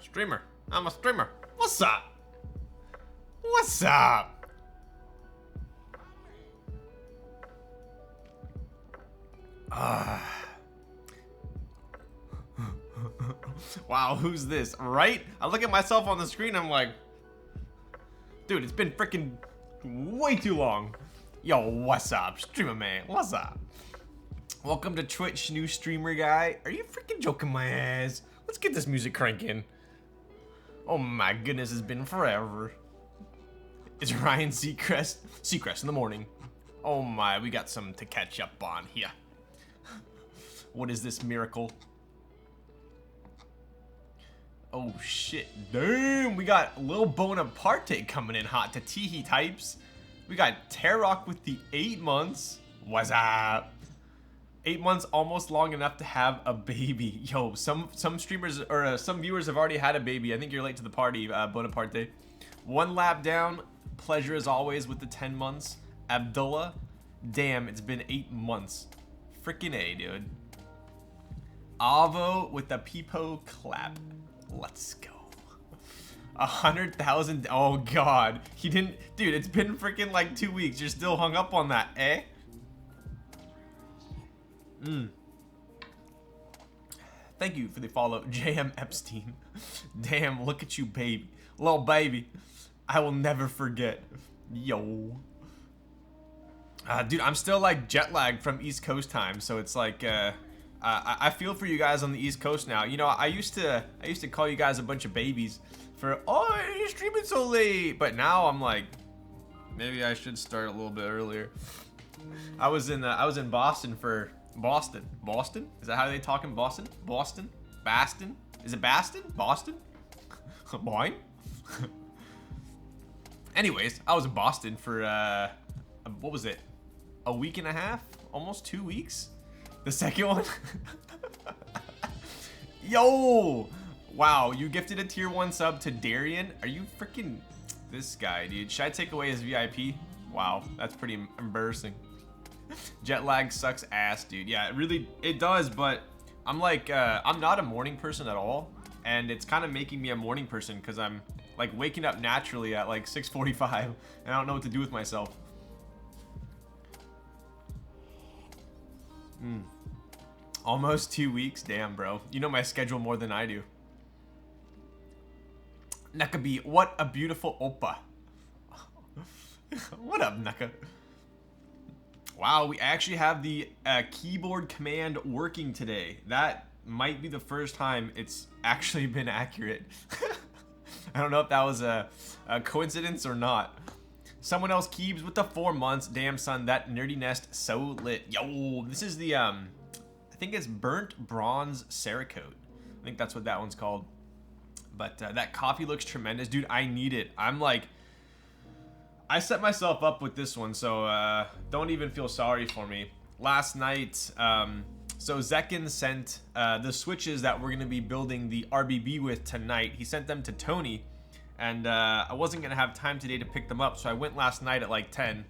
Streamer. I'm a streamer. What's up? What's up? Wow, who's this? Right? I look at myself on the screen, I'm like, dude, it's been freaking way too long. Yo, what's up? Streamer man, what's up? Welcome to Twitch, new streamer guy. Are you freaking joking my ass? Let's get this music cranking. Oh my goodness, it's been forever. It's Ryan Seacrest in the morning. Oh my, we got some to catch up on here. What is this miracle? Oh shit, damn, we got Lil Bonaparte coming in hot to Teehee types. We got Tarok with the 8 months. What's up? 8 months, almost long enough to have a baby. Yo, some streamers or some viewers have already had a baby. I think you're late to the party, Bonaparte. One lap down. Pleasure as always with the 10 months. Abdullah. Damn, it's been 8 months. Freaking A, dude. Avo with the peepo clap. Let's go. 100,000. Oh god, he didn't, dude. It's been freaking like 2 weeks. You're still hung up on that, eh? Thank you for the follow, JM Epstein. Damn, look at you, baby, little baby. I will never forget. Yo. Dude, I'm still like jet lagged from East Coast time, so it's like I feel for you guys on the East Coast now. You know, I used to call you guys a bunch of babies for, oh, you're streaming so late, but now I'm like, maybe I should start a little bit earlier. I was in Boston for Boston. Is that how they talk in Boston? Baston? Is it Baston? Boston? Boing? Anyways, I was in Boston for what was it? A week and a half? Almost 2 weeks? The second one? Yo! Wow, you gifted a tier 1 sub to Darian? Are you freaking this guy, dude? Should I take away his VIP? Wow, that's pretty embarrassing. Jet lag sucks ass, dude. Yeah, it does, but I'm like, I'm not a morning person at all, and it's kind of making me a morning person because I'm like waking up naturally at like 6:45, and I don't know what to do with myself. Almost 2 weeks, damn, bro. You know my schedule more than I do. Nakabi, what a beautiful oppa. What up, Naka? Wow, we actually have the keyboard command working today. That might be the first time it's actually been accurate. I don't know if that was a coincidence or not. Someone else keeps with the 4 months. Damn, son, that nerdy nest so lit. Yo, this is the, I think it's burnt bronze Cerakote. I think that's what that one's called. But that coffee looks tremendous. Dude, I need it. I'm like, I set myself up with this one, so don't even feel sorry for me. Last night, so Zekken sent the switches that we're going to be building the RBB with tonight. He sent them to Tony, and I wasn't going to have time today to pick them up, so I went last night at like 10.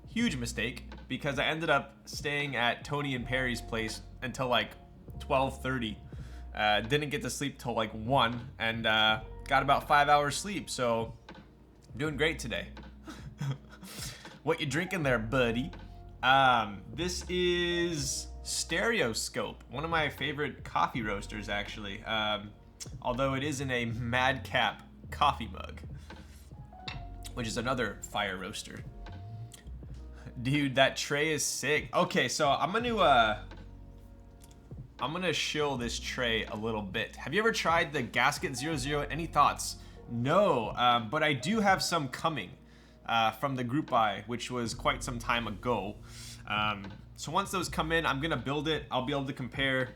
Huge mistake, because I ended up staying at Tony and Perry's place until like 12:30. Didn't get to sleep till like 1, and got about 5 hours sleep, so I'm doing great today. What you drinking there, buddy? This is Stereoscope, one of my favorite coffee roasters, actually. Although it is in a Madcap coffee mug, which is another fire roaster. Dude, that tray is sick. Okay, so I'm gonna shill this tray a little bit. Have you ever tried the Gasket 00? Any thoughts? No, but I do have some coming. From the group buy, which was quite some time ago. So once those come in, I'm gonna build it. I'll be able to compare.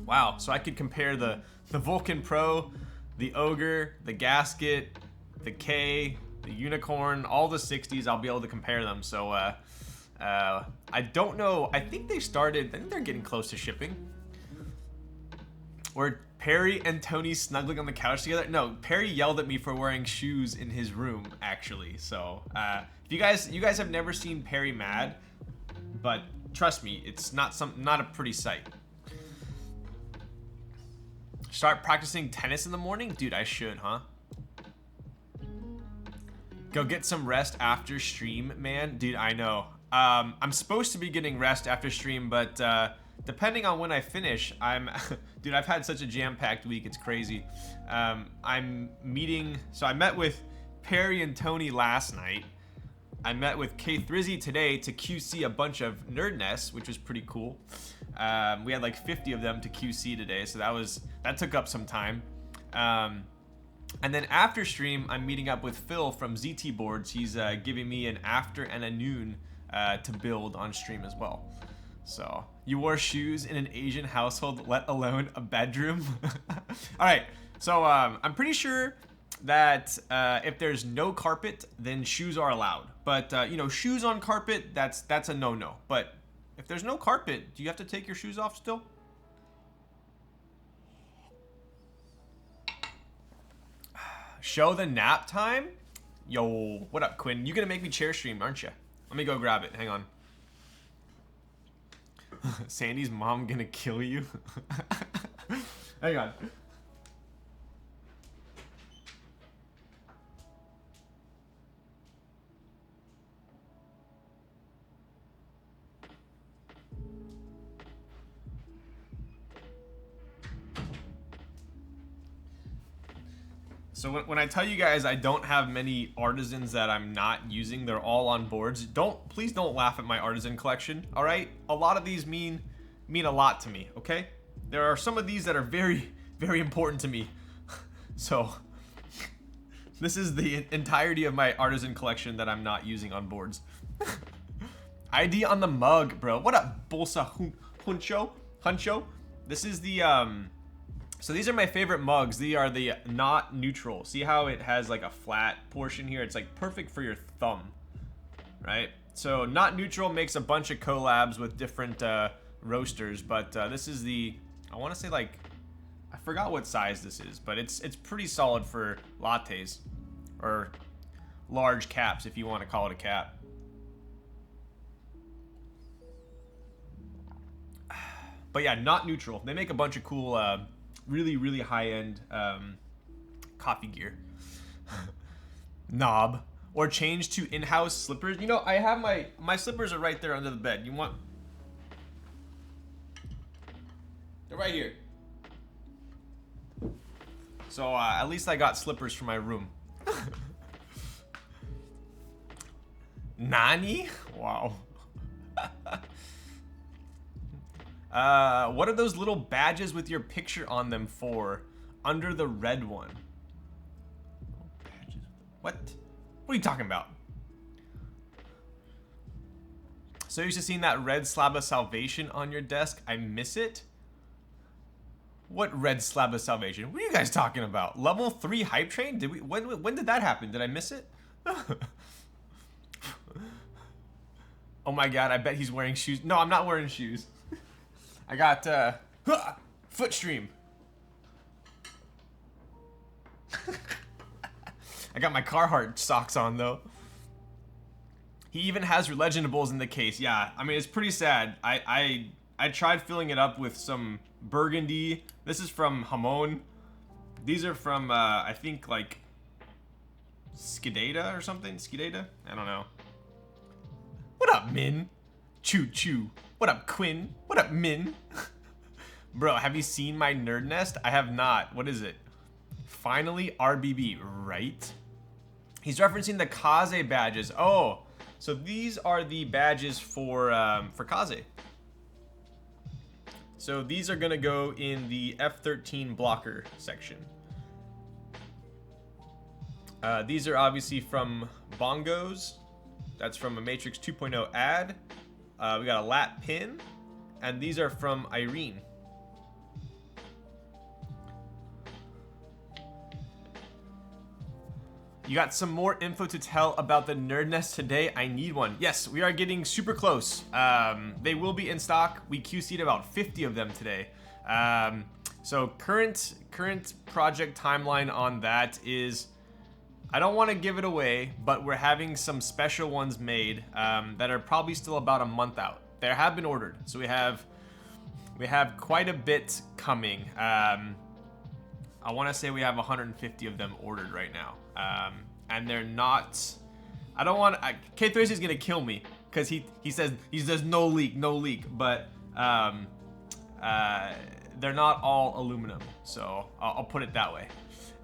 Wow, so I could compare the Vulcan Pro, the Ogre, the Gasket, the K, the Unicorn, all the 60s. I'll be able to compare them. So I don't know. I think they're getting close to shipping. Were Perry and Tony snuggling on the couch together? No, Perry yelled at me for wearing shoes in his room, actually. So, if you guys have never seen Perry mad, but trust me, it's not a pretty sight. Start practicing tennis in the morning? Dude, I should, huh? Go get some rest after stream, man. Dude, I know. I'm supposed to be getting rest after stream, but depending on when I finish, dude, I've had such a jam-packed week, it's crazy. I'm meeting, so I met with Perry and Tony last night. I met with K Thrizzy today to QC a bunch of nerd nests, which was pretty cool. We had like 50 of them to QC today, so that took up some time. And then after stream, I'm meeting up with Phil from ZT Boards. He's giving me an after and a noon to build on stream as well. So, you wore shoes in an Asian household, let alone a bedroom? Alright, so I'm pretty sure that if there's no carpet, then shoes are allowed. But, you know, shoes on carpet, that's a no-no. But if there's no carpet, do you have to take your shoes off still? Show the nap time? Yo, what up, Quinn? You gonna make me chair stream, aren't you? Let me go grab it. Hang on. Sandy's mom gonna kill you? Hang on. So when I tell you guys I don't have many artisans that I'm not using, they're all on boards. Please don't laugh at my artisan collection, all right? A lot of these mean a lot to me, okay? There are some of these that are very, very important to me. So this is the entirety of my artisan collection that I'm not using on boards. ID on the mug, bro. What up, Bolsa Huncho? This is the so these are my favorite mugs. These are the not neutral. See how it has like a flat portion here? It's like perfect for your thumb, right? So not neutral makes a bunch of collabs with different roasters, but this is the, I want to say like, I forgot what size this is, but it's pretty solid for lattes or large caps if you want to call it a cap. But yeah, not neutral. They make a bunch of cool really, really high-end coffee gear. Knob. Or change to in-house slippers. You know, I have my slippers are right there under the bed. You want... They're right here. So at least I got slippers for my room. Nani? Wow. What are those little badges with your picture on them for? Under the red one. What? What are you talking about? So used to seeing that red slab of salvation on your desk. I miss it. What red slab of salvation? What are you guys talking about? Level 3 hype train? Did we? When did that happen? Did I miss it? Oh my god! I bet he's wearing shoes. No, I'm not wearing shoes. I got foot stream. I got my Carhartt socks on though. He even has Legendables in the case. Yeah, I mean it's pretty sad. I tried filling it up with some burgundy. This is from Hamon. These are from I think like Skidata or something. Skidata? I don't know. What up, Min? Choo choo. What up, Quinn? What up, Min? Bro, have you seen my nerd nest? I have not. What is it? Finally, RBB, right? He's referencing the Kaze badges. Oh, so these are the badges for Kaze. So these are gonna go in the F13 blocker section. These are obviously from Bongos. That's from a Matrix 2.0 ad. We got a lat pin, and these are from Irene. You got some more info to tell about the Nerd Nest today? I need one. Yes, we are getting super close. They will be in stock. We QC'd about 50 of them today. So current project timeline on that is, I don't want to give it away, but we're having some special ones made that are probably still about a month out. They have been ordered, so we have quite a bit coming. I want to say we have 150 of them ordered right now. And they're not... I don't want... K3C is going to kill me because he says no leak, no leak. But they're not all aluminum. So I'll put it that way.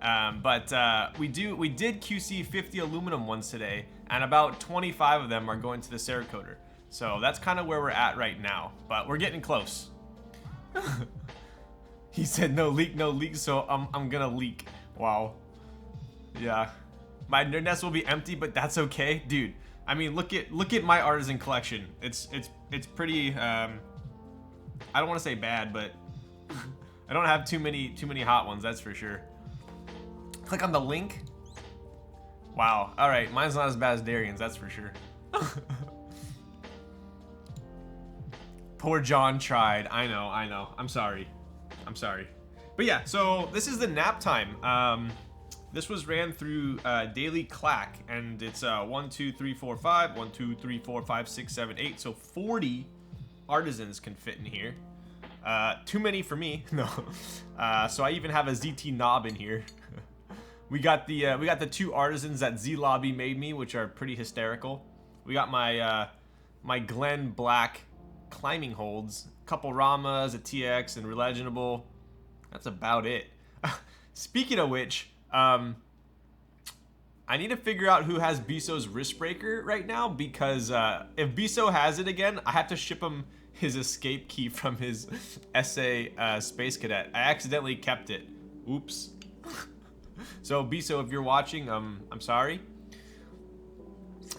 But we did QC 50 aluminum ones today. And about 25 of them are going to the Cerakoter. So that's kind of where we're at right now. But we're getting close. He said no leak, so I'm gonna leak. Wow. Yeah. My nerd nest will be empty, but that's okay. Dude, I mean, look at my artisan collection. It's pretty I don't want to say bad, but I don't have too many hot ones, that's for sure. Click on the link. Wow. All right, mine's not as bad as Darian's, that's for sure. Poor John tried. I know. I'm sorry. But yeah, so this is the nap time. This was ran through daily clack, and it's 1, 2, 3, 4, 5, 1, 2, 3, 4, 5, 6, 7, 8. So 40 artisans can fit in here. Too many for me. No. So I even have a ZT knob in here. we got the 2 artisans that Z Lobby made me, which are pretty hysterical. We got my my Glen Black climbing holds, a couple Ramas, a TX, and Relegendable. That's about it. Speaking of which, I need to figure out who has Biso's wrist breaker right now, because if Biso has it again, I have to ship him his escape key from his SA Space Cadet. I accidentally kept it. Oops. So Biso, if you're watching, I'm sorry.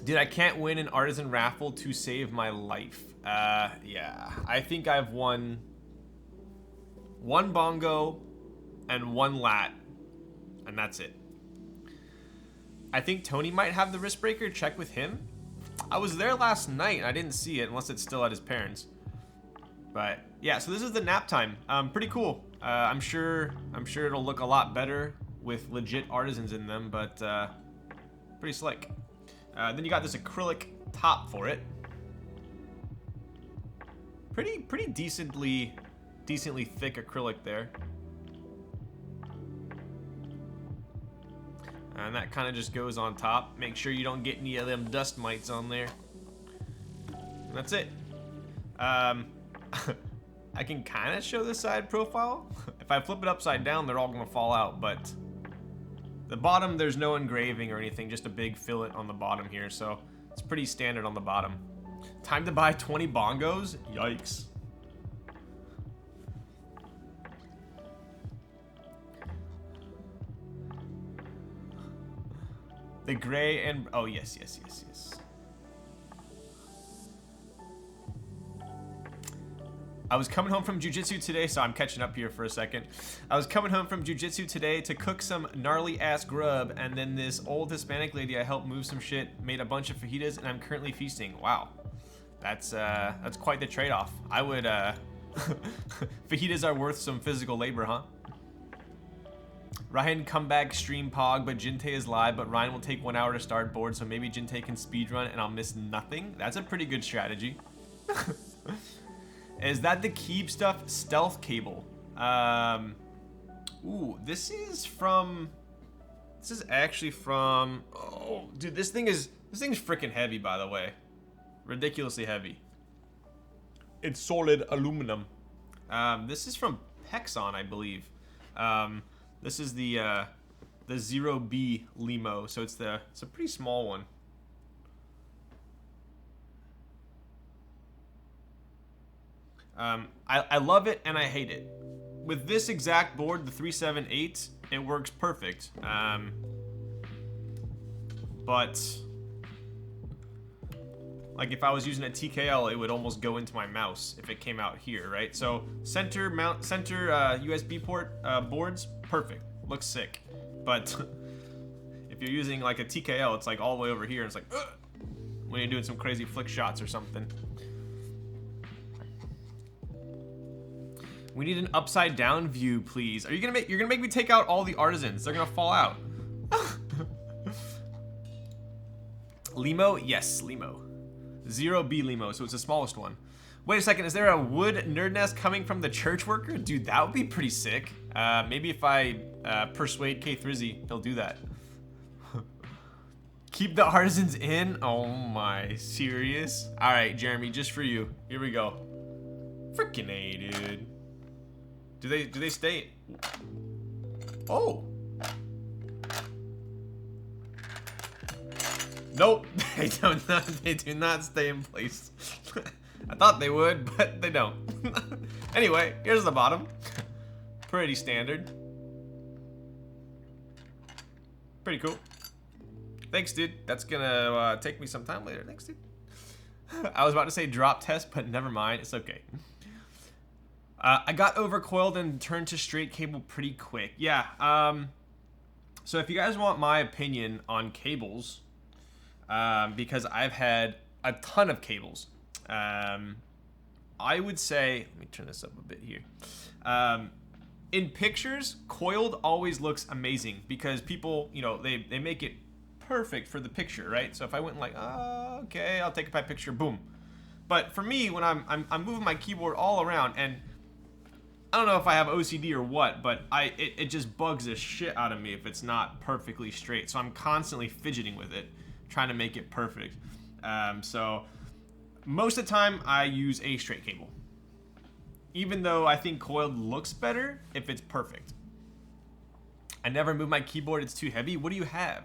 Dude, I can't win an artisan raffle to save my life. Yeah, I think I've won 1 bongo and 1 lat, and that's it. I think Tony might have the wrist breaker. Check with him. I was there last night and I didn't see it unless it's still at his parents. But yeah, so this is the nap time. Pretty cool. I'm sure it'll look a lot better with legit artisans in them, but pretty slick. Then you got this acrylic top for it. Pretty decently thick acrylic there. And that kind of just goes on top. Make sure you don't get any of them dust mites on there. And that's it. I can kind of show the side profile. If I flip it upside down, they're all gonna fall out, but the bottom, there's no engraving or anything, just a big fillet on the bottom here, so it's pretty standard on the bottom. Time to buy 20 bongos? Yikes. The gray and... oh, yes. I was coming home from jiu-jitsu today, so I'm catching up here for a second. I was coming home from jiu-jitsu today to cook some gnarly-ass grub, and then this old Hispanic lady I helped move some shit made a bunch of fajitas, and I'm currently feasting. Wow. That's quite the trade-off. I would, fajitas are worth some physical labor, huh? Ryan, come back, stream Pog, but Jinte is live, but Ryan will take 1 hour to start board, so maybe Jinte can speedrun and I'll miss nothing. That's a pretty good strategy. Is that the Keep Stuff stealth cable? Ooh, this is actually from, oh, dude, this thing's freaking heavy, by the way. Ridiculously heavy. It's solid aluminum. This is from Pexon, I believe. This is the 0B Limo, so it's a pretty small one. I love it and I hate it. With this exact board, the 378, it works perfect. But like if I was using a TKL, it would almost go into my mouse if it came out here, right? So center USB port boards, perfect, looks sick. But if you're using like a TKL, it's like all the way over here. And it's like when you're doing some crazy flick shots or something. We need an upside down view, please. You're gonna make me take out all the artisans. They're gonna fall out. Limo? Yes, Limo. 0B Limo, so it's the smallest one. Wait a second, is there a wood nerd nest coming from the church worker? Dude, that would be pretty sick. Maybe if I persuade K Thrizzy, he'll do that. Keep the artisans in? Oh my, serious? Alright, Jeremy, just for you. Here we go. Freaking A, dude. Do they stay? Oh. Nope, they do not stay in place. I thought they would, but they don't. Anyway, here's the bottom. Pretty standard. Pretty cool. Thanks, dude. That's gonna take me some time later. Thanks, dude. I was about to say drop test, but never mind. It's okay. I got overcoiled and turned to straight cable pretty quick. Yeah. So if you guys want my opinion on cables, because I've had a ton of cables, I would say, let me turn this up a bit here. In pictures, coiled always looks amazing because people, you know, they make it perfect for the picture, right? So if I went like, oh, okay, I'll take a picture, boom. But for me, when I'm moving my keyboard all around, and I don't know if I have OCD or what, but it just bugs the shit out of me if it's not perfectly straight. So I'm constantly fidgeting with it, trying to make it perfect. So most of the time I use a straight cable, even though I think coiled looks better if it's perfect. I never move my keyboard, it's too heavy. What do you have?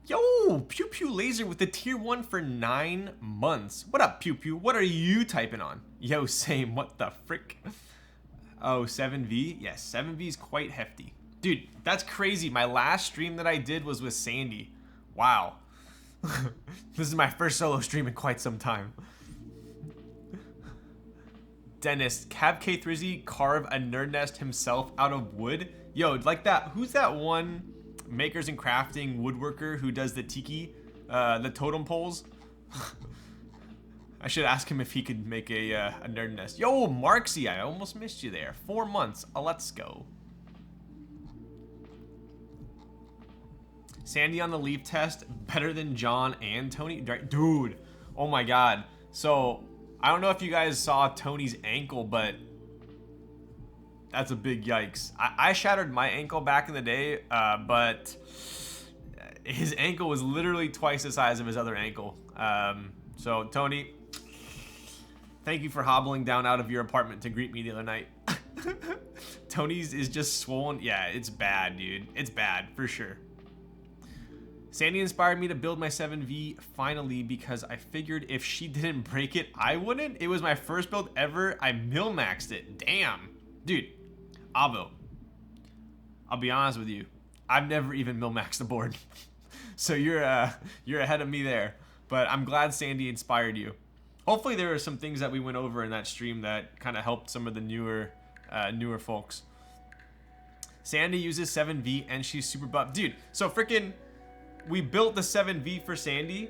Yo, Pew Pew Laser with the tier 1 for 9 months. What up, Pew Pew? What are you typing on? Yo, same, what the frick? Oh, 7V? Yes, 7V is quite hefty. Dude, that's crazy. My last stream that I did was with Sandy. Wow. This is my first solo stream in quite some time. Dennis, Cab K Thrizzy carve a nerd nest himself out of wood? Yo, like that, who's that one makers and crafting woodworker who does the tiki, the totem poles? I should ask him if he could make a nerd nest. Yo, Marksy, I almost missed you there. 4 months, let's go. Sandy on the leaf test, better than John and Tony? Dude, oh my god. So, I don't know if you guys saw Tony's ankle, but that's a big yikes. I shattered my ankle back in the day, but his ankle was literally twice the size of his other ankle. So, Tony, thank you for hobbling down out of your apartment to greet me the other night. Tony's is just swollen. Yeah, it's bad, dude. It's bad, for sure. Sandy inspired me to build my 7V finally because I figured if she didn't break it, I wouldn't. It was my first build ever. I mil-maxed it. Damn. Dude, Avo, I'll be honest with you. I've never even mil-maxed the board. So you're ahead of me there. But I'm glad Sandy inspired you. Hopefully there were some things that we went over in that stream that kind of helped some of the newer folks. Sandy uses 7V and she's super buff. Dude, so freaking... we built the 7V for Sandy.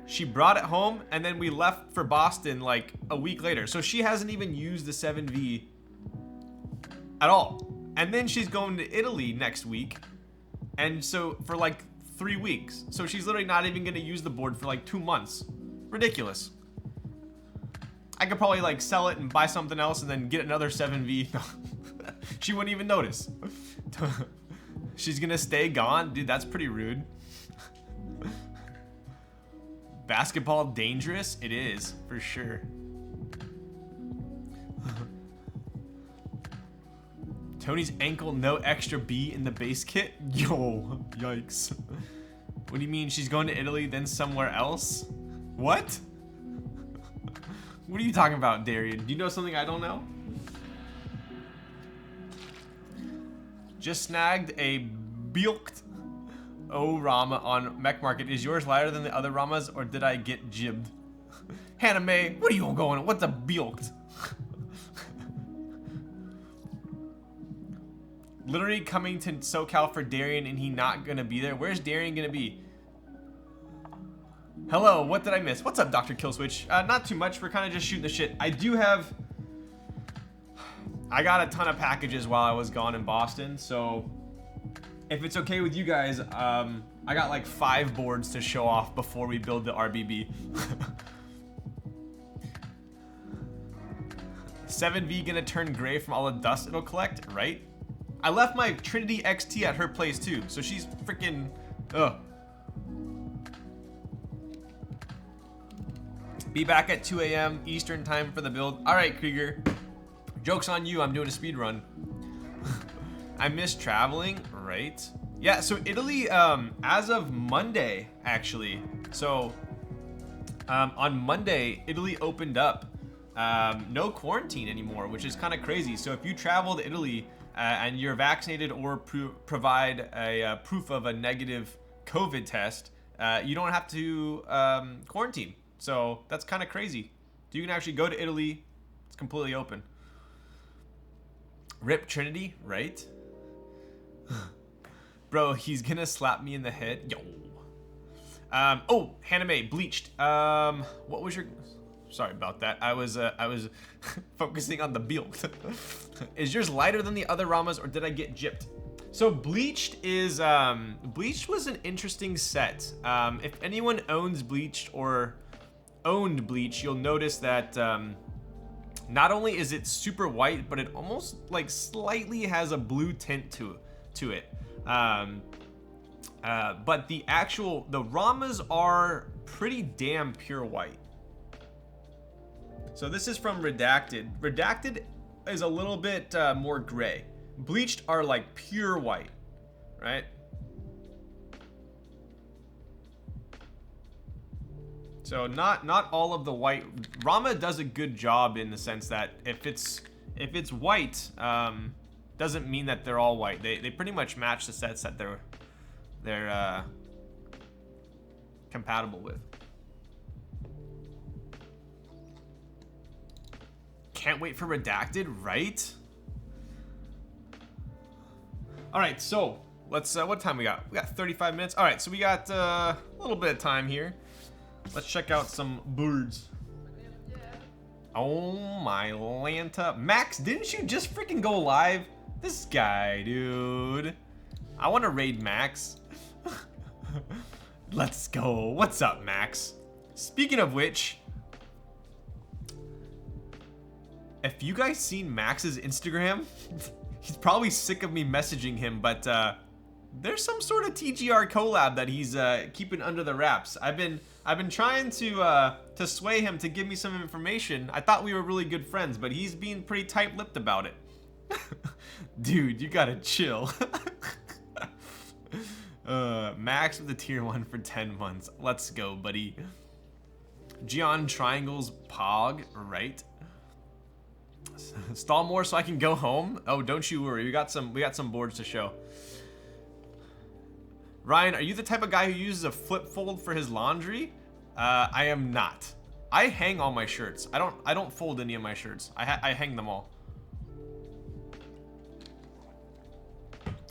She brought it home, and then we left for Boston like a week later. So she hasn't even used the 7V at all. And then she's going to Italy next week. And so for like 3 weeks. So she's literally not even gonna use the board for like 2 months. Ridiculous. I could probably like sell it and buy something else and then get another 7V. She wouldn't even notice. She's gonna stay gone? Dude, that's pretty rude. Basketball dangerous? It is, for sure. Tony's ankle, no extra B in the base kit? Yo, yikes. What do you mean she's going to Italy, then somewhere else? What? What are you talking about, Darian? Do you know something I don't know? Just snagged a bilked Rama on Mech Market. Is yours lighter than the other Ramas, or did I get jibbed? Hannah May, what are you going on? What's a bilked? Literally coming to SoCal for Darian and he not gonna be there. Where's Darian gonna be? Hello, what did I miss? What's up, Dr. Killswitch? Not too much. We're kind of just shooting the shit. I got a ton of packages while I was gone in Boston, so if it's okay with you guys, I got like 5 boards to show off before we build the RBB. 7V gonna turn gray from all the dust it'll collect, right? I left my Trinity XT at her place too, so she's freaking, ugh. Be back at 2 a.m. Eastern time for the build. All right, Krieger. Joke's on you, I'm doing a speed run. I miss traveling, right? Yeah, so Italy, as of Monday, actually. So, on Monday, Italy opened up. No quarantine anymore, which is kind of crazy. So if you travel to Italy and you're vaccinated or provide a proof of a negative COVID test, you don't have to quarantine. So that's kind of crazy. You can actually go to Italy. It's completely open. Rip Trinity, right? Bro, he's gonna slap me in the head. Yo. Oh, Haname, Bleached. What was your... Sorry about that. I was focusing on the build. Is yours lighter than the other Ramas, or did I get gypped? So Bleached is Bleached was an interesting set. If anyone owns Bleached or owned Bleach, you'll notice that not only is it super white, but it almost like slightly has a blue tint to it. But the Ramas are pretty damn pure white. So this is from Redacted. Redacted is a little bit more gray. Bleached are like pure white, right? So not all of the white. Rama does a good job in the sense that if it's white, doesn't mean that they're all white. They pretty much match the sets that they're compatible with. Can't wait for Redacted, right? All right, so let's. What time we got? We got 35 minutes. All right, so we got a little bit of time here. Let's check out some birds. Oh my Lanta. Max, didn't you just freaking go live? This guy, dude. I want to raid Max. Let's go. What's up, Max? Speaking of which, if you guys seen Max's Instagram, he's probably sick of me messaging him, but there's some sort of TGR collab that he's keeping under the wraps. I've been trying to sway him to give me some information. I thought we were really good friends, but he's being pretty tight-lipped about it. Dude, you gotta chill. Max with the tier 1 for 10 months. Let's go, buddy. Gian Triangles Pog, right? Stall more so I can go home. Oh, don't you worry. We got some boards to show. Ryan, are you the type of guy who uses a flip fold for his laundry? I am not. I hang all my shirts. I don't fold any of my shirts. I hang them all.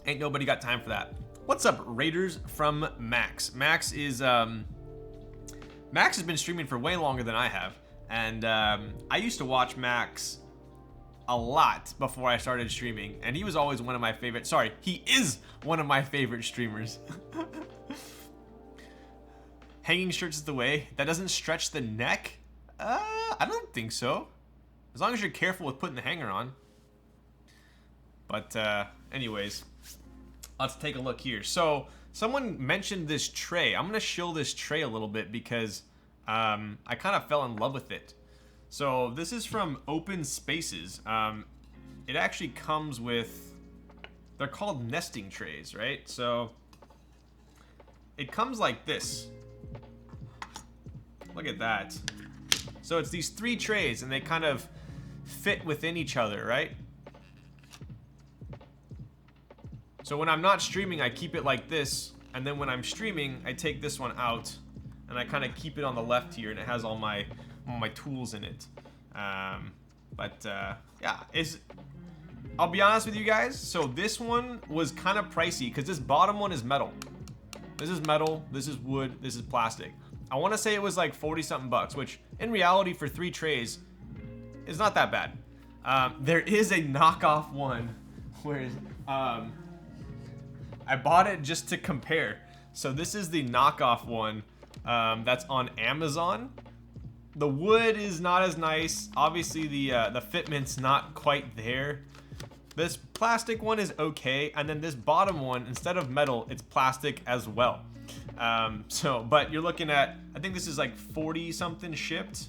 Ain't nobody got time for that. What's up, Raiders from Max? Max has been streaming for way longer than I have, and I used to watch Max a lot before I started streaming, and he was always one of my favorite. Sorry, he is one of my favorite streamers. Hanging shirts is the way. That doesn't stretch the neck? I don't think so. As long as you're careful with putting the hanger on. But anyways, let's take a look here. So someone mentioned this tray. I'm gonna shill this tray a little bit because I kind of fell in love with it. So this is from Open Spaces. It actually comes with, they're called nesting trays, right? So it comes like this. Look at that. So it's these 3 trays and they kind of fit within each other, right? So when I'm not streaming, I keep it like this. And then when I'm streaming, I take this one out and I kind of keep it on the left here, and it has all my tools in it. Yeah, I'll be honest with you guys. So this one was kind of pricey because this bottom one is metal. This is metal, this is wood, this is plastic. I want to say it was like 40 something bucks, which in reality for 3 trays is not that bad. There is a knockoff one where I bought it just to compare. So this is the knockoff one that's on Amazon. The wood is not as nice. Obviously, the fitment's not quite there. This plastic one is okay, and then this bottom one, instead of metal, it's plastic as well. But you're looking at, I think this is like 40 something shipped.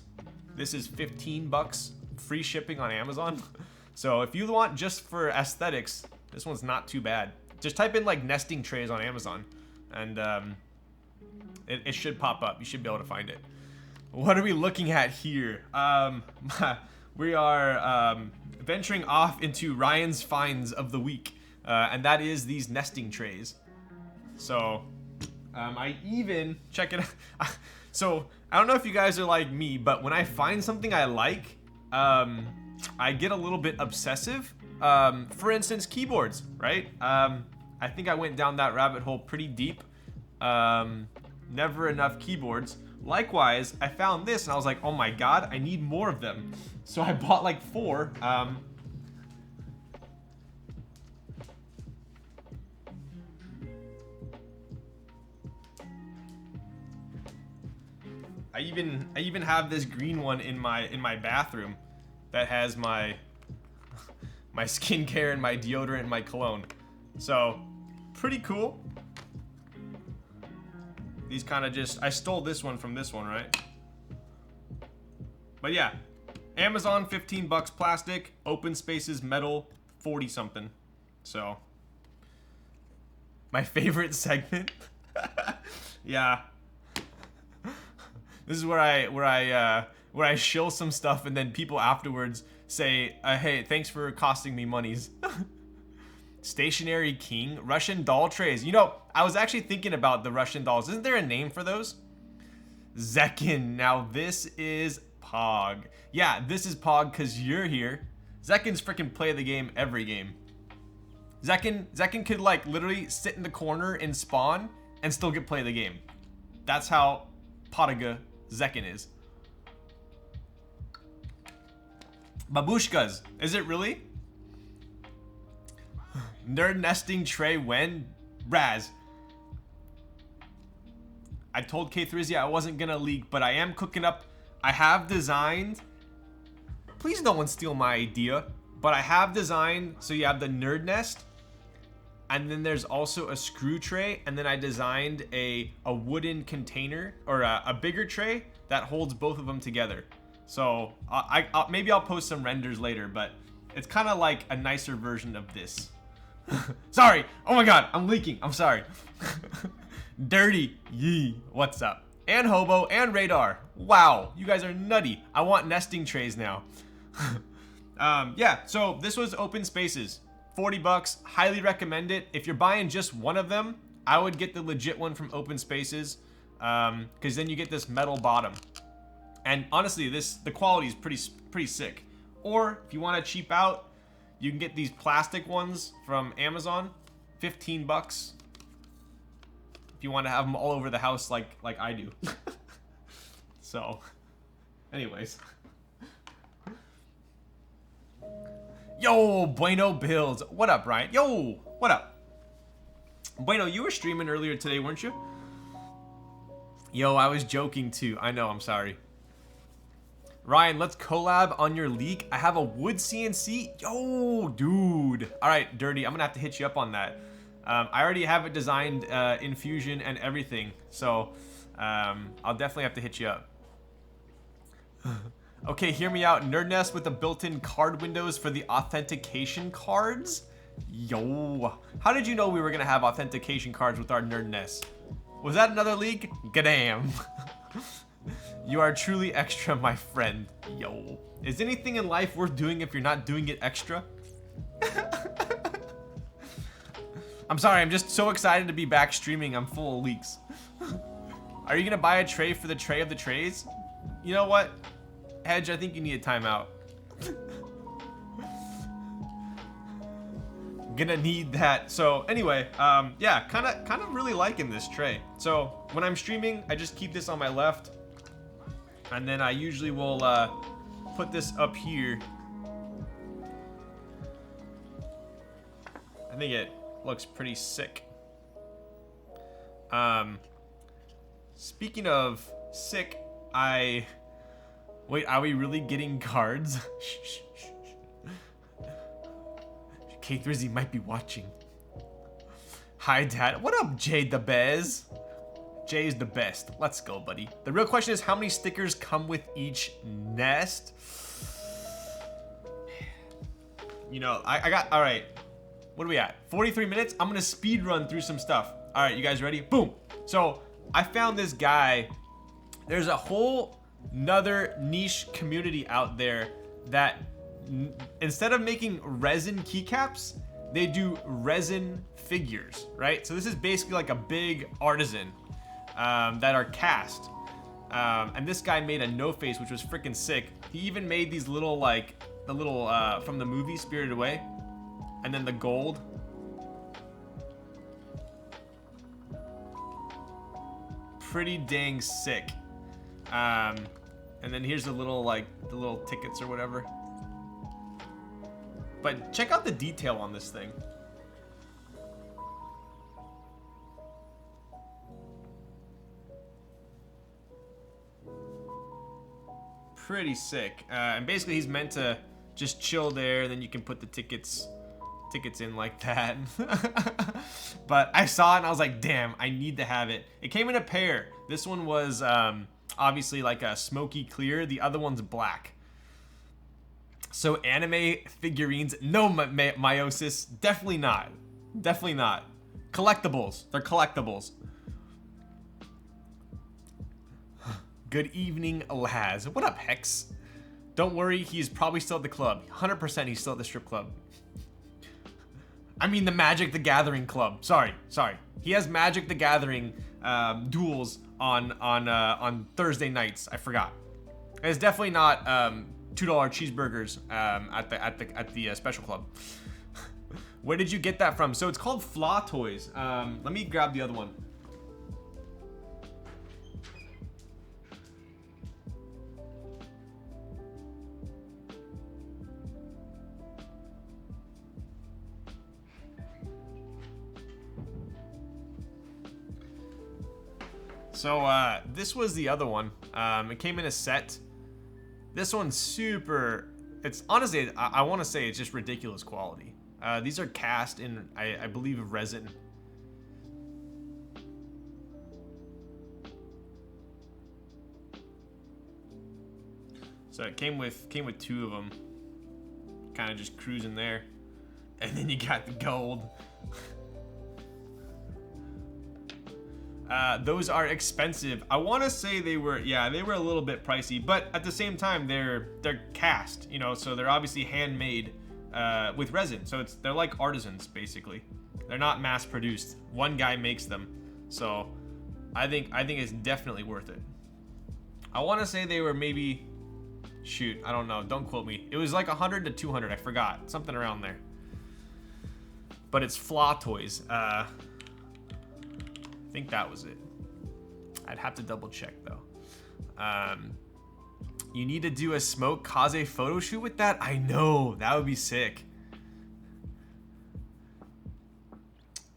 This is 15 bucks free shipping on Amazon. So if you want just for aesthetics, this one's not too bad. Just type in like nesting trays on Amazon, and it should pop up. You should be able to find it. What are we looking at here? We are venturing off into Ryan's finds of the week, and that is these nesting trays. So I even check it out. So I don't know if you guys are like me, but when I find something I like, I get a little bit obsessive. For instance, keyboards, right? I think I went down that rabbit hole pretty deep. Never enough keyboards. Likewise, I found this and I was like, oh my god, I need more of them. So I bought like 4. I even have this green one in my bathroom that has my skincare and my deodorant and my cologne. So pretty cool. These kind of just, I stole this one from this one, right? But yeah, Amazon 15 bucks plastic, open spaces metal 40 something. So my favorite segment. Yeah. This is where I shill some stuff and then people afterwards say, hey, thanks for costing me monies. Stationary King, Russian doll trays. You know, I was actually thinking about the Russian dolls. Isn't there a name for those? Zekkin. Now this is Pog. Yeah, this is Pog because you're here. Zekkin's freaking play the game every game. Zekkin could like literally sit in the corner and spawn and still get play the game. That's how Potiga Zekkin is. Babushkas. Is it really? Nerd nesting tray when? Raz. I told K3Z I wasn't gonna leak, but I am cooking up. I have designed. Please no one steal my idea. But I have designed, so you have the nerd nest. And then there's also a screw tray. And then I designed a wooden container, or a bigger tray that holds both of them together. So maybe I'll post some renders later, but it's kind of like a nicer version of this. Sorry. Oh my god, I'm leaking. I'm sorry. Dirty. Yee. What's up? And Hobo and Radar. Wow, you guys are nutty. I want nesting trays now. Yeah, so this was Open Spaces. 40 bucks. Highly recommend it. If you're buying just one of them, I would get the legit one from Open Spaces, because then you get this metal bottom. And honestly, the quality is pretty sick. Or if you want to cheap out, you can get these plastic ones from Amazon, 15 bucks. If you want to have them all over the house like I do. So, anyways. Yo, Bueno Builds. What up, Ryan? Yo, what up? Bueno, you were streaming earlier today, weren't you? Yo, I was joking too. I know, I'm sorry. Ryan, let's collab on your leak. I have a wood CNC. Yo, dude. All right, Dirty, I'm gonna have to hit you up on that. I already have it designed in Fusion and everything, so I'll definitely have to hit you up. Okay, hear me out. Nerd Nest with the built-in card windows for the authentication cards. Yo, how did you know we were gonna have authentication cards with our Nerd Nest? Was that another leak? Gadam. You are truly extra, my friend. Yo. Is anything in life worth doing if you're not doing it extra? I'm sorry, I'm just so excited to be back streaming. I'm full of leaks. Are you gonna buy a tray for the tray of the trays? You know what? Hedge, I think you need a timeout. Gonna need that. So anyway, yeah, kind of really liking this tray. So when I'm streaming, I just keep this on my left. And then I usually will put this up here. I think it looks pretty sick. Speaking of sick, I Wait, are we really getting cards? K Thrizzy might be watching. Hi, Dad. What up, Jade the Bez? Jay is the best. Let's go, buddy. The real question is how many stickers come with each nest? You know, I got, all right. What are we at? 43 minutes? I'm gonna speed run through some stuff. All right, you guys ready? Boom. So I found this guy. There's a whole nother niche community out there that instead of making resin keycaps, they do resin figures, right? So this is basically like a big artisan that are cast. And this guy made a no face, which was freaking sick. He even made these little, like, the little, from the movie Spirited Away. And then the gold. Pretty dang sick. And then here's the little, like, the little tickets or whatever. But check out the detail on this thing. Pretty sick. And basically he's meant to just chill there, and then you can put the tickets in like that. But I saw it and I was like, damn, I need to have it. It came in a pair. This one was obviously like a smoky clear. The other one's black. So anime figurines, no meiosis, definitely not. Definitely not. Collectibles, they're collectibles. Good evening, Laz. What up, Hex? Don't worry, he's probably still at the club. 100% he's still at the strip club. I mean the Magic the Gathering club. Sorry. He has Magic the Gathering duels on Thursday nights. I forgot. And it's definitely not $2 cheeseburgers at the special club. Where did you get that from? So it's called Flaw Toys. Let me grab the other one. So this was the other one. It came in a set. This one's super, it's honestly, I want to say it's just ridiculous quality. These are cast in, I believe, resin. So it came with two of them. Kind of just cruising there. And then you got the gold. Those are expensive. I want to say they were a little bit pricey, but at the same time, they're cast, you know, so they're obviously handmade with resin. So they're like artisans, basically. They're not mass produced. One guy makes them. So I think it's definitely worth it. I want to say they were maybe, shoot, I don't know. Don't quote me. It was like 100 to 200. I forgot. Something around there. But it's Flaw Toys. I think that was it. I'd have to double check though. You need to do a smoke Kaze photo shoot with that? I know, that would be sick.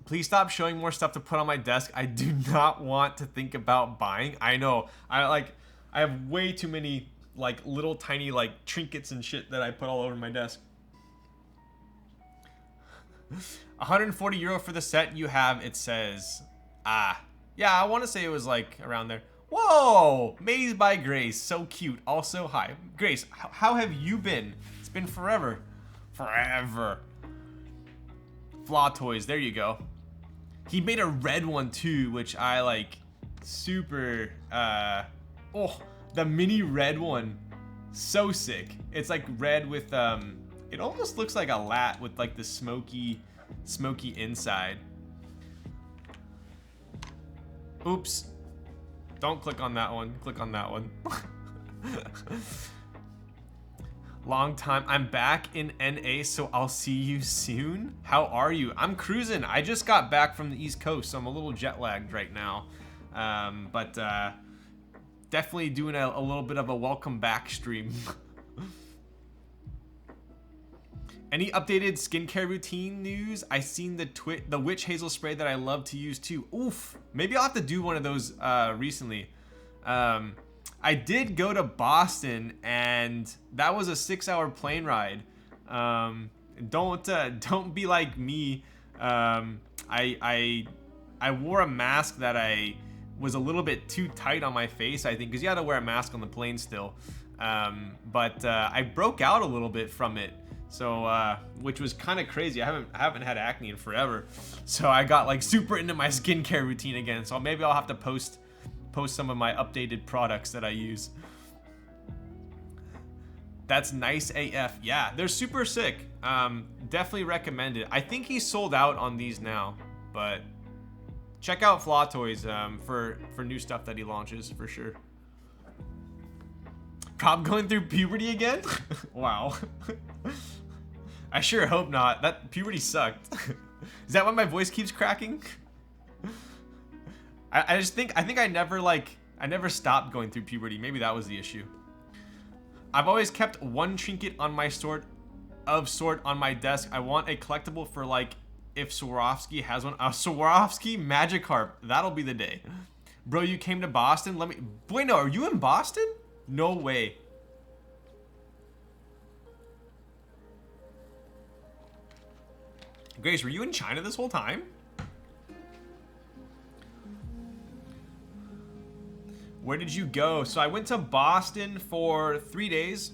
Please stop showing more stuff to put on my desk. I do not want to think about buying. I know, I have way too many like little tiny like trinkets and shit that I put all over my desk. 140 euro for the set you have, it says. Yeah, I want to say it was like around there. Whoa, Maze by Grace, so cute. Also, hi, Grace. How have you been? It's been forever, Flaw Toys, there you go. He made a red one too, which I like. Super. Oh, the mini red one, so sick. It's like red with it almost looks like a lat with like the smoky inside. Oops. Don't click on that one. Click on that one. Long time. I'm back in NA, so I'll see you soon. How are you? I'm cruising. I just got back from the East Coast, so I'm a little jet lagged right now. But definitely doing a little bit of a welcome back stream. Any updated skincare routine news? I seen the witch hazel spray that I love to use too. Oof. Maybe I'll have to do one of those recently. I did go to Boston, and that was a 6-hour plane ride. Don't be like me. I wore a mask that I was a little bit too tight on my face, I think, because you had to wear a mask on the plane still. But I broke out a little bit from it, so which was kind of crazy. I haven't had acne in forever, so I got like super into my skincare routine again. So maybe I'll have to post some of my updated products that I use. That's nice AF. Yeah, they're super sick. Definitely recommend it. I think he's sold out on these now, but check out Flaw Toys for new stuff that he launches for sure. Prob going through puberty again? Wow. I sure hope not. That puberty sucked. Is that why my voice keeps cracking? I think I never stopped going through puberty. Maybe that was the issue. I've always kept one trinket on my sort on my desk. I want a collectible for like if Swarovski has one. A Swarovski Magikarp. That'll be the day. Bro, you came to Boston? Bueno, are you in Boston? No way. Grace, were you in China this whole time? Where did you go? So I went to Boston for 3 days,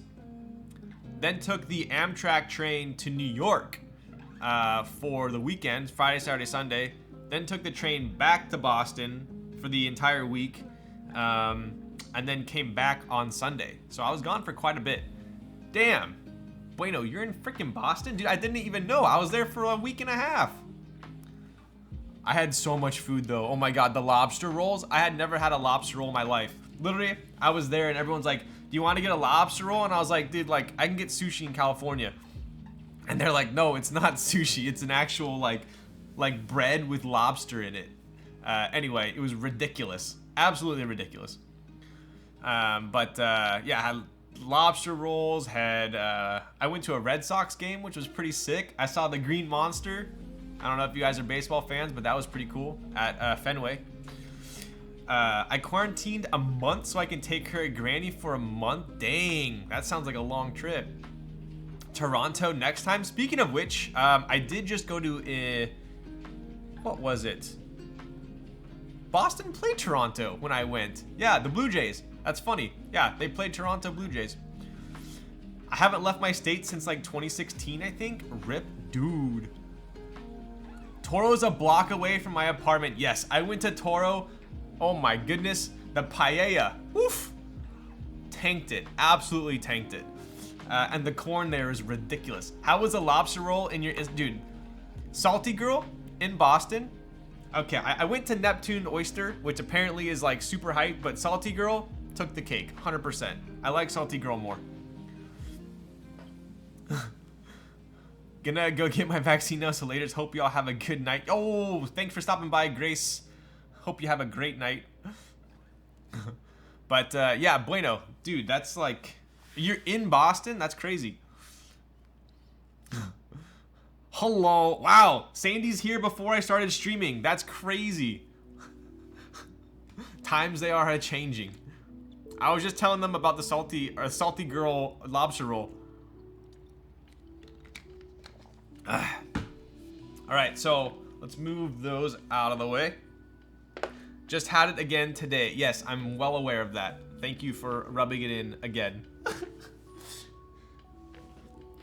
then took the Amtrak train to New York for the weekend, Friday, Saturday, Sunday, then took the train back to Boston for the entire week, and then came back on Sunday. So I was gone for quite a bit. Damn. Bueno, you're in freaking Boston? Dude, I didn't even know. I was there for a week and a half. I had so much food though. Oh my god, the lobster rolls. I had never had a lobster roll in my life. Literally, I was there and everyone's like, do you want to get a lobster roll? And I was like, dude, like, I can get sushi in California. And they're like, no, it's not sushi. It's an actual like bread with lobster in it. Anyway, it was ridiculous. Absolutely ridiculous. Yeah, I had lobster rolls, I went to a Red Sox game, which was pretty sick. I saw the Green Monster. I don't know if you guys are baseball fans, but that was pretty cool at Fenway. I quarantined a month so I can take care of Granny for a month. Dang, that sounds like a long trip. Toronto next time. Speaking of which, I did just go to what was it? Boston played Toronto when I went. Yeah, the Blue Jays. That's funny. Yeah, they played Toronto Blue Jays. I haven't left my state since like 2016, I think. RIP, dude. Toro's a block away from my apartment. Yes, I went to Toro. Oh my goodness. The paella. Oof. Tanked it. Absolutely tanked it. And the corn there is ridiculous. How was a lobster roll in your... Dude, Salty Girl in Boston. Okay, I went to Neptune Oyster, which apparently is like super hype, but Salty Girl took the cake, 100%. I like Salty Girl more. Gonna go get my vaccine now, so later. Hope y'all have a good night. Oh, thanks for stopping by, Grace. Hope you have a great night. But yeah, bueno. Dude, that's like... You're in Boston? That's crazy. Hello. Wow. Sandy's here before I started streaming. That's crazy. Times they are changing. I was just telling them about the Salty Girl lobster roll. Alright, so let's move those out of the way. Just had it again today. Yes, I'm well aware of that. Thank you for rubbing it in again.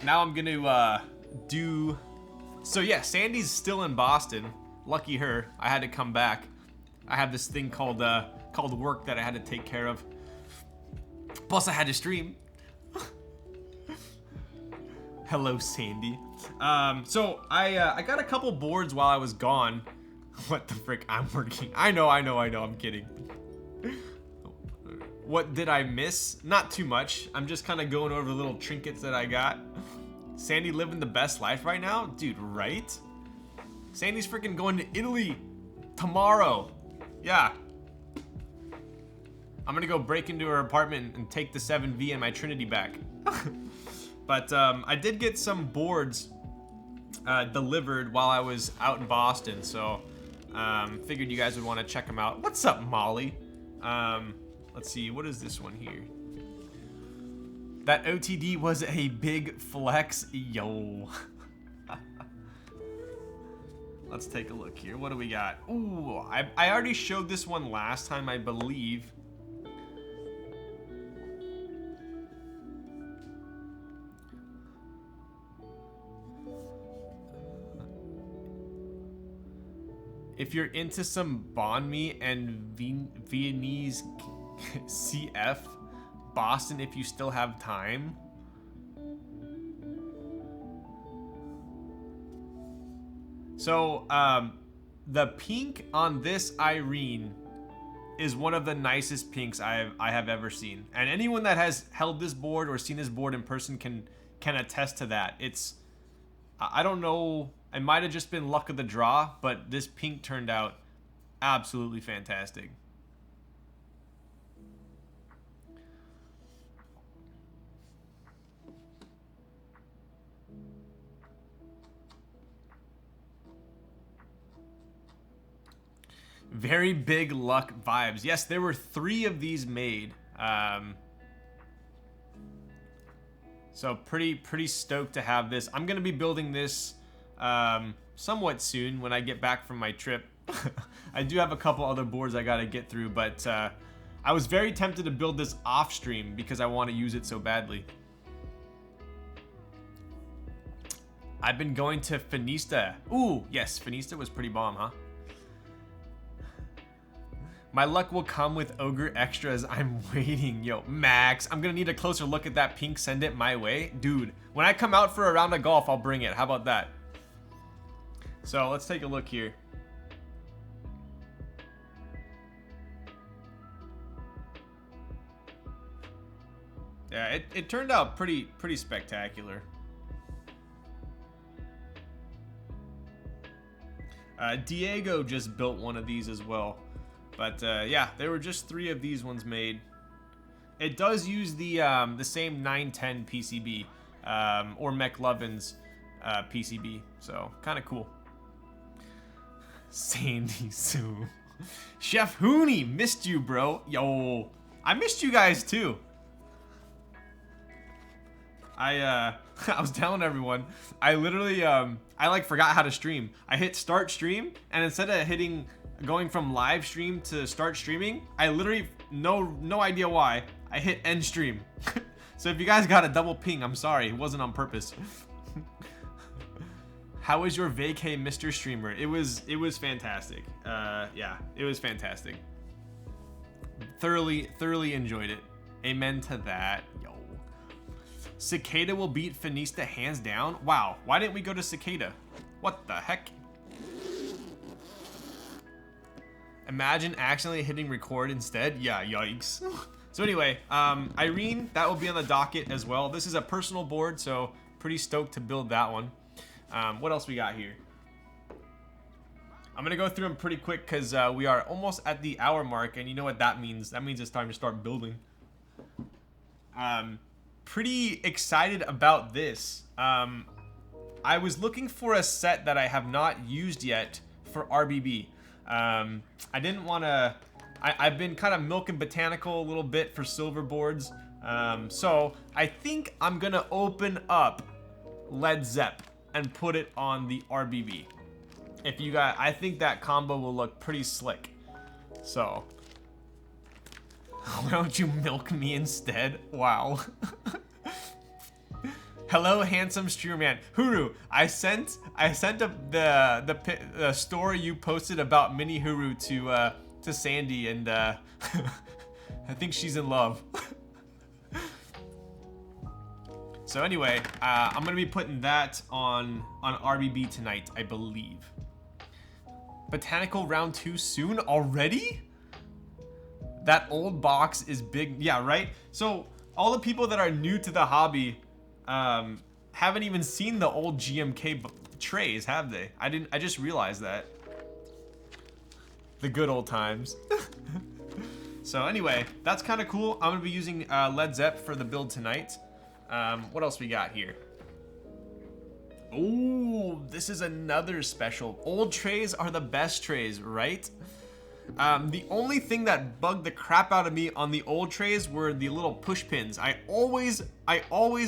Now I'm gonna do... So yeah, Sandy's still in Boston. Lucky her. I had to come back. I have this thing called work that I had to take care of. Plus I had to stream. Hello, Sandy. So I got a couple boards while I was gone. What the frick? I'm working. I know. I'm kidding. What did I miss? Not too much. I'm just kind of going over the little trinkets that I got. Sandy living the best life right now? Dude, right? Sandy's freaking going to Italy tomorrow. Yeah. I'm gonna go break into her apartment and take the 7V and my Trinity back. But I did get some boards delivered while I was out in Boston, so figured you guys would want to check them out. What's up, Molly? Let's see, what is this one here? That OTD was a big flex, yo. Let's take a look here. What do we got? Ooh, I already showed this one last time, I believe. If you're into some banh mi and Viennese CF, Boston if you still have time. So, the pink on this Irene is one of the nicest pinks I have ever seen. And anyone that has held this board or seen this board in person can attest to that. It's, I don't know, it might have just been luck of the draw, but this pink turned out absolutely fantastic. Very big luck vibes. Yes, there were 3 of these made. So pretty stoked to have this. I'm gonna be building this somewhat soon when I get back from my trip. I do have a couple other boards I gotta get through, but I was very tempted to build this off stream because I want to use it so badly. I've been going to Finista. Ooh, yes, Finista was pretty bomb, huh? My luck will come with Ogre Extras. I'm waiting. Yo, Max, I'm gonna need a closer look at that pink. Send it my way. Dude, when I come out for a round of golf, I'll bring it. How about that? So let's take a look here. Yeah, it turned out pretty spectacular. Diego just built one of these as well. But yeah, there were just 3 of these ones made. It does use the same 910 PCB or McLovin's PCB, so kind of cool. Sandy Sue, Chef Hooney, missed you, bro. Yo, I missed you guys too. I was telling everyone, I literally I like forgot how to stream. I hit start stream, and instead of going from live stream to start streaming, I literally no idea why I hit end stream. So if you guys got a double ping, I'm sorry, it wasn't on purpose. How was your vacay, Mr. Streamer? It was fantastic. Yeah, it was fantastic. Thoroughly enjoyed it. Amen to that. Yo. Cicada will beat Finista hands down. Wow, why didn't we go to Cicada? What the heck? Imagine accidentally hitting record instead. Yeah, yikes. So anyway, Irene, that will be on the docket as well. This is a personal board, so pretty stoked to build that one. What else we got here? I'm gonna go through them pretty quick because we are almost at the hour mark, and you know what that means. That means it's time to start building. Pretty excited about this. I was looking for a set that I have not used yet for RBB. I didn't want to... I've been kind of milking botanical a little bit for silver boards. So I think I'm going to open up Led Zepp and put it on the RBB. If you guys... I think that combo will look pretty slick. So... why don't you milk me instead? Wow. Hello, handsome streamer man. Huru, I sent the story you posted about Mini Huru to Sandy, and I think she's in love. So anyway, I'm gonna be putting that on RBB tonight, I believe. Botanical round 2 soon already? That old box is big. Yeah, right? So all the people that are new to the hobby haven't even seen the old GMK trays, have they? I just realized that. The good old times. So anyway, that's kind of cool. I'm gonna be using Led Zepp for the build tonight. What else we got here? Ooh, this is another special. Old trays are the best trays, right? The only thing that bugged the crap out of me on the old trays were the little push pins. I always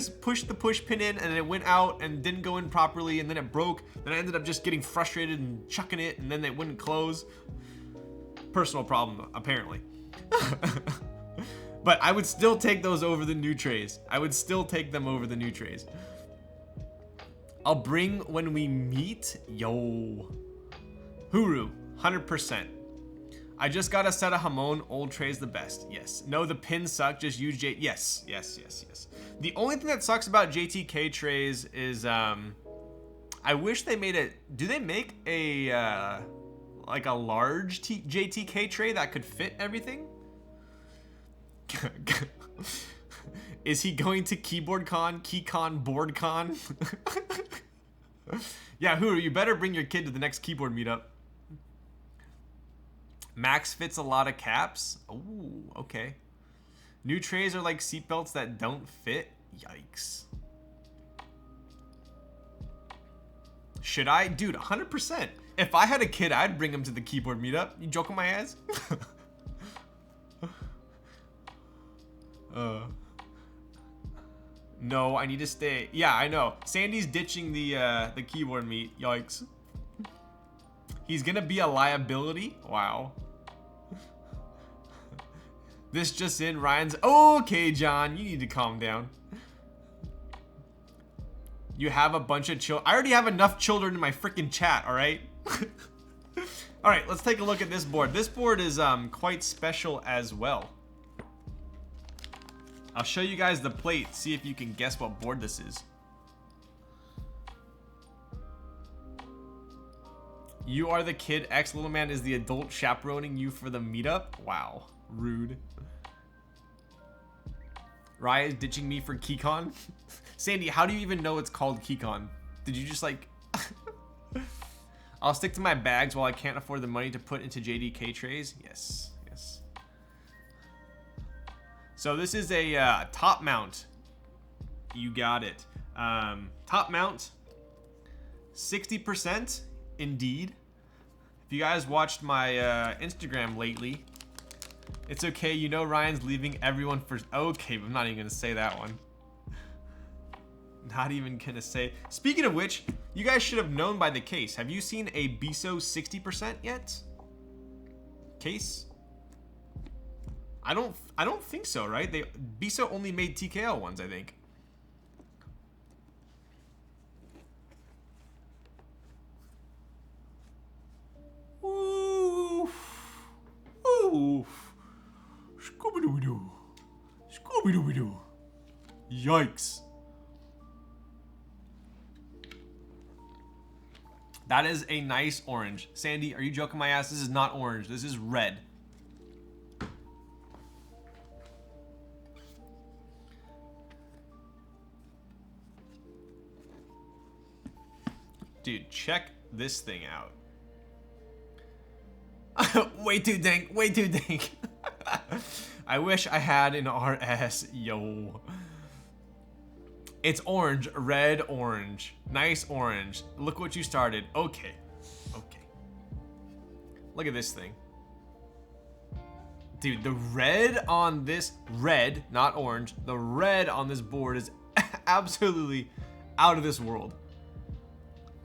pushed the push pin in and it went out and didn't go in properly, and then it broke. Then I ended up just getting frustrated and chucking it, and then it wouldn't close. Personal problem, apparently. But I would still take those over the new trays. I would still take them over the new trays. I'll bring when we meet. Yo. Huru, 100%. I just got a set of Hamon. Old trays the best. Yes. No, the pins suck. Just use J. Yes. Yes. Yes. Yes. The only thing that sucks about JTK trays is I wish they made it. Do they make a like a large JTK tray that could fit everything? Is he going to keyboard con, keycon, board con? Yeah, Huru, you better bring your kid to the next keyboard meetup. Max fits a lot of caps. Ooh, okay. New trays are like seatbelts that don't fit. Yikes. Should I? Dude, 100%. If I had a kid, I'd bring him to the keyboard meetup. You joking my ass? No, I need to stay. Yeah, I know. Sandy's ditching the keyboard meet. Yikes. He's gonna be a liability. Wow. This just in, Ryan's. Okay, John, you need to calm down. You have a bunch of children. I already have enough children in my freaking chat. All right. All right, let's take a look at this board. This board is quite special as well. I'll show you guys the plate, see if you can guess what board this is. You are the kid, X Little Man is the adult chaperoning you for the meetup? Wow, rude. Raya is ditching me for Keycon? Sandy, how do you even know it's called Keycon? Did you just like... I'll stick to my bags while I can't afford the money to put into JDK trays? Yes, yes. So this is a top mount. You got it. Top mount, 60%, indeed. If you guys watched my Instagram lately, it's okay. You know Ryan's leaving everyone for... Okay, I'm not even going to say that one. Not even going to say... Speaking of which, you guys should have known by the case. Have you seen a BISO 60% yet? Case? I don't think so, right? BISO only made TKL ones, I think. Ooh. Ooh. Scooby-Doo-Doo. Scooby-Doo-Doo. Yikes. That is a nice orange. Sandy, are you joking my ass? This is not orange. This is red. Dude, check this thing out. Way too dank, way too dank. I wish I had an RS, yo. It's orange, red, orange. Nice orange. Look what you started. Okay, okay. Look at this thing. Dude, the red on this, red, not orange, the red on this board is absolutely out of this world.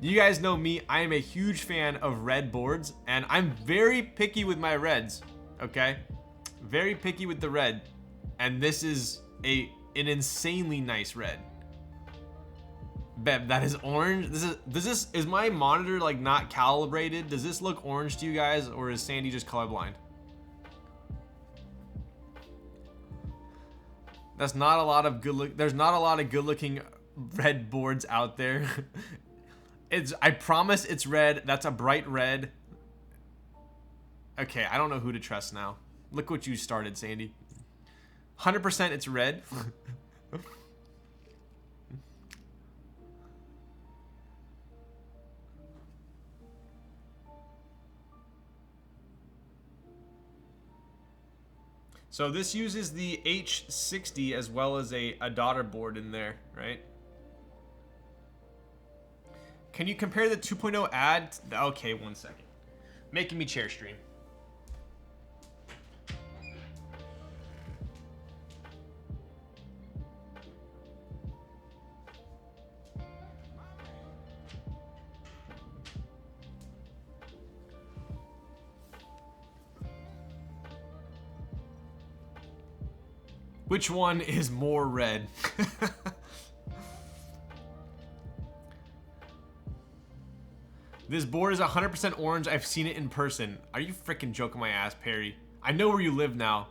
You guys know me, I am a huge fan of red boards, and I'm very picky with my reds, okay? Very picky with the red, and this is an insanely nice red. Beb, that is orange. Is my monitor like not calibrated? Does this look orange to you guys, or is Sandy just colorblind? That's not a lot of good look. There's not a lot of good looking red boards out there. I promise it's red. That's a bright red. Okay, I don't know who to trust now. Look what you started, Sandy. 100% it's red. So this uses the H60 as well as a daughter board in there, right? Can you compare the 2.0 ad? Okay, 1 second. Making me chair stream. Which one is more red? This board is 100% orange. I've seen it in person. Are you freaking joking my ass, Perry? I know where you live now.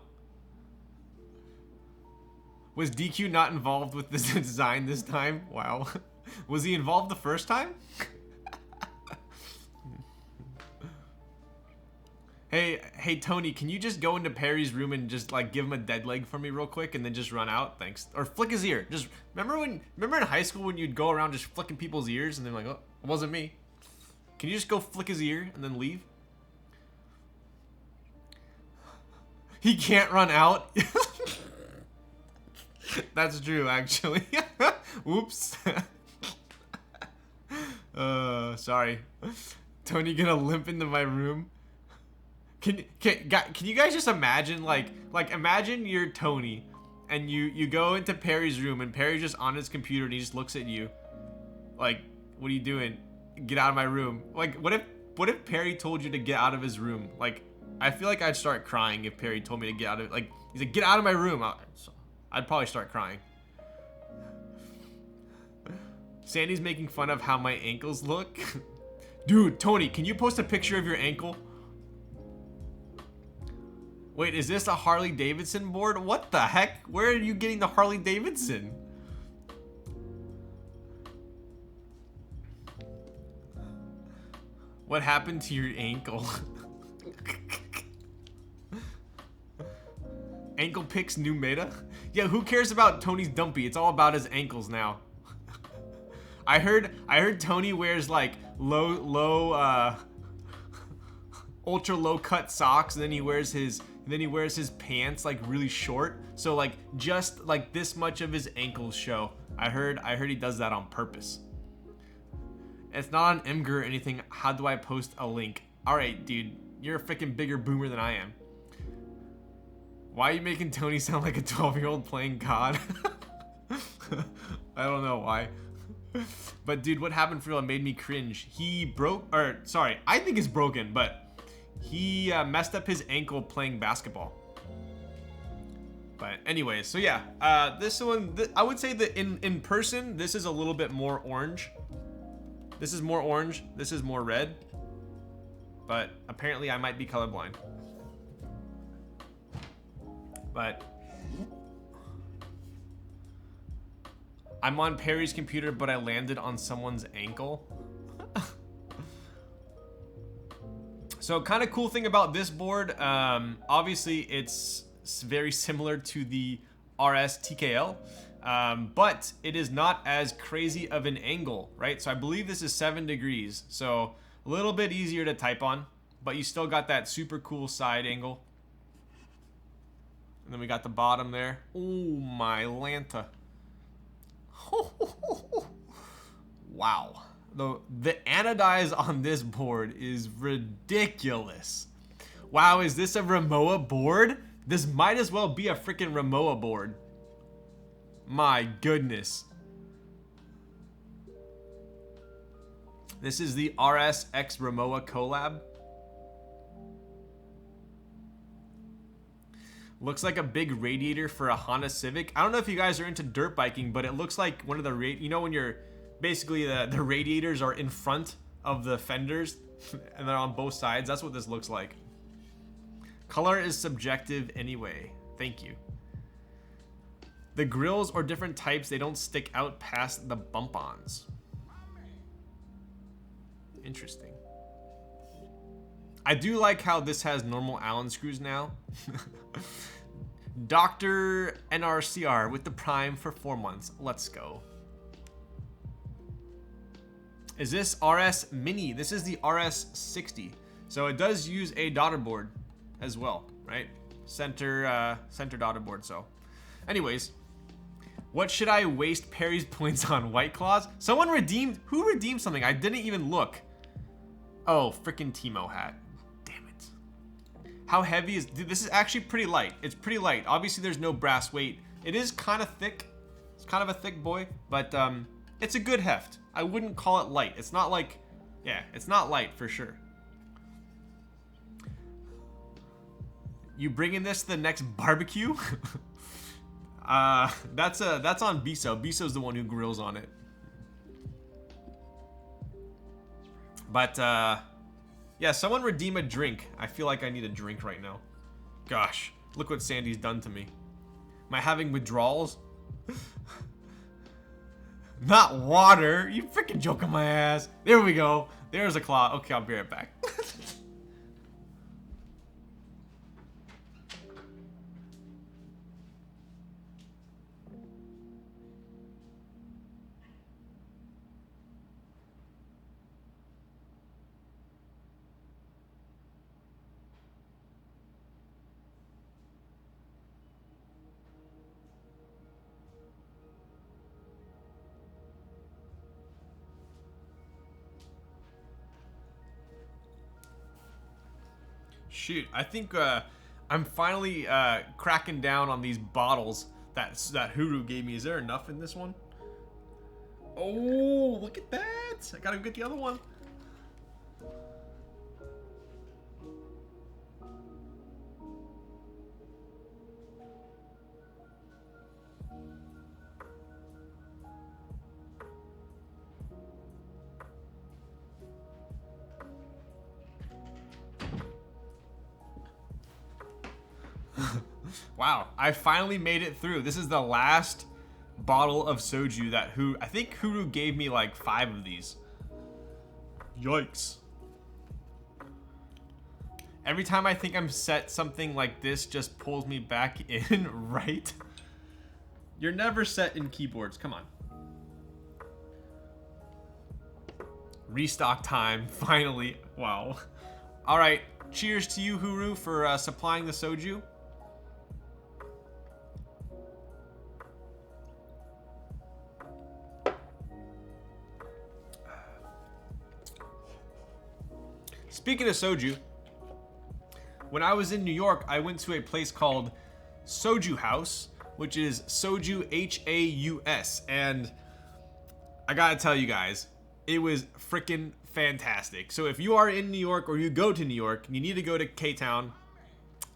Was DQ not involved with this design this time? Wow. Was he involved the first time? Hey Tony, can you just go into Perry's room and just like give him a dead leg for me real quick and then just run out? Thanks. Or flick his ear. Just remember in high school when you'd go around just flicking people's ears and they're like, oh, it wasn't me. Can you just go flick his ear and then leave? He can't run out. That's true, actually. Oops. Sorry. Tony gonna limp into my room. Can you guys just imagine, like imagine you're Tony and you go into Perry's room and Perry's just on his computer and he just looks at you like, what are you doing? Get out of my room. Like, what if Perry told you to get out of his room? Like, I feel like I'd start crying if Perry told me to get out of, like, he's like, get out of my room. I'd probably start crying. Sandy's making fun of how my ankles look. Dude, Tony, can you post a picture of your ankle? Wait, is this a Harley Davidson board? What the heck? Where are you getting the Harley Davidson? What happened to your ankle? Ankle picks new meta? Yeah, who cares about Tony's dumpy? It's all about his ankles now. I heard Tony wears like ultra low cut socks, and then he wears his pants like really short, so like just like this much of his ankles show. I heard he does that on purpose. It's not on Imgur or anything. How do I post a link? Alright, dude, you're a freaking bigger boomer than I am. Why are you making Tony sound like a 12-year-old playing COD? I don't know why. But dude, what happened for real made me cringe. He broke, or sorry, I think it's broken, but he messed up his ankle playing basketball. But anyways, so yeah, this one, I would say that in person, this is a little bit more orange. This is more orange, this is more red. But apparently I might be colorblind. But I'm on Perry's computer, but I landed on someone's ankle. So kind of cool thing about this board, obviously it's very similar to the RS TKL, but it is not as crazy of an angle, right? So I believe this is 7 degrees, so a little bit easier to type on, but you still got that super cool side angle. And then we got the bottom there. Oh my Lanta. Wow. The anodize on this board is ridiculous. Wow, is this a Rimowa board? This might as well be a freaking Rimowa board. My goodness. This is the RS X Rimowa collab. Looks like a big radiator for a Honda Civic. I don't know if you guys are into dirt biking, but it looks like one of the, you know, when you're basically the radiators are in front of the fenders and they're on both sides. That's what this looks like. Color is subjective anyway. Thank you. The grills are different types. They don't stick out past the bump-ons. Interesting. I do like how this has normal Allen screws now. Dr. NRCR with the Prime for 4 months. Let's go. Is this RS Mini? This is the RS 60. So it does use a daughter board as well, right? Center daughter board. So anyways, what should I waste Perry's points on? White Claws? Someone redeemed, who redeemed something? I didn't even look. Oh, freaking Timo hat. How heavy is, dude, this is actually pretty light. It's pretty light. Obviously there's no brass weight. It is kind of thick. It's kind of a thick boy, but it's a good heft. I wouldn't call it light. It's not like, yeah, it's not light for sure. You bringing this to the next barbecue? That's on Biso. Biso's the one who grills on it. But yeah, someone redeem a drink. I feel like I need a drink right now. Gosh, look what Sandy's done to me. Am I having withdrawals? Not water. You freaking joking my ass. There we go. There's a claw. Okay, I'll be right back. Shoot, I think I'm finally cracking down on these bottles that Huru gave me. Is there enough in this one? Oh, look at that! I gotta get the other one. Wow, I finally made it through. This is the last bottle of soju that I think Huru gave me like 5 of these. Yikes. Every time I think I'm set, something like this just pulls me back in, right? You're never set in keyboards, come on. Restock time, finally. Wow. All right, cheers to you, Huru, for supplying the soju. Speaking of soju, when I was in New York, I went to a place called Soju House, which is Soju H-A-U-S, and I gotta tell you guys, it was freaking fantastic. So if you are in New York or you go to New York, you need to go to K-Town,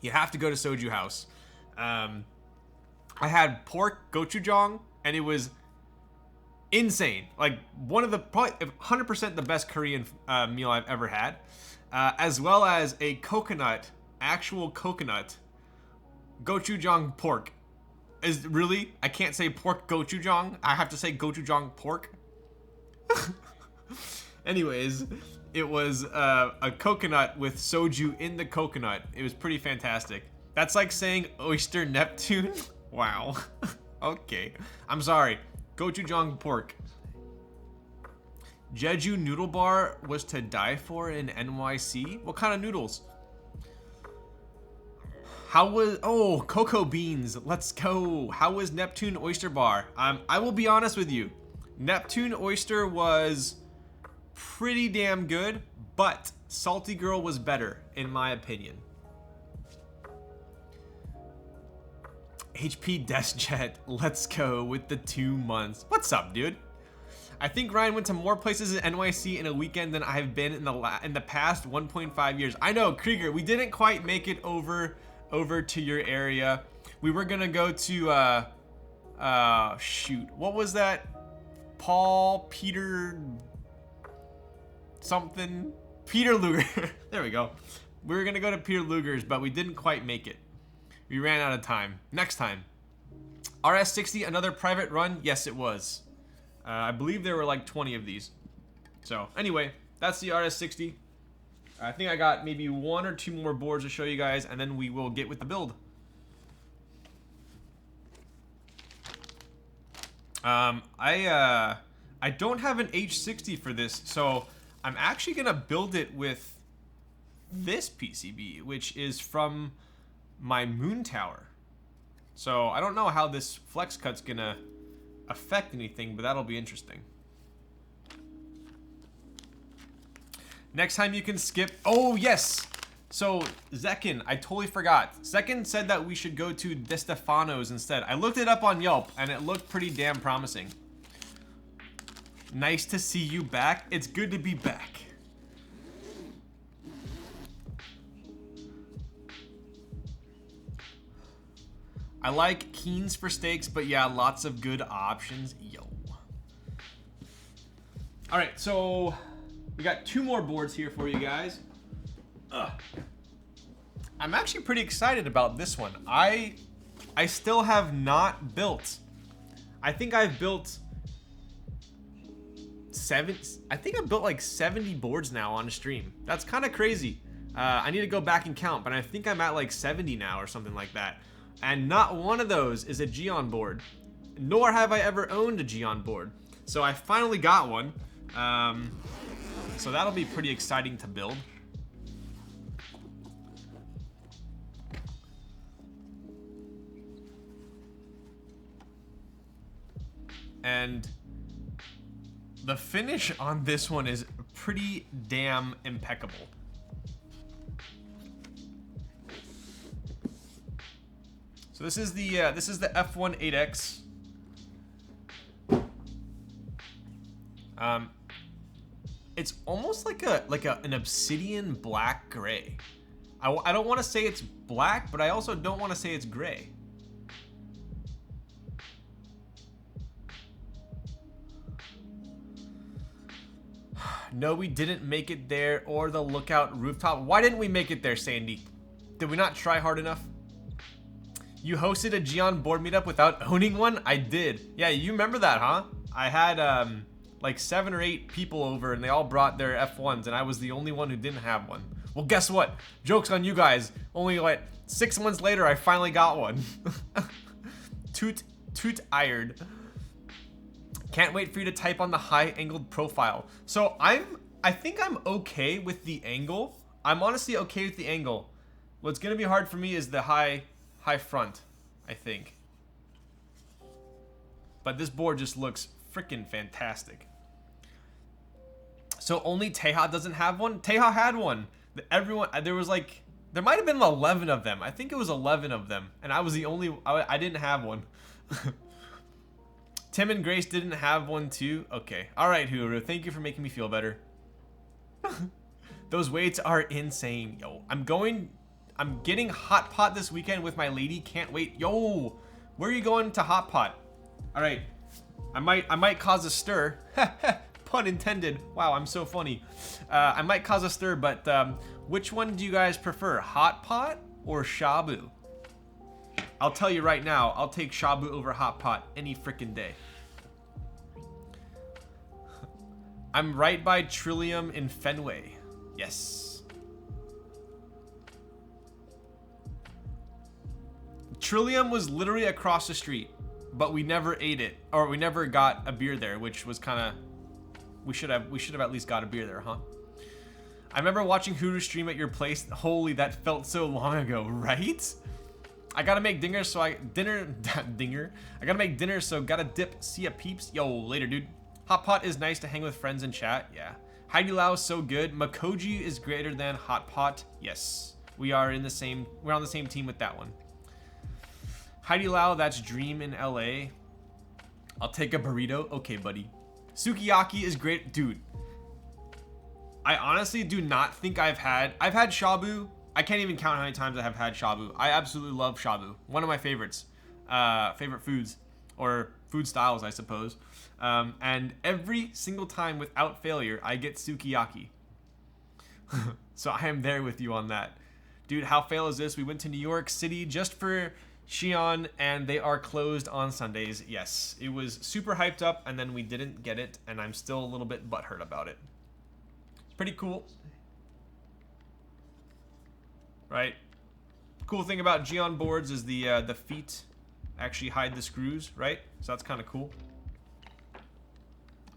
you have to go to Soju House. I had pork gochujang, and it was insane. Like one of the, probably 100% the best Korean meal I've ever had. As well as a coconut, actual coconut, gochujang pork. Is really? I can't say pork gochujang. I have to say gochujang pork. Anyways, it was a coconut with soju in the coconut. It was pretty fantastic. That's like saying oyster Neptune. Wow. Okay. I'm sorry. Gochujang pork. Jeju noodle bar was to die for in NYC. What kind of noodles? How was, oh, cocoa beans. Let's go. How was Neptune oyster bar? I will be honest with you. Neptune oyster was pretty damn good, but Salty Girl was better in my opinion. HP DeskJet, let's go with the 2 months. What's up, dude? I think Ryan went to more places in NYC in a weekend than I have been in the past 1.5 years. I know, Krieger, we didn't quite make it over to your area. We were gonna go to shoot, what was that? Peter something? Peter Luger. There we go. We were gonna go to Peter Luger's, but we didn't quite make it. We ran out of time. Next time. RS60, another private run? Yes, it was. I believe there were like 20 of these. So anyway, that's the RS60. I think I got maybe 1 or 2 more boards to show you guys, and then we will get with the build. I don't have an H60 for this, so I'm actually gonna build it with this PCB, which is from my Moon Tower. So I don't know how this flex cut's gonna affect anything, but that'll be interesting. Next time you can skip, oh yes! So Zekken, I totally forgot. Zekken said that we should go to De Stefano's instead. I looked it up on Yelp and it looked pretty damn promising. Nice to see you back. It's good to be back. I like Keens for steaks, but yeah, lots of good options. Yo. All right, so we got 2 more boards here for you guys. I'm actually pretty excited about this one. I still have not built. I think I've built like 70 boards now on a stream. That's kind of crazy. I need to go back and count, but I think I'm at like 70 now or something like that. And not one of those is a Geon board, nor have I ever owned a Geon board. So I finally got one. So that'll be pretty exciting to build. And the finish on this one is pretty damn impeccable. So this is the F1 8X. It's almost like an obsidian black gray. I don't want to say it's black, but I also don't want to say it's gray. No, we didn't make it there or the Lookout rooftop. Why didn't we make it there, Sandy? Did we not try hard enough? You hosted a Geon board meetup without owning one? I did. Yeah, you remember that, huh? I had like 7 or 8 people over and they all brought their F1s and I was the only one who didn't have one. Well, guess what? Joke's on you guys. Only like 6 months later, I finally got one. Toot ired. Can't wait for you to type on the high angled profile. So I think I'm okay with the angle. I'm honestly okay with the angle. What's gonna be hard for me is the high front, I think. But this board just looks freaking fantastic. So only Teja doesn't have one? Teja had one. Everyone, there might have been 11 of them. I think it was 11 of them. And I was the only, I didn't have one. Tim and Grace didn't have one too? Okay. Alright, Huru. Thank you for making me feel better. Those weights are insane. Yo, I'm getting Hot Pot this weekend with my lady. Can't wait. Yo, where are you going to Hot Pot? Alright. I might cause a stir. Pun intended. Wow, I'm so funny. I might cause a stir, but which one do you guys prefer? Hot Pot or Shabu? I'll tell you right now, I'll take Shabu over Hot Pot any frickin' day. I'm right by Trillium in Fenway. Yes. Trillium was literally across the street, but we never ate it, or we never got a beer there, which was kind of, we should have at least got a beer there, huh? I remember watching Huru stream at your place. Holy, that felt so long ago, right? I gotta make dinger, so I gotta make dinner, so gotta dip. See ya, peeps. Yo, later, dude. Hot Pot is nice to hang with friends and chat. Yeah. Heidi Lao is so good. Makoji is greater than Hot Pot. Yes, we're on the same team with that one. Heidi Lao, that's Dream in LA. I'll take a burrito. Okay, buddy. Sukiyaki is great, dude. I honestly do not think I've had shabu. I can't even count how many times I have had shabu. I absolutely love shabu. One of my favorites. Favorite foods. Or food styles, I suppose. And every single time without failure, I get sukiyaki. So I am there with you on that. Dude, how fail is this? We went to New York City just for Shion, and they are closed on Sundays. Yes, it was super hyped up, and then we didn't get it, and I'm still a little bit butthurt about it. It's pretty cool. Right? Cool thing about Geon boards is the feet actually hide the screws, right? So that's kind of cool.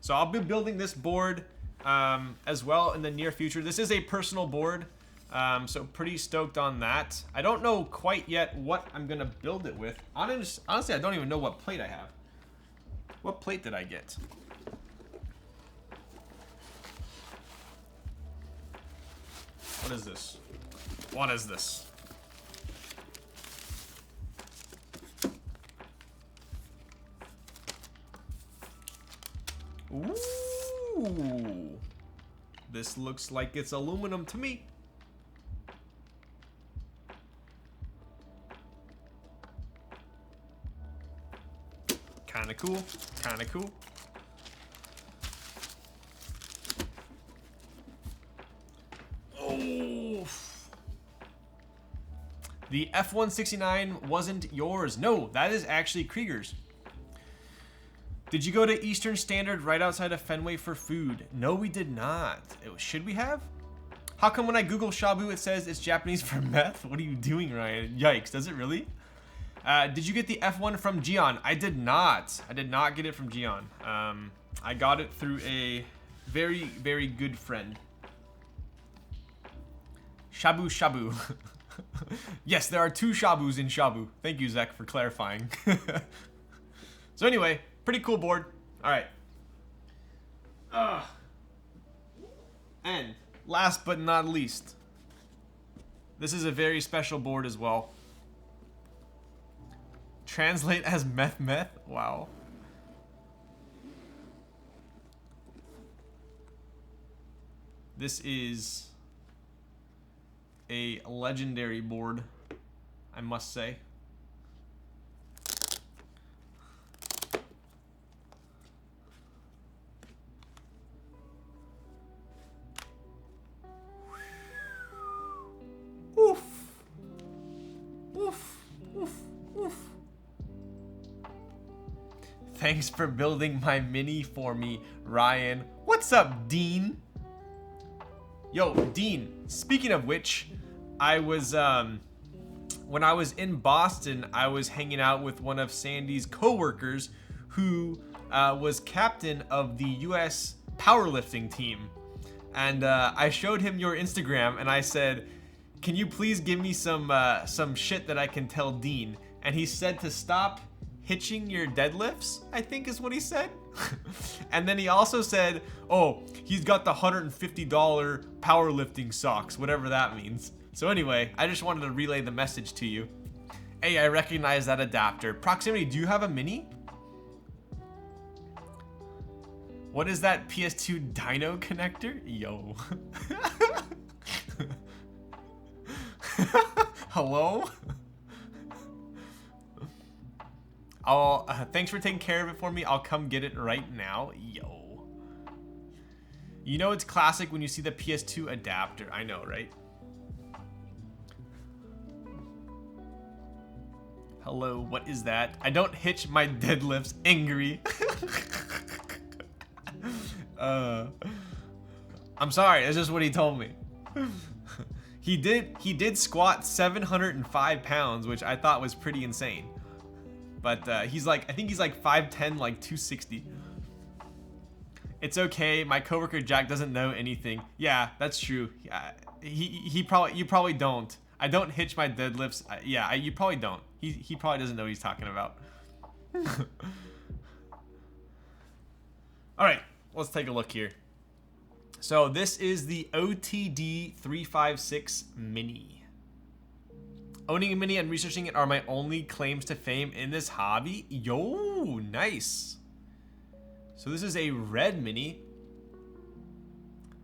So I'll be building this board as well in the near future. This is a personal board, so pretty stoked on that. I don't know quite yet what I'm gonna build it with. Honestly, I don't even know what plate I have. What plate did I get? What is this? What is this? Ooh. This looks like it's aluminum to me. Kind of cool. Kind of cool. Oh. The F-169 wasn't yours. No, that is actually Krieger's. Did you go to Eastern Standard right outside of Fenway for food? No, we did not. Should we have? How come when I Google Shabu, it says it's Japanese for meth? What are you doing, Ryan? Yikes, does it really? Did you get the F1 from Gion? I did not. I did not get it from Gion. I got it through a very, very good friend. Shabu Shabu. Yes, there are 2 Shabus in Shabu. Thank you, Zekk, for clarifying. So anyway, pretty cool board. All right. And last but not least, this is a very special board as well. Translate as meth meth? Wow. This is a legendary board, I must say. Oof. Oof. Oof. Oof. Thanks for building my mini for me, Ryan. What's up, Dean? Yo, Dean, speaking of which, I was, when I was in Boston, I was hanging out with one of Sandy's coworkers who was captain of the US powerlifting team. And I showed him your Instagram and I said, can you please give me some shit that I can tell Dean? And he said to stop hitching your deadlifts, I think is what he said. And then he also said, oh, he's got the $150 powerlifting socks, whatever that means. So anyway, I just wanted to relay the message to you. Hey, I recognize that adapter. Proximity, do you have a mini? What is that PS2 dyno connector? Yo. Hello? Thanks for taking care of it for me. I'll come get it right now. Yo. You know it's classic when you see the PS2 adapter. I know, right? Hello, what is that? I don't hitch my deadlifts. Angry. I'm sorry, that's just what he told me. He did squat 705 pounds, which I thought was pretty insane. But he's like, I think he's like 5'10", like 260. It's okay, my coworker Jack doesn't know anything. Yeah, that's true. You probably don't. I don't hitch my deadlifts. You probably don't. He probably doesn't know what he's talking about. All right, let's take a look here. So this is the OTD 356 Mini. Owning a Mini and researching it are my only claims to fame in this hobby. Yo, nice. So this is a red Mini.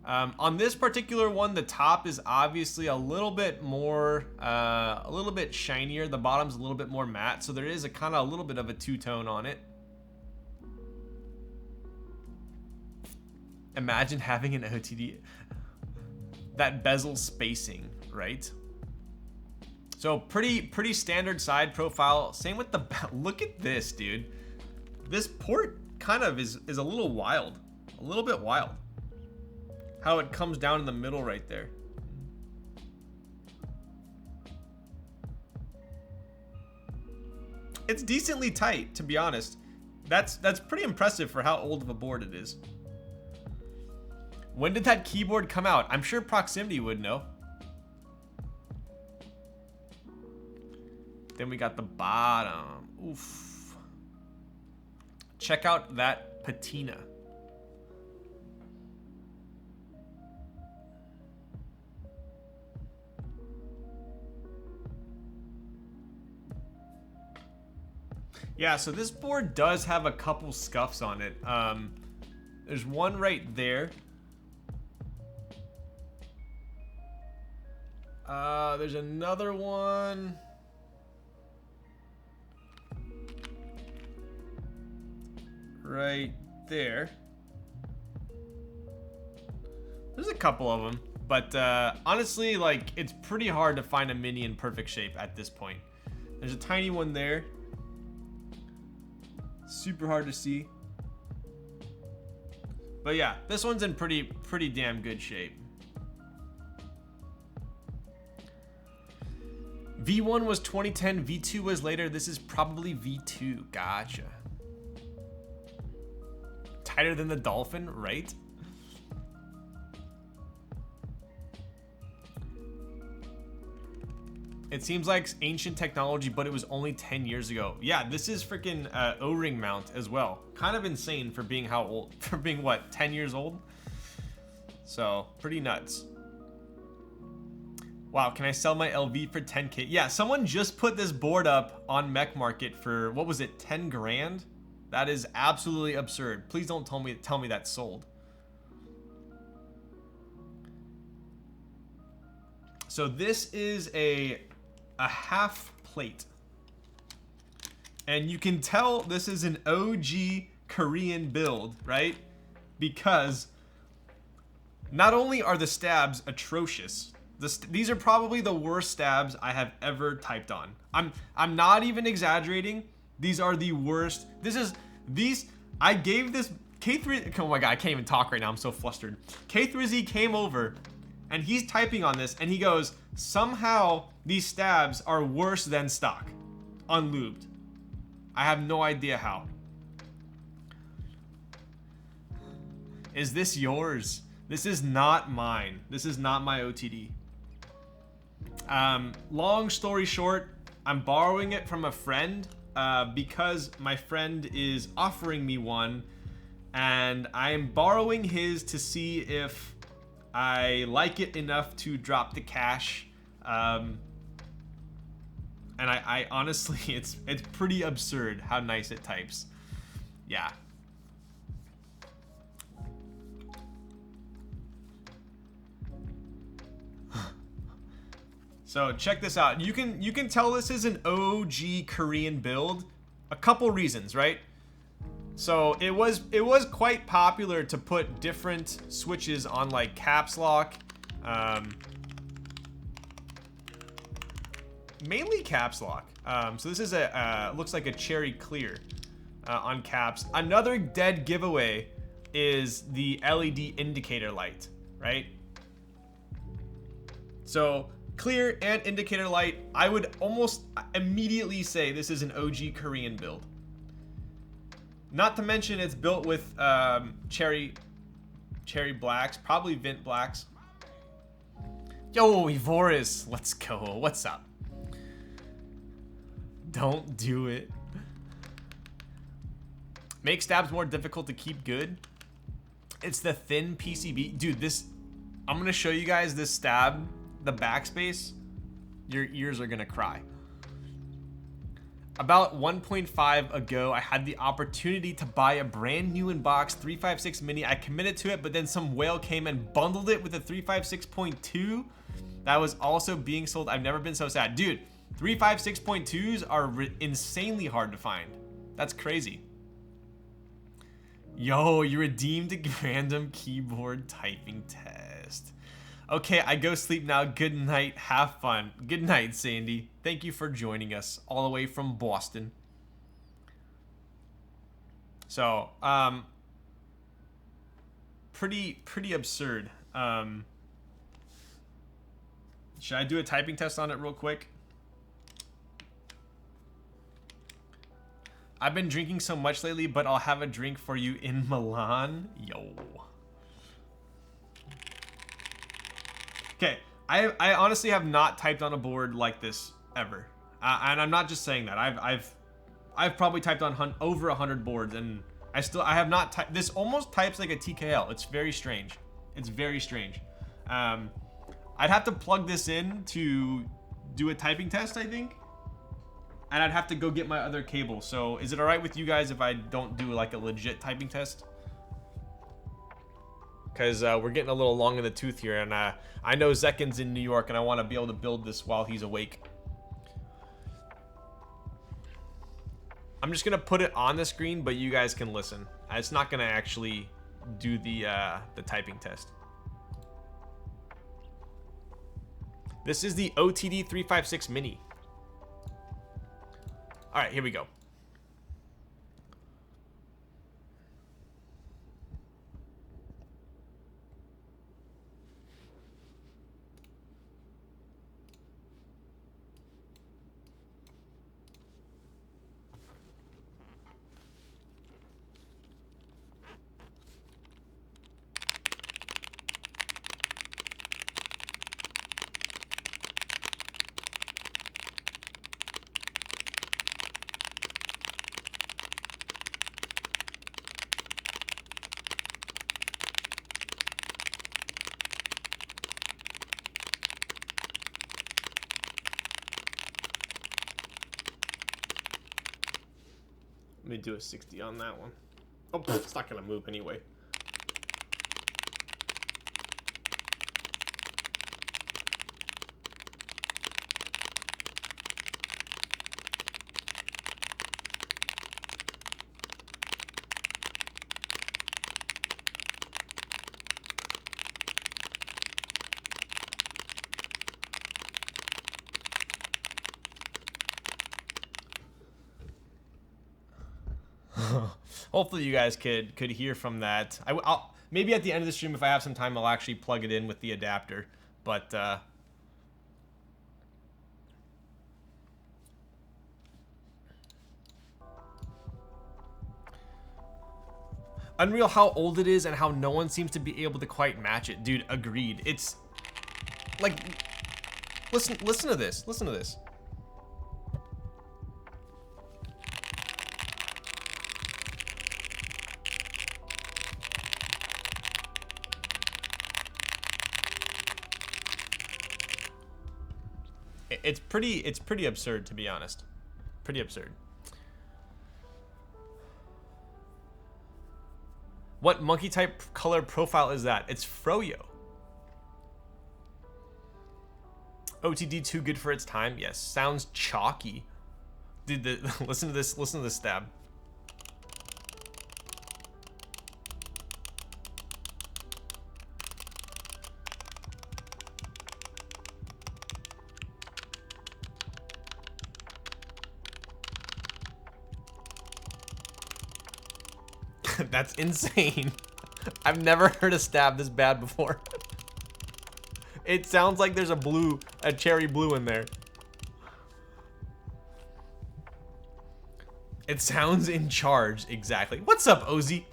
On this particular one, the top is obviously a little bit more, a little bit shinier. The bottom's a little bit more matte, so there is a little bit of a two-tone on it. Imagine having an OTD. That bezel spacing, right? So pretty standard side profile. Same with the, look at this, dude. This port kind of is a little wild, a little bit wild. How it comes down in the middle right there. It's decently tight, to be honest. That's pretty impressive for how old of a board it is. When did that keyboard come out? I'm sure Proximity would know. Then we got the bottom. Oof. Check out that patina. Yeah, so this board does have a couple scuffs on it. There's one right there. There's another one. right there. There's a couple of them, but honestly, like, it's pretty hard to find a mini in perfect shape at this point. There's a tiny one there. Super hard to see. But yeah, this one's in pretty damn good shape. V1 was 2010, V2 was later. This is probably V2. Gotcha. Tighter than the Dolphin, right? It seems like ancient technology, but it was only 10 years ago. Yeah, this is freaking O-ring mount as well. Kind of insane for being how old, for being what, 10 years old? So, pretty nuts. Wow, can I sell my LV for 10K? Yeah, someone just put this board up on Mech Market for, what was it, 10 grand? That is absolutely absurd. Please don't tell me that's sold. So this is a half plate. And you can tell this is an OG Korean build, right? Because not only are the stabs atrocious, these are probably the worst stabs I have ever typed on. I'm not even exaggerating. These are the worst. I gave this K3, oh my god, I can't even talk right now. I'm so flustered. K3Z came over and he's typing on this and he goes, somehow these stabs are worse than stock, unlubed. I have no idea how. Is this yours? This is not mine. This is not my OTD. Long story short, I'm borrowing it from a friend because my friend is offering me one, and I'm borrowing his to see if I like it enough to drop the cash. And I honestly, it's pretty absurd how nice it types. Yeah. So check this out. You can tell this is an OG Korean build. A couple reasons, right? So it was quite popular to put different switches on like caps lock, mainly caps lock. So this is looks like a cherry clear on caps. Another dead giveaway is the LED indicator light, right? So clear and indicator light, I would almost immediately say this is an OG Korean build. Not to mention it's built with cherry blacks, probably Vint blacks. Yo, Evoris, let's go. What's up? Don't do it. Make stabs more difficult to keep good. It's the thin PCB. Dude, this, I'm gonna show you guys this stab, the backspace. Your ears are gonna cry. About 1.5 ago, I had the opportunity to buy a brand new in-box 356 mini. I committed to it, but then some whale came and bundled it with a 356.2 that was also being sold. I've never been so sad. Dude, 356.2s are insanely hard to find. That's crazy. Yo, you redeemed a random keyboard typing test. Okay, I go sleep now. Good night. Have fun. Good night, Sandy. Thank you for joining us all the way from Boston. So, pretty absurd. Should I do a typing test on it real quick? I've been drinking so much lately, but I'll have a drink for you in Milan. Yo. Okay, I honestly have not typed on a board like this ever, and I'm not just saying that. I've probably typed on over 100 boards, and I have not typed. This almost types like a TKL. It's very strange. It's very strange. I'd have to plug this in to do a typing test, I think, and I'd have to go get my other cable. So is it all right with you guys if I don't do like a legit typing test? Because we're getting a little long in the tooth here, and I know Zekkin's in New York, and I want to be able to build this while he's awake. I'm just gonna put it on the screen, but you guys can listen. It's not gonna actually do the typing test. This is the OTD 356 Mini. All right, here we go. Let me do a 60 on that one. Oh, it's not gonna move anyway. Hopefully you guys could hear from that. I'll maybe at the end of the stream, if I have some time, I'll actually plug it in with the adapter. But unreal how old it is and how no one seems to be able to quite match it, dude. Agreed. It's like, listen to this. Listen to this. It's pretty absurd, to be honest. Pretty absurd. What monkey type color profile is that? It's Froyo. OTD too good for its time? Yes. Sounds chalky. Dude, listen to this stab. That's insane. I've never heard a stab this bad before. It sounds like there's a cherry blue in there. It sounds in charge, exactly. What's up, Ozzy?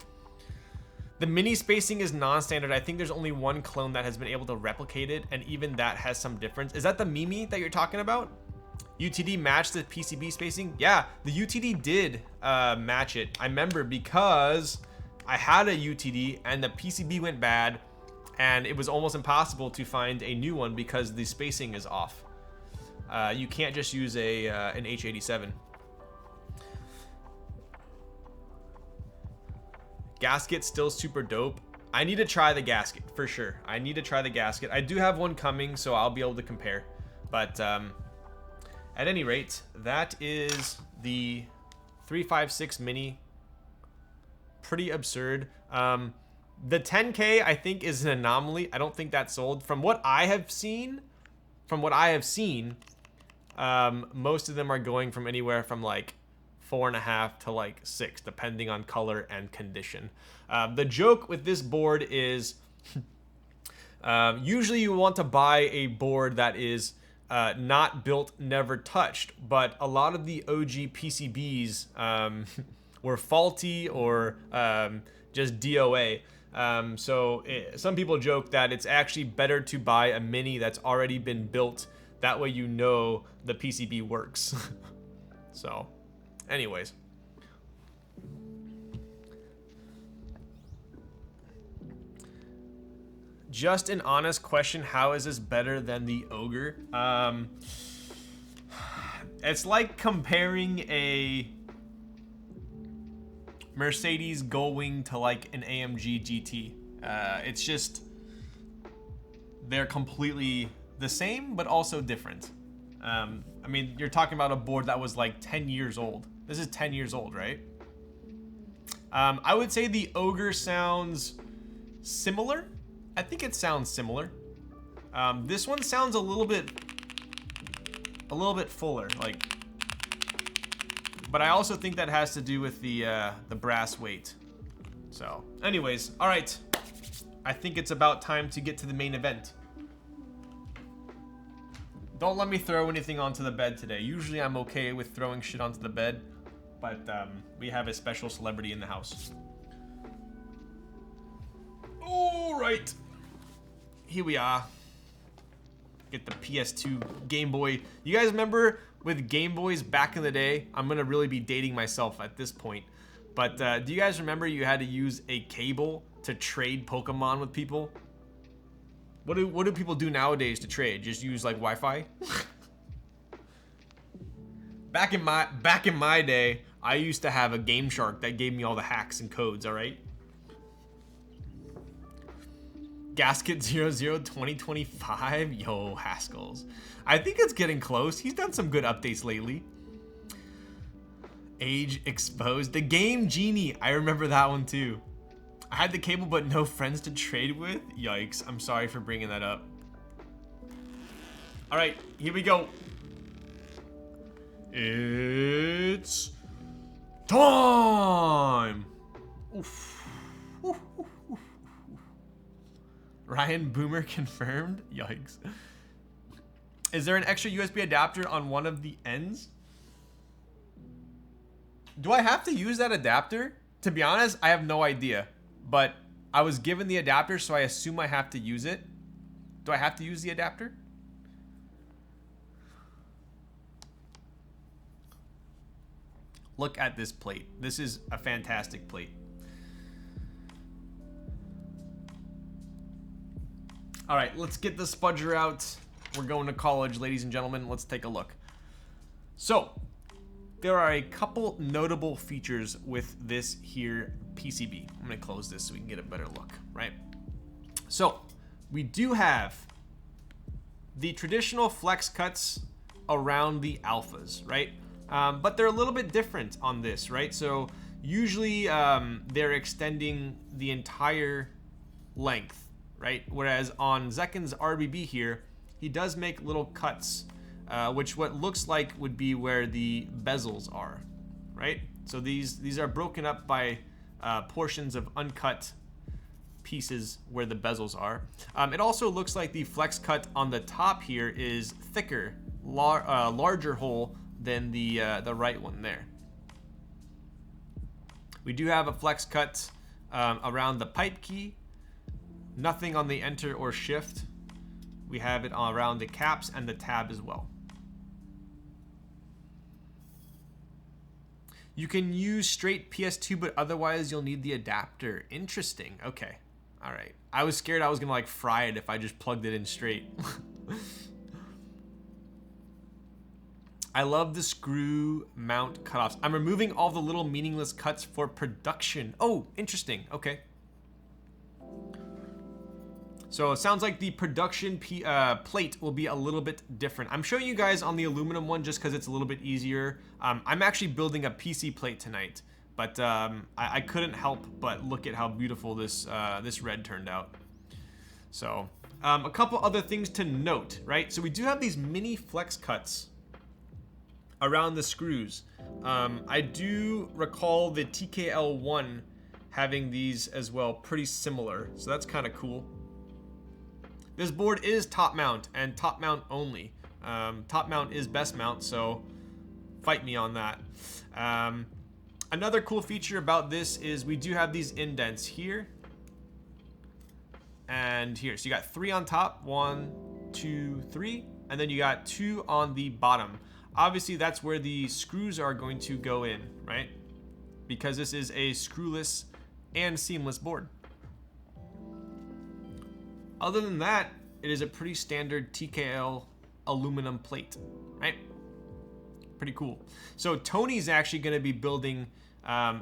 The mini spacing is non-standard. I think there's only one clone that has been able to replicate it, and even that has some difference. Is that the Mimi that you're talking about? UTD matched the PCB spacing? Yeah, the UTD did match it. I remember because I had a UTD and the PCB went bad and it was almost impossible to find a new one because the spacing is off. You can't just use an H87. Gasket still super dope. I need to try the gasket for sure. I need to try the gasket. I do have one coming, so I'll be able to compare. But at any rate, that is the 356 Mini. Pretty absurd. The 10K I think is an anomaly. I don't think that's sold. From what I have seen, most of them are going from anywhere from like 4.5 to like 6, depending on color and condition. The joke with this board is usually you want to buy a board that is not built, never touched, but a lot of the OG PCBs were faulty or just DOA. Some people joke that it's actually better to buy a Mini that's already been built. That way you know the PCB works. So, anyways. Just an honest question, how is this better than the Ogre? It's like comparing a Mercedes Gullwing to like an AMG GT. It's just, they're completely the same, but also different. I mean, you're talking about a board that was like 10 years old. This is 10 years old, right? I would say the Ogre sounds similar. I think it sounds similar. This one sounds a little bit fuller, like. But I also think that has to do with the brass weight. So, anyways, all right. I think it's about time to get to the main event. Don't let me throw anything onto the bed today. Usually I'm okay with throwing shit onto the bed, but we have a special celebrity in the house. All right. Here we are. Get the PS2 Game Boy. You guys remember with Game Boys back in the day? I'm gonna really be dating myself at this point. But do you guys remember you had to use a cable to trade Pokemon with people? What do people do nowadays to trade? Just use like Wi-Fi? Back in my day, I used to have a Game Shark that gave me all the hacks and codes, all right? Gasket 00 2025. Yo, Haskells. I think it's getting close. He's done some good updates lately. Age exposed. The Game Genie. I remember that one too. I had the cable but no friends to trade with. Yikes. I'm sorry for bringing that up. All right, here we go. It's time. Oof. Oof, oof, oof. Ryan Boomer confirmed. Yikes. Is there an extra USB adapter on one of the ends? Do I have to use that adapter? To be honest, I have no idea. But I was given the adapter, so I assume I have to use it. Do I have to use the adapter? Look at this plate. This is a fantastic plate. All right, let's get the spudger out. We're going to college, ladies and gentlemen. Let's take a look. So, there are a couple notable features with this here PCB. I'm gonna close this so we can get a better look, right? So, we do have the traditional flex cuts around the alphas, right? But they're a little bit different on this, right? So, usually they're extending the entire length, right? Whereas on Zekken's RBB here, he does make little cuts, which what looks like would be where the bezels are, right? So these are broken up by portions of uncut pieces where the bezels are. It also looks like the flex cut on the top here is thicker, larger hole than the right one there. We do have a flex cut around the pipe key. Nothing on the enter or shift. We have it around the caps and the tab as well. You can use straight PS2, but otherwise you'll need the adapter. Interesting. Okay. All right. I was scared I was gonna like fry it if I just plugged it in straight. I love the screw mount cutoffs. I'm removing all the little meaningless cuts for production. Oh, interesting. Okay. So it sounds like the production plate will be a little bit different. I'm showing you guys on the aluminum one just because it's a little bit easier. I'm actually building a PC plate tonight, but I couldn't help but look at how beautiful this this red turned out. So a couple other things to note, right? So we do have these mini flex cuts around the screws. I do recall the TKL1 having these as well, pretty similar. So that's kind of cool. This board is top mount and top mount only. Top mount is best mount, so fight me on that. Another cool feature about this is we do have these indents here and here. So you got 3 on top, 1, 2, 3, and then you got 2 on the bottom. Obviously that's where the screws are going to go in, right? Because this is a screwless and seamless board. Other than that, it is a pretty standard TKL aluminum plate, right? Pretty cool. So Tony's actually going to be building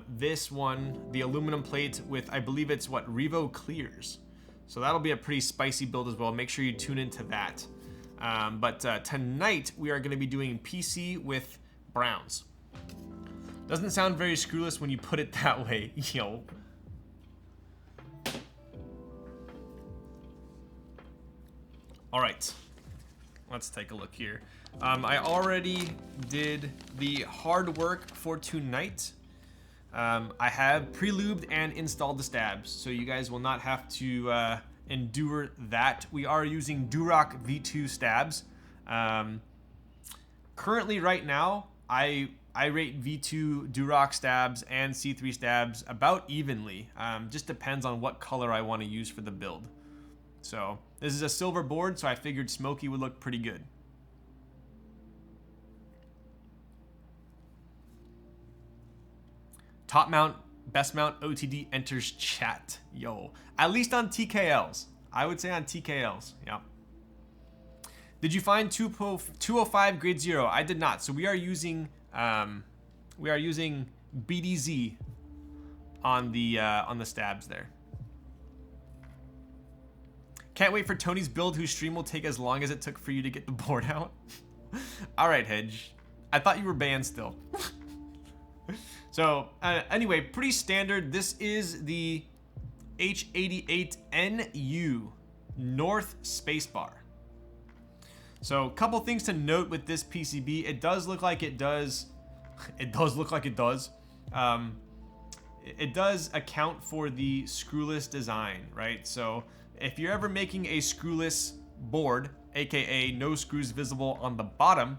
this one, the aluminum plate with, I believe it's what, Revo Clears. So that'll be a pretty spicy build as well. Make sure you tune into that. But tonight we are going to be doing PC with browns. Doesn't sound very screwless when you put it that way, yo. All right, let's take a look here. I already did the hard work for tonight. I have pre-lubed and installed the stabs, so you guys will not have to endure that. We are using Durock V2 stabs. Currently, right now, I rate V2 Durock stabs and C3 stabs about evenly. Just depends on what color I want to use for the build. So this is a silver board, so I figured smoky would look pretty good. Top mount, best mount OTD enters chat. Yo, at least on TKLs. I would say on TKLs, yeah. Did you find 205 grade 0? I did not. So we are using BDZ on the stabs there. Can't wait for Tony's build, whose stream will take as long as it took for you to get the board out. All right, Hedge. I thought you were banned still. So anyway, pretty standard. This is the H88NU North spacebar. So a couple things to note with this PCB. It does look like it does. It does look like it does. It does account for the screwless design, right? So if you're ever making a screwless board, aka no screws visible on the bottom,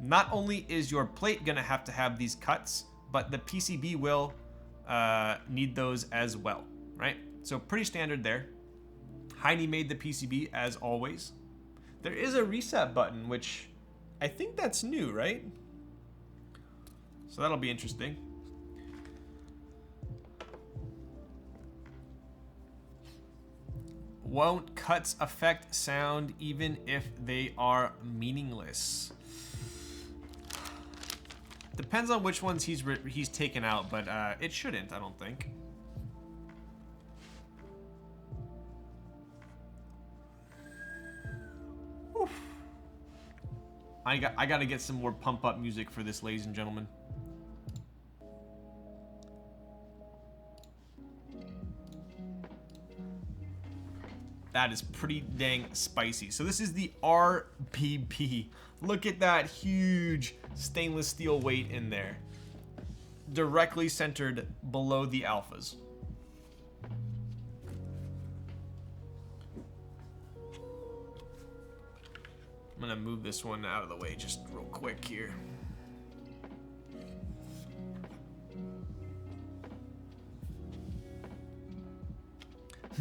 not only is your plate gonna have to have these cuts, but the PCB will need those as well, right? So pretty standard there. Heine made the PCB as always. There is a reset button, which I think that's new, right? So that'll be interesting. Won't cuts affect sound even if they are meaningless? Depends on which ones he's taken out, but it shouldn't, I don't think. Oof. I gotta get some more pump up music for this, ladies and gentlemen. That is pretty dang spicy. So this is the RBB. Look at that huge stainless steel weight in there. Directly centered below the alphas. I'm gonna move this one out of the way just real quick here.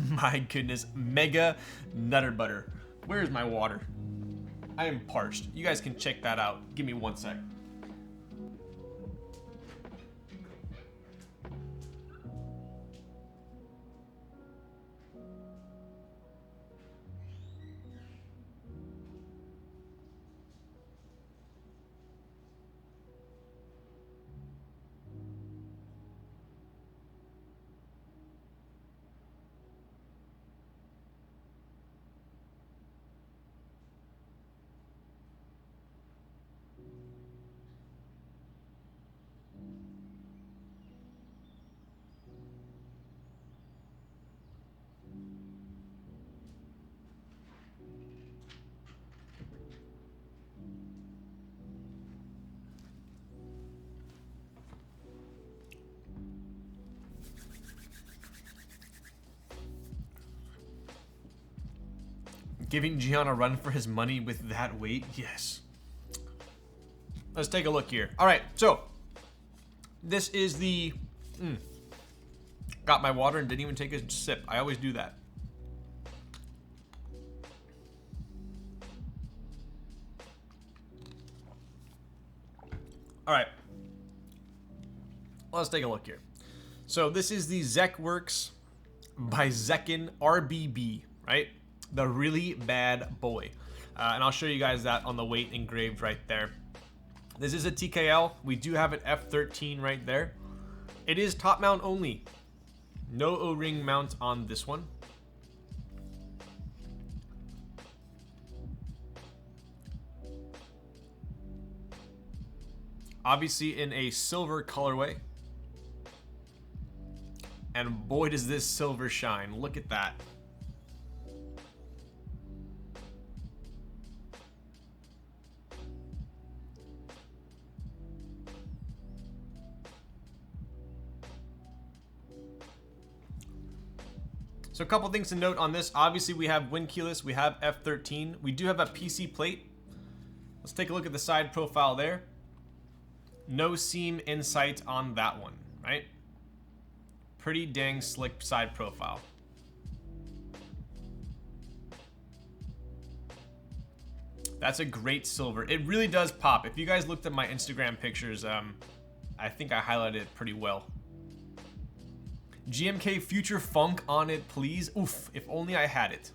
My goodness, mega nutter butter. Where's my water? I am parched. You guys can check that out. Give me 1 sec. Giving Gian a run for his money with that weight? Yes. Let's take a look here. All right, so this is the... Got my water and didn't even take a sip. I always do that. All right. Let's take a look here. So this is the Zekkworks by Zekk'n RBB, right? The really bad boy. And I'll show you guys that on the weight engraved right there. This is a TKL. We do have an F13 right there. It is top mount only. No O-ring mount on this one. Obviously in a silver colorway. And boy, does this silver shine. Look at that. So a couple things to note on this. Obviously, we have wind keyless, we have F13. We do have a PC plate. Let's take a look at the side profile there. No seam in sight on that one, right? Pretty dang slick side profile. That's a great silver. It really does pop. If you guys looked at my Instagram pictures, I think I highlighted it pretty well. GMK Future Funk on it, please. Oof, if only I had it.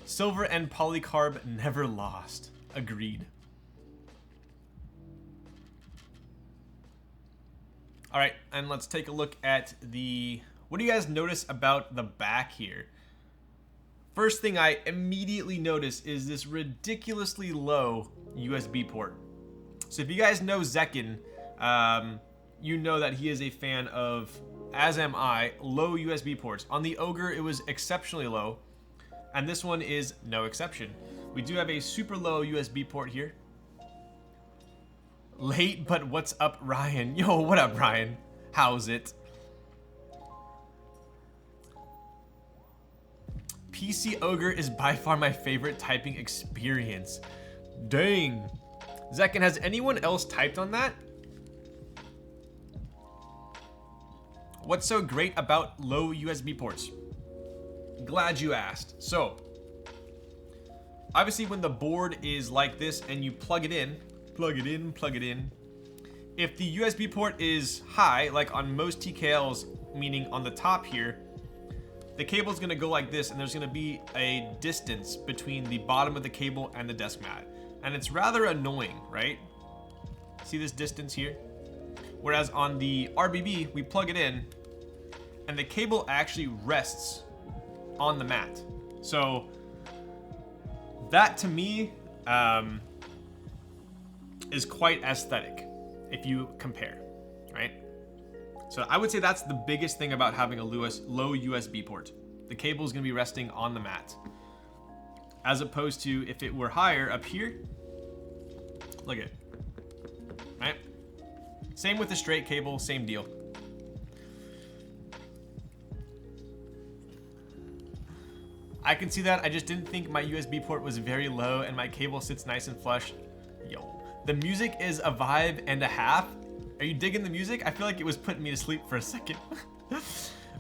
Silver and polycarb never lost. Agreed. All right, and let's take a look at the... What do you guys notice about the back here? First thing I immediately notice is this ridiculously low USB port. So if you guys know Zekken, you know that he is a fan of, as am I, low USB ports. On the Ogre, it was exceptionally low, and this one is no exception. We do have a super low USB port here. Late, but what's up, Ryan? Yo, what up, Ryan? How's it? PC Ogre is by far my favorite typing experience. Dang. Zekken, has anyone else typed on that? What's so great about low USB ports? Glad you asked. So, obviously when the board is like this and you plug it in, if the USB port is high, like on most TKLs, meaning on the top here, the cable is going to go like this, and there's going to be a distance between the bottom of the cable and the desk mat. And it's rather annoying, right? See this distance here? Whereas on the RBB, we plug it in, and the cable actually rests on the mat. So that to me is quite aesthetic if you compare, right? So I would say that's the biggest thing about having a low USB port. The cable is going to be resting on the mat. As opposed to if it were higher up here, look at it, right? Same with the straight cable, same deal. I can see that. I just didn't think my USB port was very low and my cable sits nice and flush. Yo, the music is a vibe and a half. Are you digging the music? I feel like it was putting me to sleep for a second.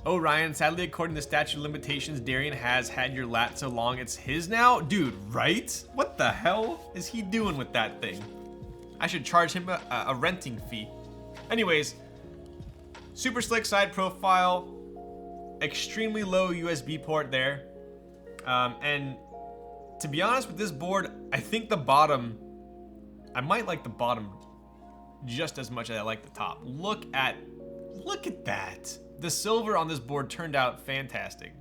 Oh, Ryan, sadly, according to statute of limitations, Darian has had your lat so long it's his now? Dude, right? What the hell is he doing with that thing? I should charge him a renting fee. Anyways, super slick side profile, extremely low USB port there. And to be honest with this board, I think the bottom, I might like the bottom just as much as I like the top. Look at that. The silver on this board turned out fantastic.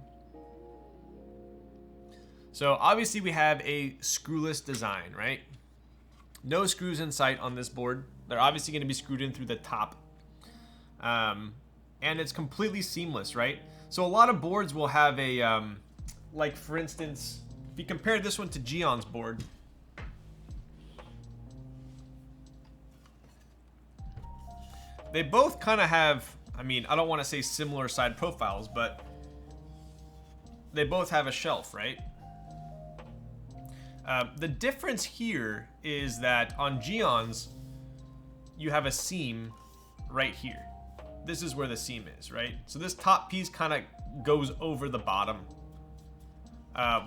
So obviously we have a screwless design, right? No screws in sight on this board. They're obviously going to be screwed in through the top. And it's completely seamless, right? So a lot of boards will have a, like for instance, if you compare this one to Gion's board, they both kind of have, I mean, I don't want to say similar side profiles, but they both have a shelf, right? The difference here is that on Gion's, you have a seam right here. This is where the seam is, right? So this top piece kind of goes over the bottom.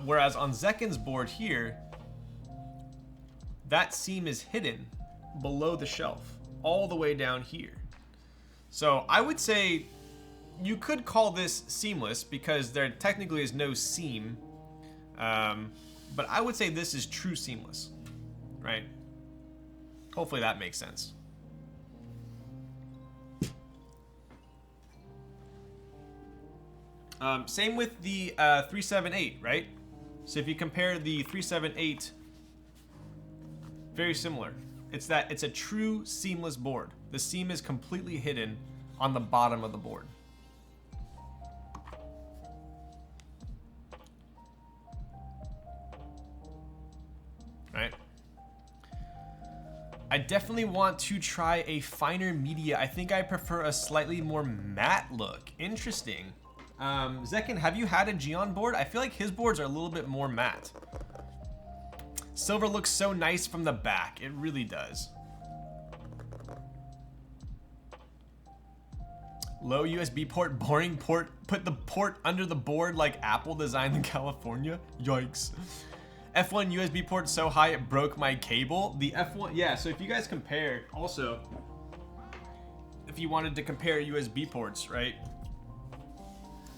Whereas on Zekken's board here, that seam is hidden below the shelf, all the way down here. So I would say you could call this seamless because there technically is no seam. But I would say this is true seamless, right? Hopefully that makes sense. Same with the 378, right? So if you compare the 378, very similar. It's that it's a true seamless board. The seam is completely hidden on the bottom of the board. Right? I definitely want to try a finer media. I think I prefer a slightly more matte look. Interesting. Zekken, have you had a Gion board? I feel like his boards are a little bit more matte. Silver looks so nice from the back. It really does. Low USB port, boring port. Put the port under the board like Apple designed in California. Yikes. F1 USB port so high it broke my cable. The F1, yeah, so if you guys compare, also, if you wanted to compare USB ports, right?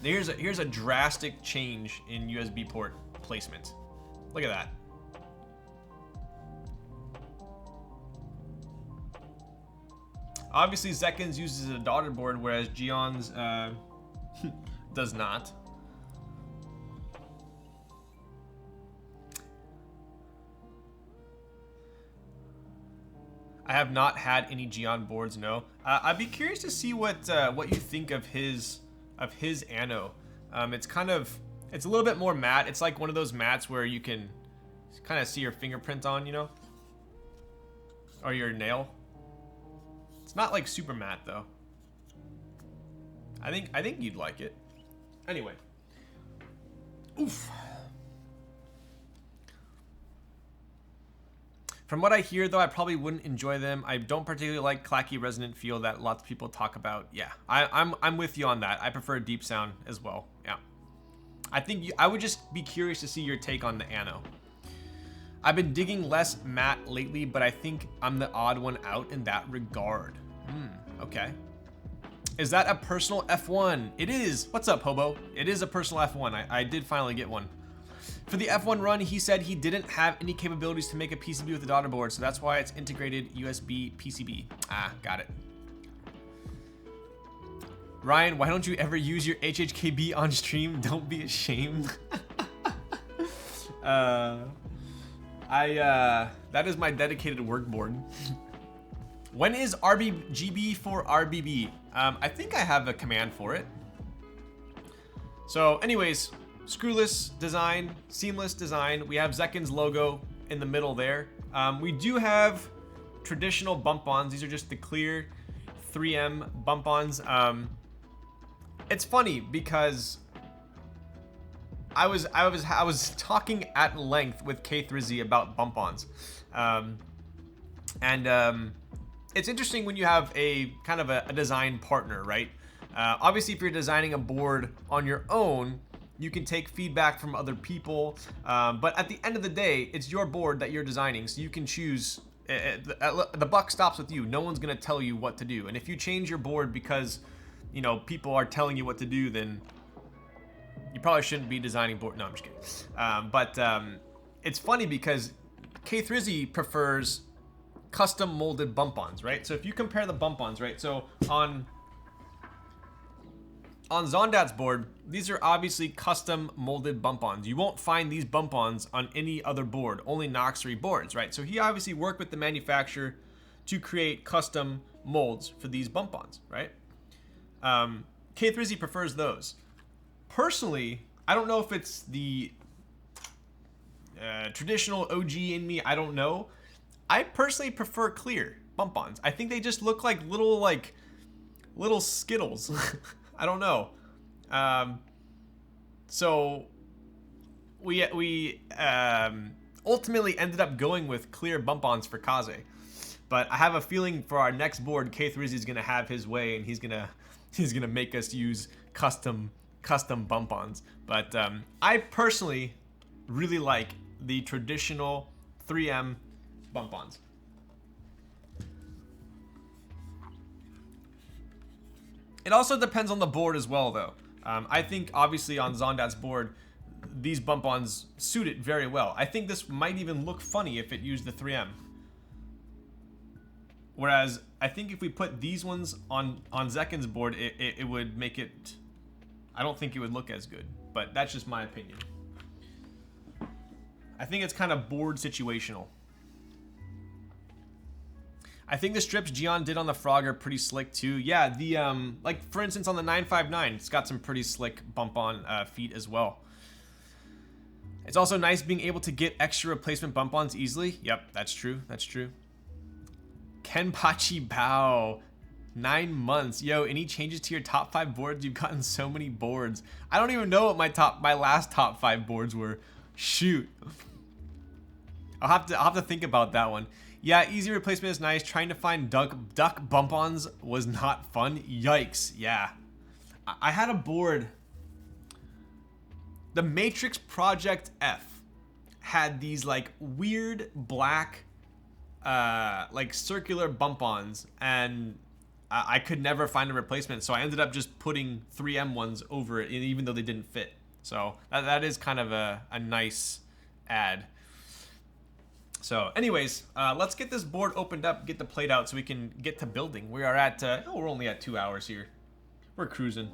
Here's a drastic change in USB port placement. Look at that. Obviously, Zekken's uses a daughter board, whereas Gion's does not. I have not had any Gion boards, no. I'd be curious to see what you think of his ano. It's a little bit more matte. It's like one of those mattes where you can kind of see your fingerprint on, you know, or your nail. It's not like super matte though. I think you'd like it. Anyway. Oof. From what I hear though, I probably wouldn't enjoy them. I don't particularly like clacky resonant feel that lots of people talk about. Yeah, I'm with you on that. I prefer deep sound as well. Yeah. I would just be curious to see your take on the ano. I've been digging less matte lately, but I think I'm the odd one out in that regard. Okay. Is that a personal F1? It is. What's up, Hobo? It is a personal F1. I did finally get one. For the F1 run, he said he didn't have any capabilities to make a PCB with a daughter board, so that's why it's integrated USB PCB. Ah, got it. Ryan, why don't you ever use your HHKB on stream? Don't be ashamed. That is my dedicated work board. When is RBGB for RBB? I think I have a command for it. So anyways, screwless design, seamless design. We have Zekken's logo in the middle there. We do have traditional bump-ons. These are just the clear 3M bump-ons. It's funny because I was talking at length with K3Z about bump-ons, it's interesting when you have a kind of a design partner, right? Obviously, if you're designing a board on your own, you can take feedback from other people, but at the end of the day, it's your board that you're designing, so you can choose. The buck stops with you. No one's gonna tell you what to do, and if you change your board because, you know, people are telling you what to do, then you probably shouldn't be designing board. No, I'm just kidding. It's funny because K3Z prefers custom molded bump-ons, right? So if you compare the bump-ons, right? So on Zondat's board, these are obviously custom molded bump-ons. You won't find these bump-ons on any other board, only Noxery boards, right? So he obviously worked with the manufacturer to create custom molds for these bump-ons, right? K3Z prefers those. Personally, I don't know if it's the traditional OG in me, I don't know. I personally prefer clear bump-ons. I think they just look like little Skittles. I don't know. So we ultimately ended up going with clear bump-ons for Kaze. But I have a feeling for our next board, K3Z is gonna have his way, and he's gonna make us use custom bump-ons. But I personally really like the traditional 3M bump-ons. It also depends on the board as well, though. I think obviously on Zondat's board, these bump-ons suit it very well. I think this might even look funny if it used the 3M. Whereas I think if we put these ones on Zekken's board, it would make it. I don't think it would look as good, but that's just my opinion. I think it's kind of board situational. I think the strips Gion did on the frog are pretty slick too. Yeah, the like for instance on the 959, it's got some pretty slick bump on feet as well. It's also nice being able to get extra replacement bump ons easily. Yep, that's true. That's true. Kenpachi Bao, 9 months. Yo, any changes to your top 5 boards? You've gotten so many boards. I don't even know what my last top 5 boards were. Shoot. I'll have to think about that one. Yeah, easy replacement is nice. Trying to find duck bump-ons was not fun. Yikes. Yeah. I had a board. The Matrix Project F had these like weird black like circular bump-ons, and I could never find a replacement, so I ended up just putting 3M ones over it, even though they didn't fit. So that is kind of a nice add. So anyways, let's get this board opened up, get the plate out so we can get to building. We are at, we're only at 2 hours here. We're cruising.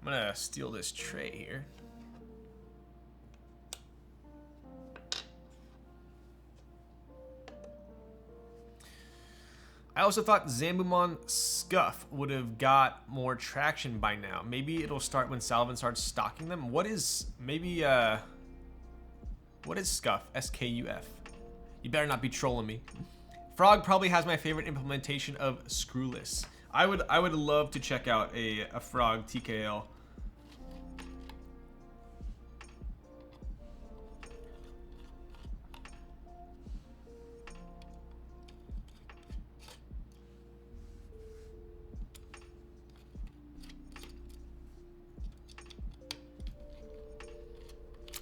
I'm gonna steal this tray here. I also thought Zambumon Scuff would have got more traction by now. Maybe it'll start when Salvin starts stocking them. What is, maybe, what is Scuff? S-K-U-F. You better not be trolling me. Frog probably has my favorite implementation of screwless. I would love to check out a Frog TKL.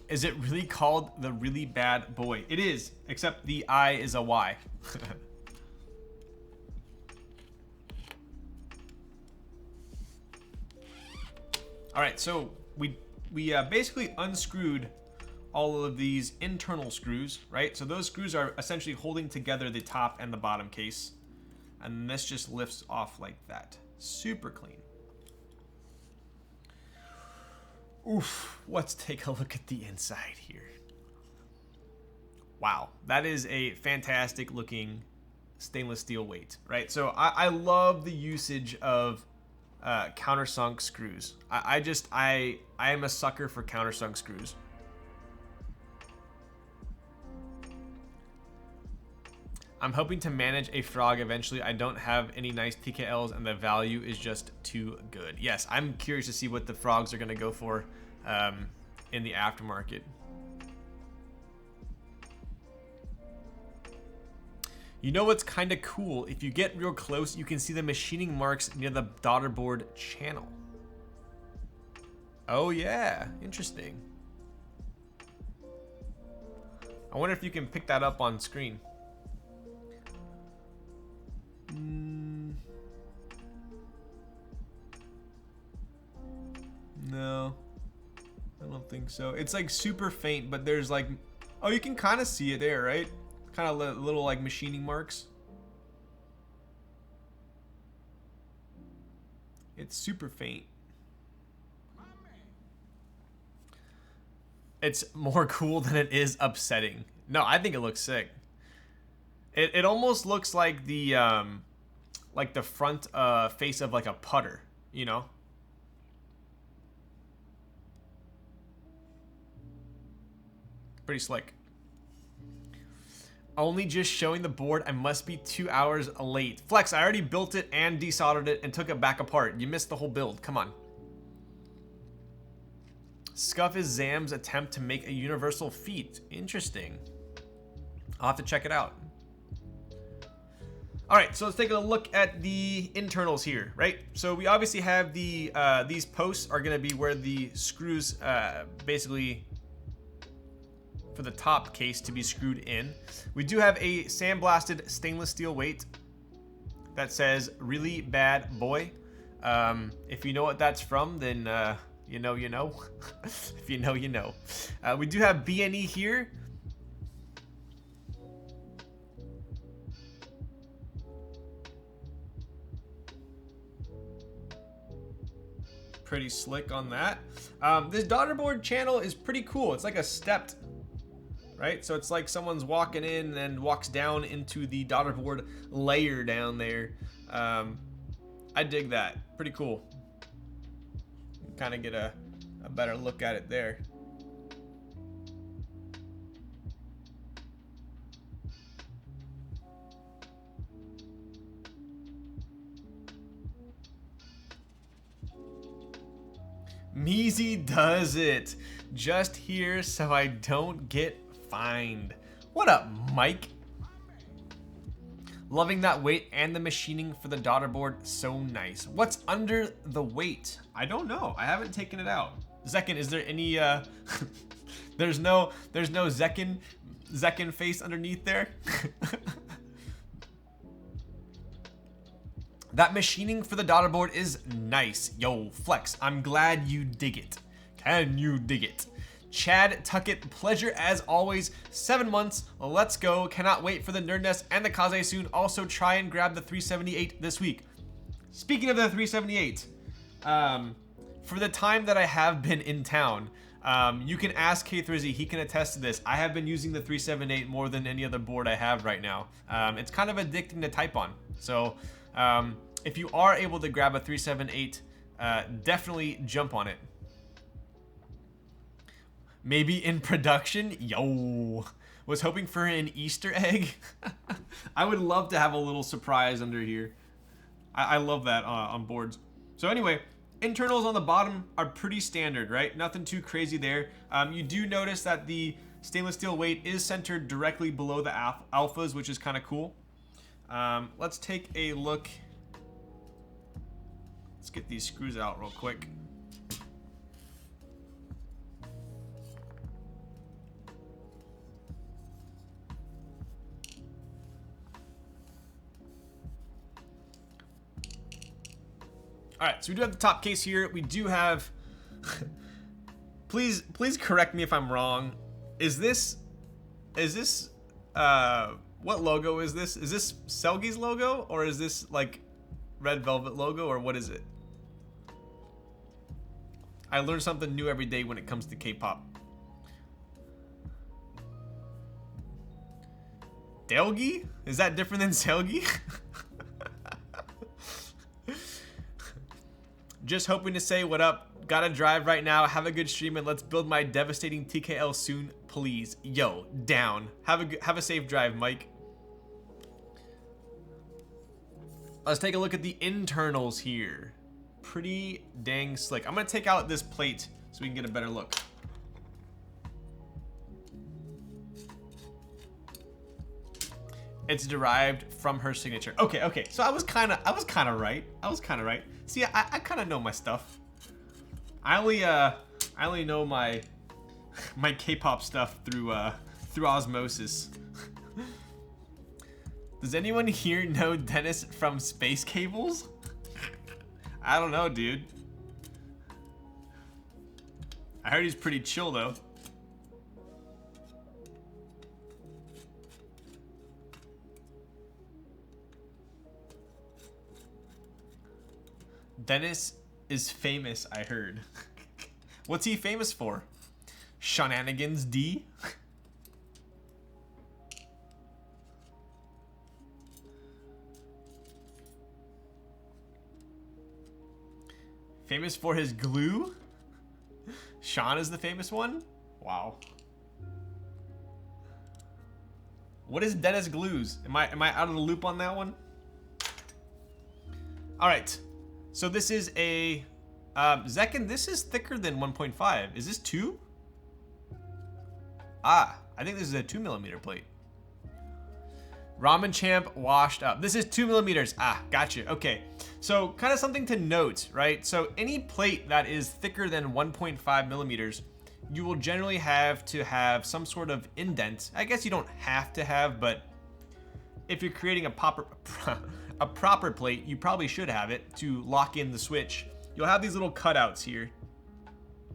Is it really called the Really Bad Boy? It is, except the I is a Y. All right, so we basically unscrewed all of these internal screws, right? So those screws are essentially holding together the top and the bottom case. And this just lifts off like that. Super clean. Oof, let's take a look at the inside here. Wow, that is a fantastic looking stainless steel weight, right? So I love the usage of countersunk screws. I am a sucker for countersunk screws. I'm hoping to manage a Frog eventually. I don't have any nice TKLs and the value is just too good. Yes, I'm curious to see what the Frogs are gonna go for in the aftermarket. You know what's kind of cool? If you get real close, you can see the machining marks near the daughter board channel. Oh yeah, interesting. I wonder if you can pick that up on screen. No, I don't think so. It's like super faint, but there's like, oh, you can kind of see it there, right? Kind of little like machining marks. It's super faint. It's more cool than it is upsetting. No, I think it looks sick. It almost looks like the front face of like a putter, you know? Pretty slick. Only just showing the board. I must be 2 hours late. Flex, I already built it and desoldered it and took it back apart. You missed the whole build. Come on. Scuff is Zam's attempt to make a universal feat. Interesting. I'll have to check it out. All right, so let's take a look at the internals here, right? So we obviously have the these posts are gonna be where the screws basically for the top case to be screwed in. We do have a sandblasted stainless steel weight that says Really Bad Boy. If you know what that's from, then you know, you know. If you know, you know. We do have BNE here. pretty slick on that. This daughterboard channel is pretty cool. It's like a stepped, right? So it's like someone's walking in and walks down into the daughterboard layer down there. I dig that. Pretty cool. Kind of get a better look at it there. Measy does it. Just here so I don't get fined. What up, Mike? Loving that weight and the machining for the daughterboard. So nice. What's under the weight? I don't know. I haven't taken it out. Zekken, is there any there's no Zekken face underneath there? That machining for the daughterboard is nice. Yo, Flex, I'm glad you dig it. Can you dig it? Chad Tuckett, pleasure as always. 7 months, let's go. Cannot wait for the Nerd Nest and the Kaze soon. Also try and grab the 378 this week. Speaking of the 378, for the time that I have been in town, you can ask K3Z, he can attest to this. I have been using the 378 more than any other board I have right now. It's kind of addicting to type on. So if you are able to grab a 378, definitely jump on it. Maybe in production? Yo, was hoping for an Easter egg. I would love to have a little surprise under here. I love that on boards. So anyway, internals on the bottom are pretty standard, right? Nothing too crazy there. You do notice that the stainless steel weight is centered directly below the alphas, which is kind of cool. Let's take a look. Let's get these screws out real quick. All right, so we do have the top case here. We do have, please correct me if I'm wrong. Is this, what logo is this? Is this Selgi's logo, or is this like Red Velvet logo, or what is it? I learn something new every day when it comes to K-pop. Delgi? Is that different than Selgi? Just hoping to say what up. Gotta drive right now. Have a good stream and let's build my devastating TKL soon, please. Yo, down. Have a safe drive, Mike. Let's take a look at the internals here. Pretty dang slick. I'm gonna take out this plate so we can get a better look. It's derived from her signature. Okay. So I was kind of right. See, I kind of know my stuff. I only know my K-pop stuff through osmosis. Does anyone here know Dennis from Space Cables? I don't know, dude. I heard he's pretty chill though. Dennis is famous, I heard. What's he famous for? Shenanigans D? Famous for his glue? Sean is the famous one? Wow. What is Dennis Glues? Am I out of the loop on that one? All right. So this is a Zekken. This is thicker than 1.5. Is this 2? I think this is a 2mm plate. Ramen Champ washed up. This is 2mm. Gotcha. Okay. So kind of something to note, right? So any plate that is thicker than 1.5mm, you will generally have to have some sort of indent. I guess you don't have to have, but if you're creating a proper plate, you probably should have it to lock in the switch. You'll have these little cutouts here,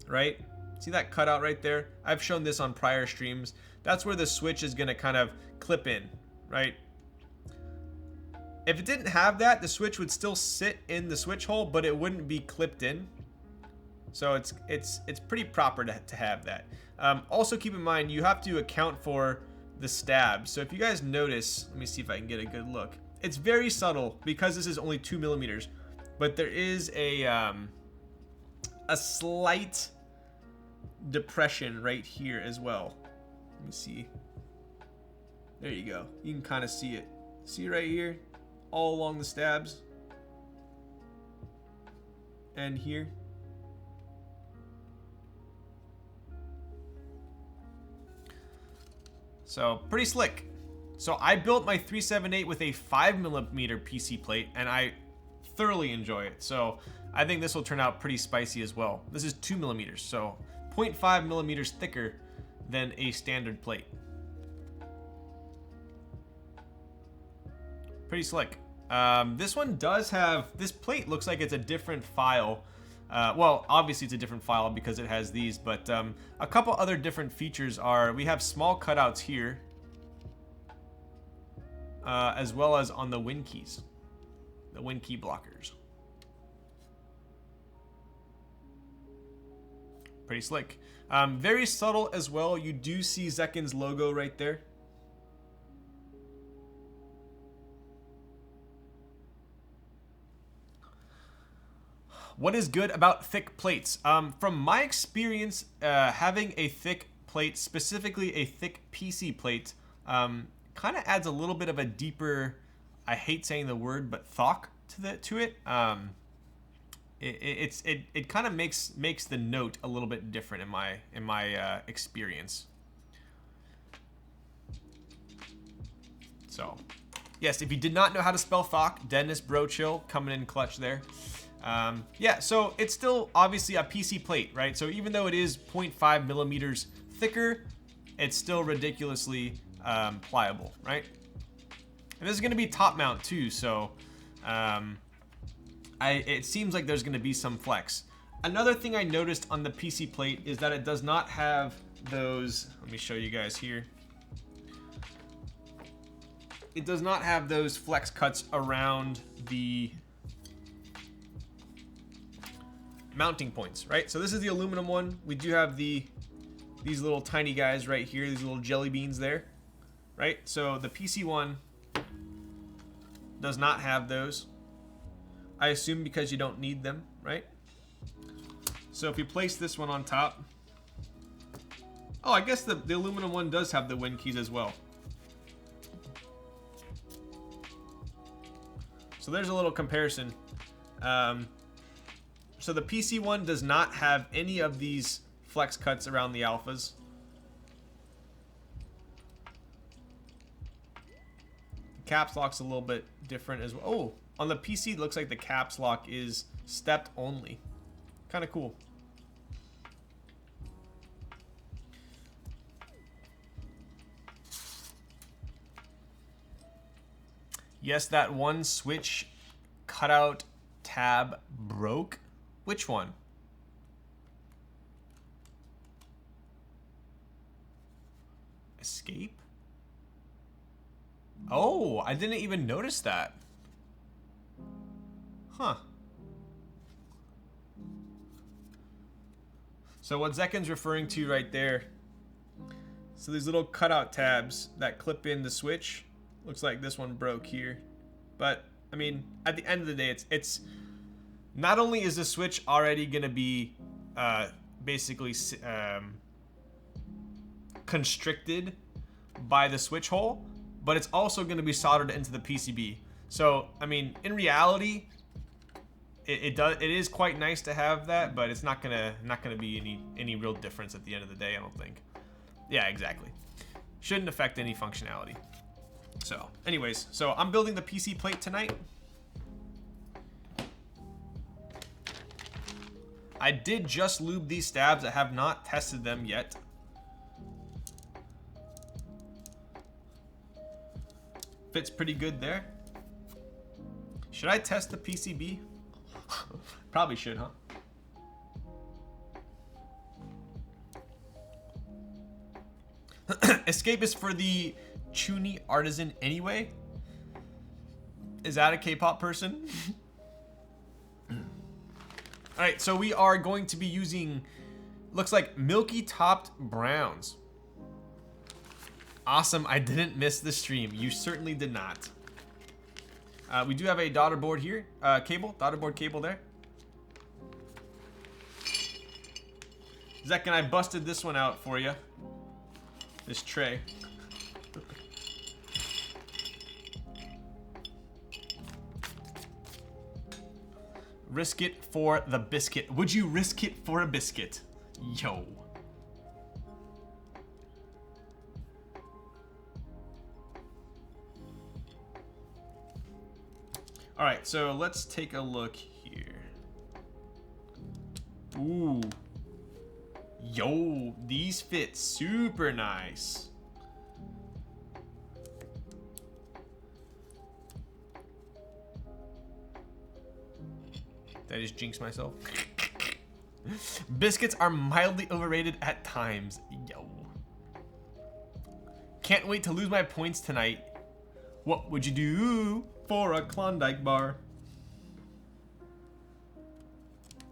right? See that cutout right there? I've shown this on prior streams. That's where the switch is gonna kind of clip in, right? If it didn't have that, the switch would still sit in the switch hole, but it wouldn't be clipped in. So it's pretty proper to have that. Also keep in mind, you have to account for the stabs. So if you guys notice, let me see if I can get a good look. It's very subtle because this is only 2 millimeters, but there is a slight depression right here as well. Let me see. There you go. You can kind of see it. See right here, all along the stabs, and here. So pretty slick. So I built my 378 with a 5mm PC plate, and I thoroughly enjoy it. So I think this will turn out pretty spicy as well. This is 2mm, so 0.5 millimeters thicker than a standard plate. Pretty slick. This one does have, this plate looks like it's a different file. Well, obviously it's a different file because it has these, but a couple other different features are, we have small cutouts here, as well as on the win keys, the win key blockers. Pretty slick. Very subtle as well. You do see Zekken's logo right there. What is good about thick plates? From my experience, having a thick plate, specifically a thick PC plate, kind of adds a little bit of a deeper, I hate saying the word, but thok to it. It kind of makes the note a little bit different in my experience. So, yes, if you did not know how to spell thok, Dennis Bro Chill coming in clutch there. Yeah, so it's still obviously a PC plate, right? So even though it is 0.5 millimeters thicker, it's still ridiculously pliable, right? And this is going to be top mount too, so it seems like there's going to be some flex. Another thing I noticed on the PC plate is that it does not have those, let me show you guys here. It does not have those flex cuts around the mounting points, right? So this is the aluminum one. We do have these little tiny guys right here, these little jelly beans there, right? So the PC one does not have those. I assume because you don't need them, right? So if you place this one on top, oh, I guess the aluminum one does have the win keys as well. So there's a little comparison. So the PC one does not have any of these flex cuts around the alphas. The caps lock's a little bit different as well. Oh, on the PC it looks like the caps lock is stepped only. Kind of cool. Yes, that one switch cutout tab broke. Which one? Escape? Oh, I didn't even notice that. Huh. So what Zekken's referring to right there, so these little cutout tabs that clip in the switch, looks like this one broke here. But, I mean, at the end of the day, it's not only is the switch already going to be basically constricted by the switch hole, but it's also going to be soldered into the PCB. So, I mean, in reality, it is quite nice to have that, but it's not gonna be any real difference at the end of the day, I don't think. Yeah, exactly. Shouldn't affect any functionality. So, anyways, so I'm building the PC plate tonight. I did just lube these stabs. I have not tested them yet. Fits pretty good there. Should I test the PCB? Probably should, huh? Escape is for the Chuni Artisan anyway? Is that a K-pop person? All right, so we are going to be using, looks like Milky topped browns. Awesome, I didn't miss the stream. You certainly did not. We do have a daughter board here, daughter board cable there. Zekk and I busted this one out for you. This tray. Risk it for the biscuit. Would you risk it for a biscuit? Yo. All right, so let's take a look here. Ooh. Yo, these fit super nice. Did I just jinx myself? Biscuits are mildly overrated at times. Yo. Can't wait to lose my points tonight. What would you do for a Klondike bar?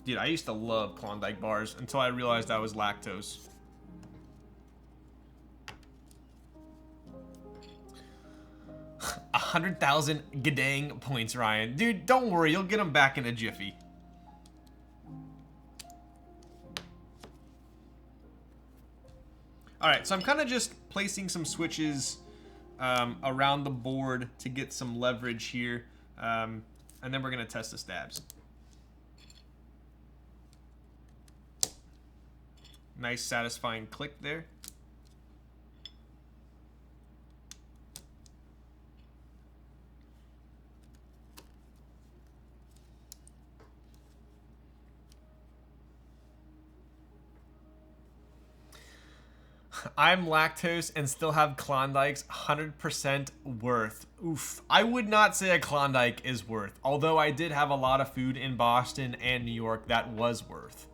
Dude, I used to love Klondike bars until I realized I was lactose. $100,000 gadang points, Ryan. Dude, don't worry, you'll get them back in a jiffy. All right, so I'm kind of just placing some switches around the board to get some leverage here, and then we're gonna test the stabs. Nice satisfying click there. I'm lactose and still have Klondikes. 100% worth. Oof. I would not say a Klondike is worth, although I did have a lot of food in Boston and New York that was worth.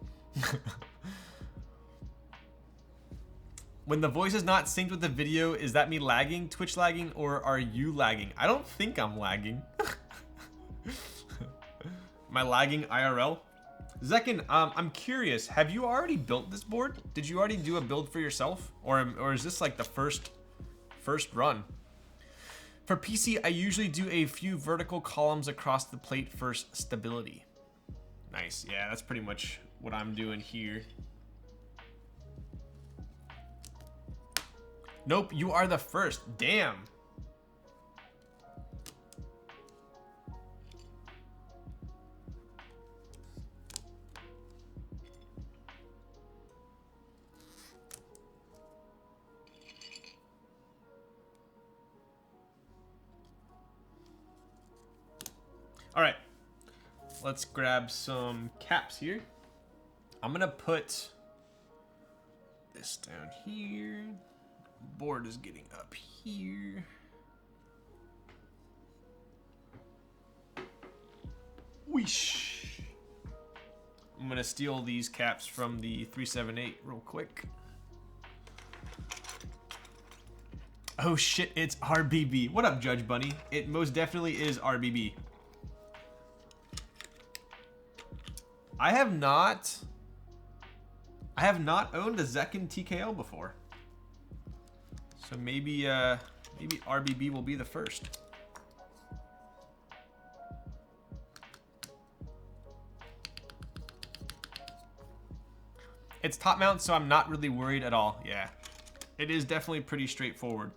When the voice is not synced with the video, is that me lagging, Twitch lagging, or are you lagging? I don't think I'm lagging. Am I lagging IRL? Zekken, I'm curious, have you already built this board? Did you already do a build for yourself? Or is this like the first run? For PC, I usually do a few vertical columns across the plate for stability. Nice, yeah, that's pretty much what I'm doing here. Nope, you are the first. Damn. All right, let's grab some caps here. I'm gonna put this down here. Board is getting up here. Whoosh. I'm gonna steal these caps from the 378 real quick. Oh shit, it's RBB. What up, Judge Bunny? It most definitely is RBB. I have not owned a Zekk'n TKL before. So maybe RBB will be the first. It's top mount, so I'm not really worried at all. Yeah, it is definitely pretty straightforward.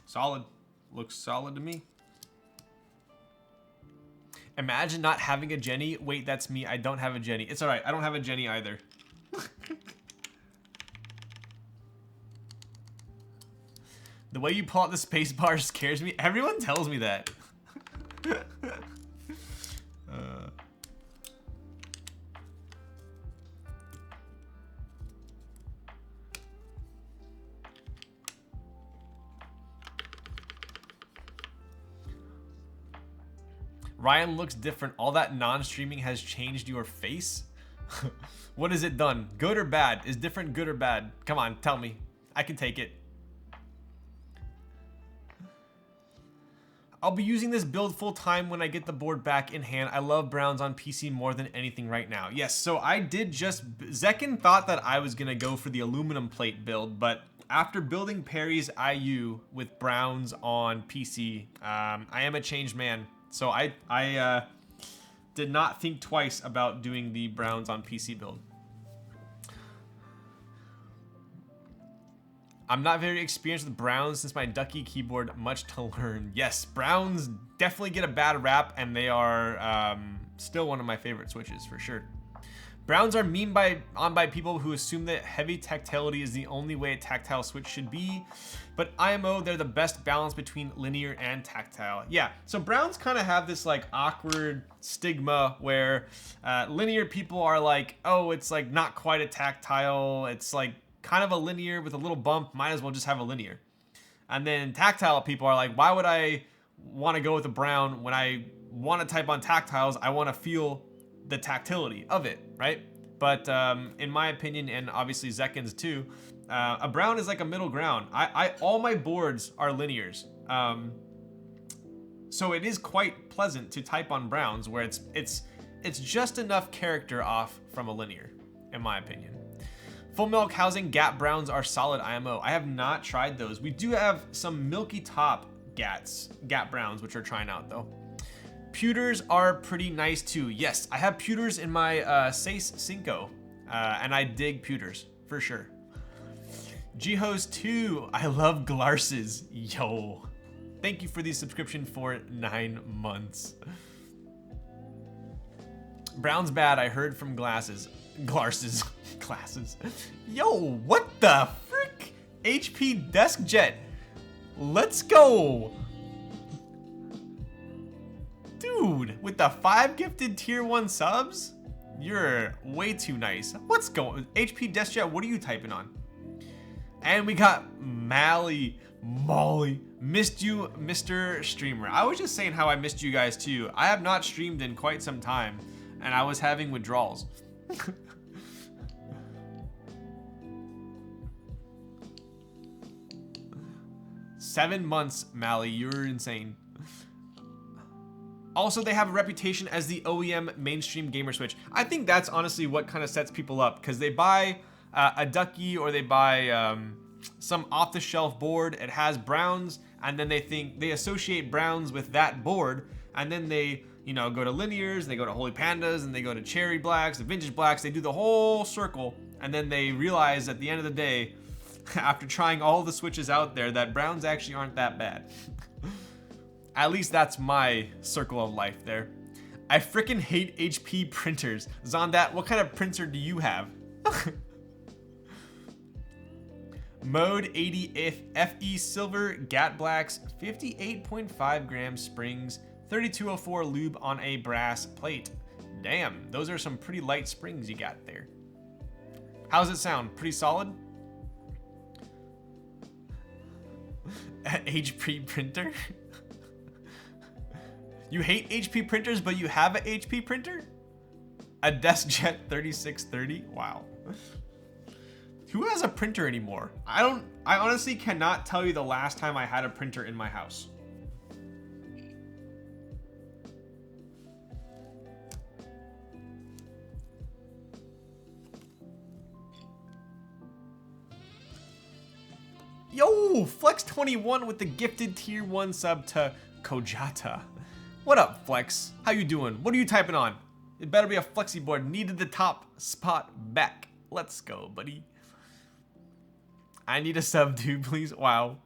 Solid. Looks solid to me. Imagine not having a Jenny. Wait, that's me. I don't have a Jenny. It's all right. I don't have a Jenny either. The way you pull out the space bar scares me. Everyone tells me that. Ryan looks different. All that non-streaming has changed your face? What has it done? Good or bad? Is different good or bad? Come on, tell me. I can take it. I'll be using this build full time when I get the board back in hand. I love browns on PC more than anything right now. Yes, so I did just... Zekken thought that I was going to go for the aluminum plate build, but after building Perry's IU with browns on PC, I am a changed man. So I did not think twice about doing the browns on PC build. I'm not very experienced with browns since my Ducky keyboard, much to learn. Yes, browns definitely get a bad rap, and they are still one of my favorite switches for sure. Browns are memed on by people who assume that heavy tactility is the only way a tactile switch should be, but IMO, they're the best balance between linear and tactile. Yeah, so browns kind of have this like awkward stigma where linear people are like, oh, it's like not quite a tactile, it's like kind of a linear with a little bump, might as well just have a linear. And then tactile people are like, why would I want to go with a brown when I want to type on tactiles? I want to feel the tactility of it, right? But in my opinion, and obviously Zekken's too, a brown is like a middle ground. All my boards are linears. So it is quite pleasant to type on browns where it's just enough character off from a linear, in my opinion. Full milk housing Gap browns are solid IMO. I have not tried those. We do have some Milky top Gap browns, which we're trying out though. Pewters are pretty nice too. Yes, I have pewters in my Seis Cinco, and I dig pewters for sure. G-Host 2, I love glarses. Yo, thank you for the subscription for 9 months. Brown's bad, I heard from glasses. Glarses. Glasses. Yo, what the frick? HP Desk Jet. Let's go. Dude, with the 5 gifted tier 1 subs? You're way too nice. What's going on? HP Desk Jet, what are you typing on? And we got Molly. Missed you, Mr. Streamer. I was just saying how I missed you guys too. I have not streamed in quite some time, and I was having withdrawals. 7 months, Mally, you're insane. Also, they have a reputation as the OEM mainstream gamer switch. I think that's honestly what kind of sets people up, because they buy a Ducky or they buy some off-the-shelf board. It has browns, and then they associate browns with that board, and then they, you know, go to linears, they go to Holy Pandas, and they go to cherry blacks, the vintage blacks. They do the whole circle, and then they realize at the end of the day, after trying all the switches out there, that browns actually aren't that bad. At least that's my circle of life there. I freaking hate HP printers. Zondat, what kind of printer do you have? Mode 80 FE Silver Gat Blacks, 58.5 gram springs, 3204 lube on a brass plate. Damn, those are some pretty light springs you got there. How's it sound? Pretty solid? HP printer? You hate HP printers, but you have an HP printer? A DeskJet 3630? Wow. Who has a printer anymore? I honestly cannot tell you the last time I had a printer in my house. Yo, Flex21 with the gifted tier 1 sub to Kojata. What up, Flex? How you doing? What are you typing on? It better be a flexi board. Needed the top spot back. Let's go, buddy. I need a sub too, please. Wow.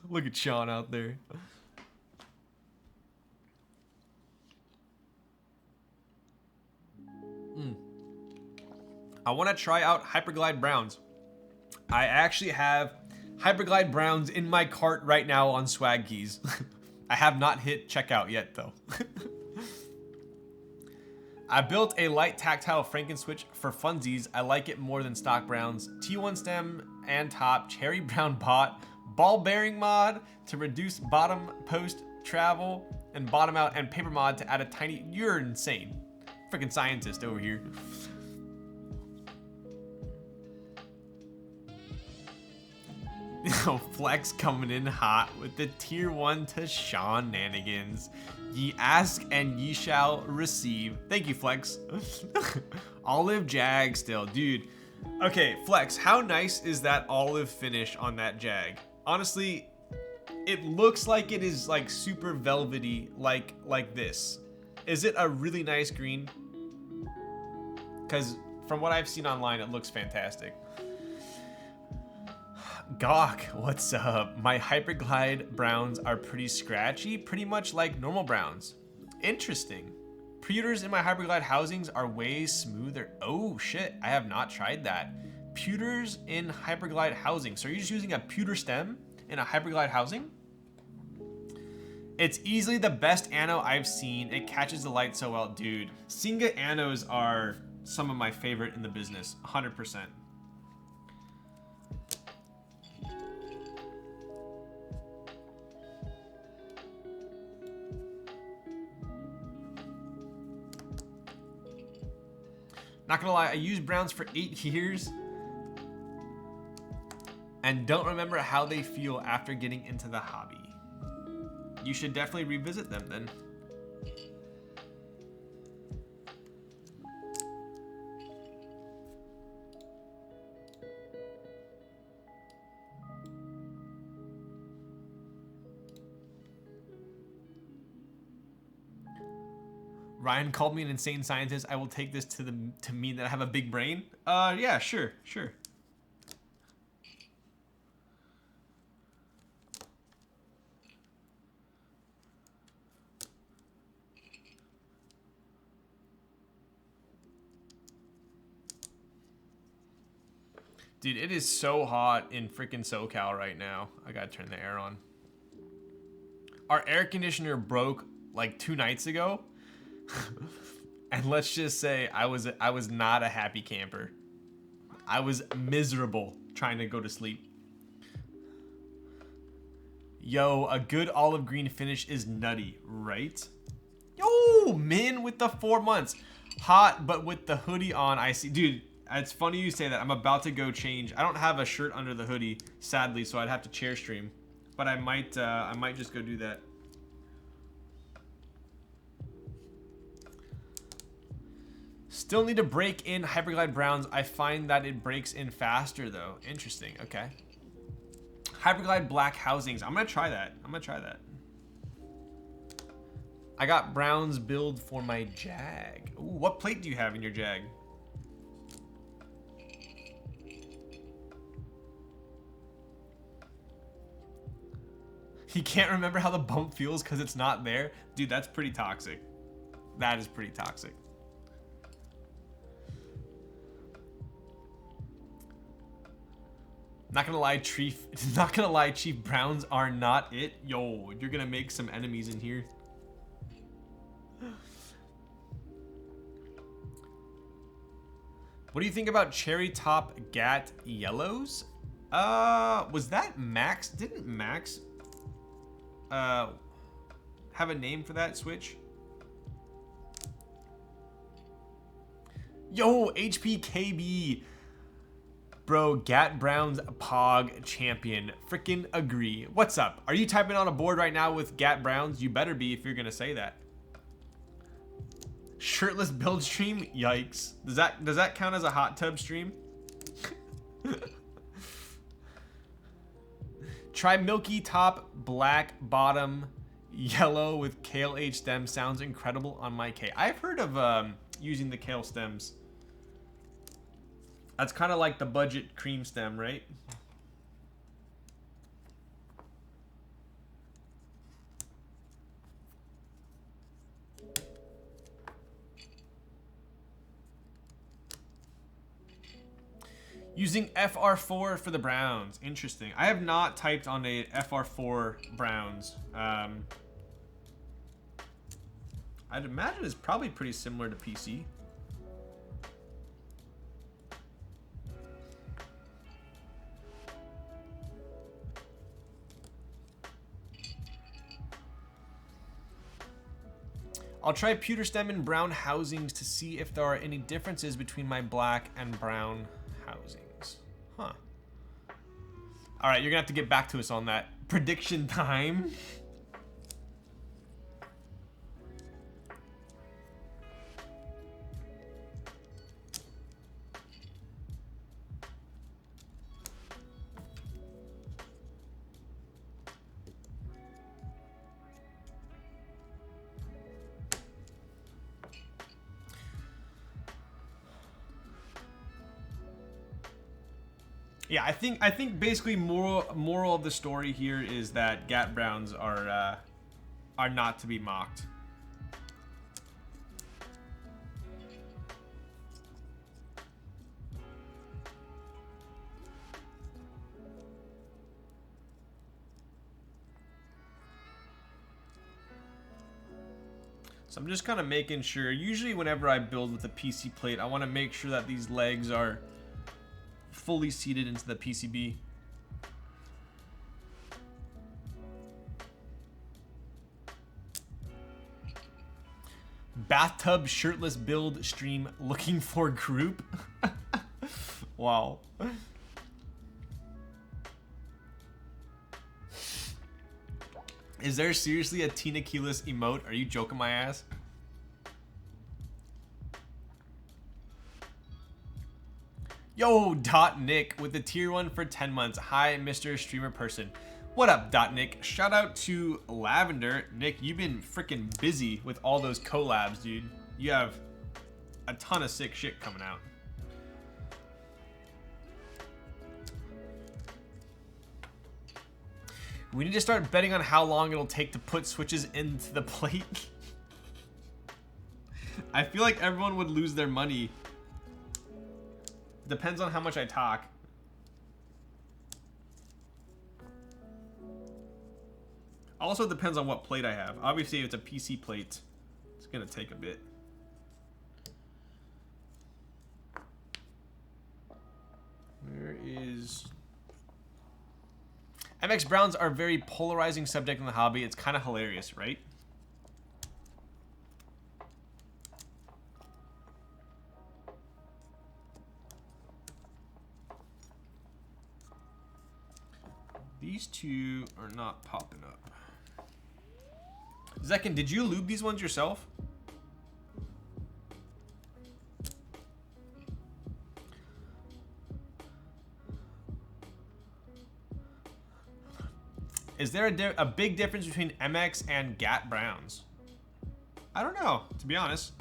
Look at Sean out there. I want to try out Hyperglide Browns. I actually have Hyperglide Browns in my cart right now on Swag Keys. I have not hit checkout yet though. I built a light tactile Franken switch for funsies. I like it more than stock browns. T1 stem and top, cherry brown bot, ball bearing mod to reduce bottom post travel, and bottom out and paper mod to add a tiny, you're insane. Freaking scientist over here. Flex coming in hot with the tier 1 to shenanigans. Ye ask and ye shall receive. Thank you, Flex. Olive Jag still, dude. Okay, Flex, how nice is that olive finish on that Jag? Honestly, it looks like it is like super velvety, like this. Is it a really nice green? Because from what I've seen online, it looks fantastic. Gawk, what's up? My Hyperglide browns are pretty scratchy, pretty much like normal browns. Interesting. Pewters in my Hyperglide housings are way smoother. Oh shit, I have not tried that. Pewters in Hyperglide housing. So you're just using a pewter stem in a Hyperglide housing? It's easily the best ano I've seen. It catches the light so well. Dude, Singa anos are some of my favorite in the business, 100%. Not gonna lie, I used browns for 8 years and don't remember how they feel after getting into the hobby. You should definitely revisit them then. Ryan called me an insane scientist. I will take this to mean that I have a big brain. Yeah, sure. Dude, it is so hot in freaking SoCal right now. I gotta turn the air on. Our air conditioner broke like 2 nights ago. And let's just say I was not a happy camper. I was miserable trying to go to sleep. Yo, a good olive green finish is nutty, right? Yo, Min with the 4 months. Hot, but with the hoodie on, I see. Dude, it's funny you say that. I'm about to go change. I don't have a shirt under the hoodie, sadly, so I'd have to chair stream. But I might just go do that. Still need to break in Hyperglide browns. I find that it breaks in faster though. Interesting, okay. Hyperglide black housings. I'm gonna try that. I got browns build for my Jag. Ooh, what plate do you have in your Jag? He can't remember how the bump feels because it's not there. Dude, that's pretty toxic. That is pretty toxic. Not gonna lie, Chief Browns are not it. Yo, you're gonna make some enemies in here. What do you think about cherry top Gat yellows? Was that Max? Didn't Max have a name for that switch? Yo, HPKB. Bro, Gat Brown's Pog champion. Frickin' agree. What's up? Are you typing on a board right now with Gat Browns? You better be if you're gonna say that. Shirtless build stream? Yikes. Does that count as a hot tub stream? Try Milky top, black bottom, yellow with Kale H stem. Sounds incredible on my K. I've heard of using the Kale stems. That's kind of like the budget cream stem, right? Using FR4 for the Browns. Interesting. I have not typed on a FR4 Browns. I'd imagine it's probably pretty similar to PC. I'll try pewter stem and brown housings to see if there are any differences between my black and brown housings. Huh. All right, you're gonna have to get back to us on that. Prediction time. Yeah, I think basically moral of the story here is that Gat Browns are not to be mocked. So I'm just kind of making sure. Usually whenever I build with a PC plate, I want to make sure that these legs are fully seated into the PCB. Bathtub shirtless build stream looking for group. Wow. Is there seriously a Tina Keyless emote? Are you joking my ass? Yo, Dot Nick with the tier 1 for 10 months. Hi, Mr. Streamer Person. What up, Dot Nick? Shout out to Lavender. Nick, you've been freaking busy with all those collabs, dude. You have a ton of sick shit coming out. We need to start betting on how long it'll take to put switches into the plate. I feel like everyone would lose their money. Depends on how much I talk. Also depends on what plate I have. Obviously, if it's a PC plate, it's gonna take a bit. Where is... MX Browns are a very polarizing subject in the hobby. It's kind of hilarious, right? These two are not popping up. Zekken, did you lube these ones yourself? Is there a big difference between MX and Gat Browns? I don't know, to be honest.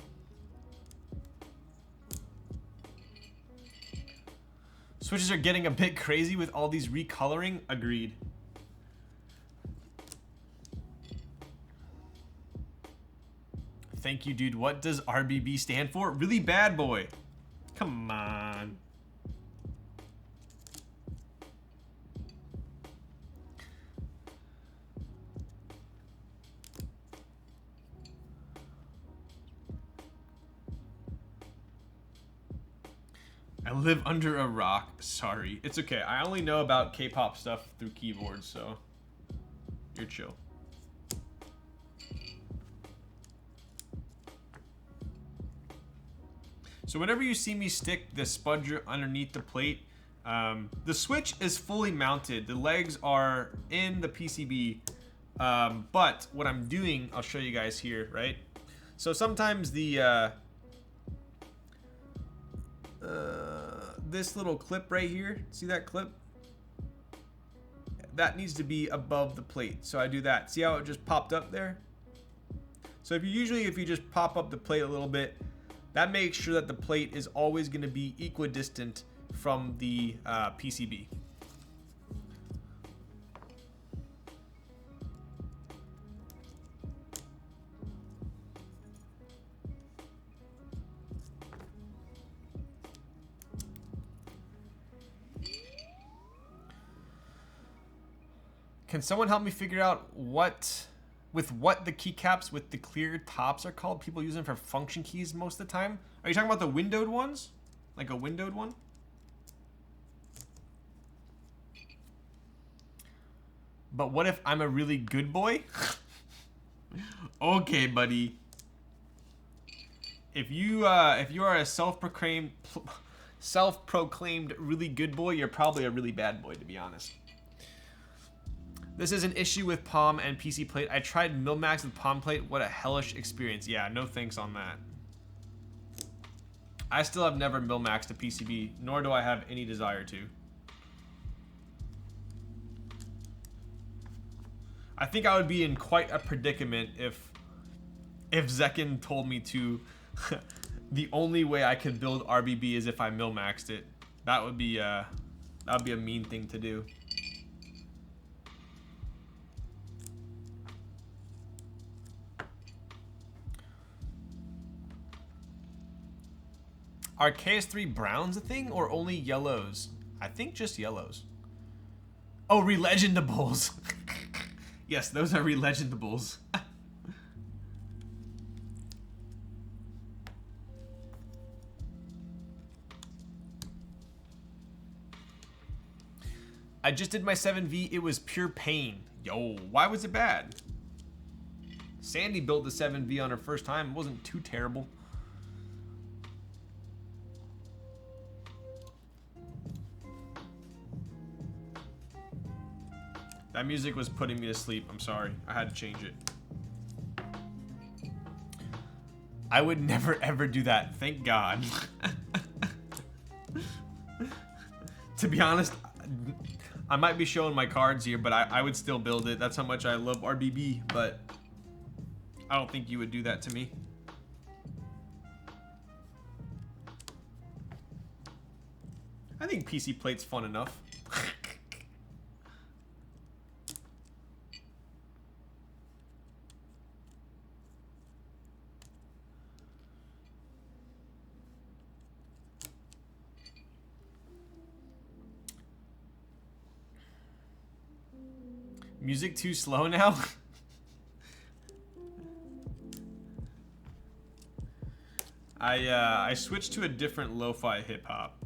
Switches are getting a bit crazy with all these recoloring. Agreed. Thank you, dude. What does RBB stand for? Really bad boy. Come on. I live under a rock. Sorry. It's okay. I only know about K-pop stuff through keyboards, so you're chill. So whenever you see me stick the spudger underneath the plate, the switch is fully mounted. The legs are in the PCB, but what I'm doing, I'll show you guys here, right? So sometimes the this little clip right here, see that clip? That needs to be above the plate. So I do that. See how it just popped up there? So if you just pop up the plate a little bit, that makes sure that the plate is always going to be equidistant from the PCB. Can someone help me figure out what the keycaps with the clear tops are called? People use them for function keys most of the time. Are you talking about the windowed ones? Like a windowed one? But what if I'm a really good boy? Okay, buddy. If you are a self-proclaimed really good boy, you're probably a really bad boy, to be honest. This is an issue with Palm and PC plate. I tried Milmax with Palm plate. What a hellish experience. Yeah, no thanks on that. I still have never Milmaxed a PCB, nor do I have any desire to. I think I would be in quite a predicament if Zekken told me to. The only way I could build RBB is if I Milmaxed it. That would be a mean thing to do. Are KS3 browns a thing or only yellows? I think just yellows. Oh, relegendables. Yes, those are relegendables. I just did my 7V. It was pure pain. Yo, why was it bad? Sandy built the 7V on her first time. It wasn't too terrible. That music was putting me to sleep. I'm sorry. I had to change it. I would never ever do that. Thank God. To be honest, I might be showing my cards here, but I would still build it. That's how much I love RBB, but I don't think you would do that to me. I think PC plate's fun enough. Music too slow now? I switched to a different lo-fi hip-hop.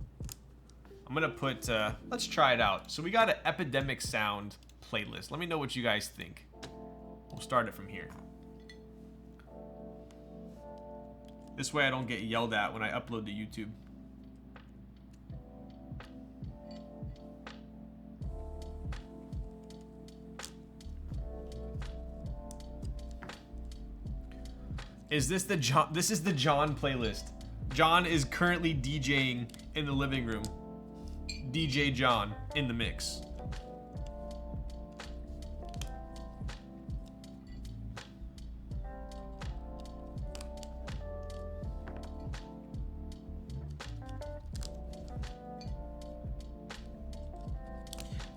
I'm gonna put, let's try it out. So we got an Epidemic Sound playlist. Let me know what you guys think. We'll start it from here. This way I don't get yelled at when I upload to YouTube. Is this the John? This is the John playlist. John is currently DJing in the living room. DJ John in the mix.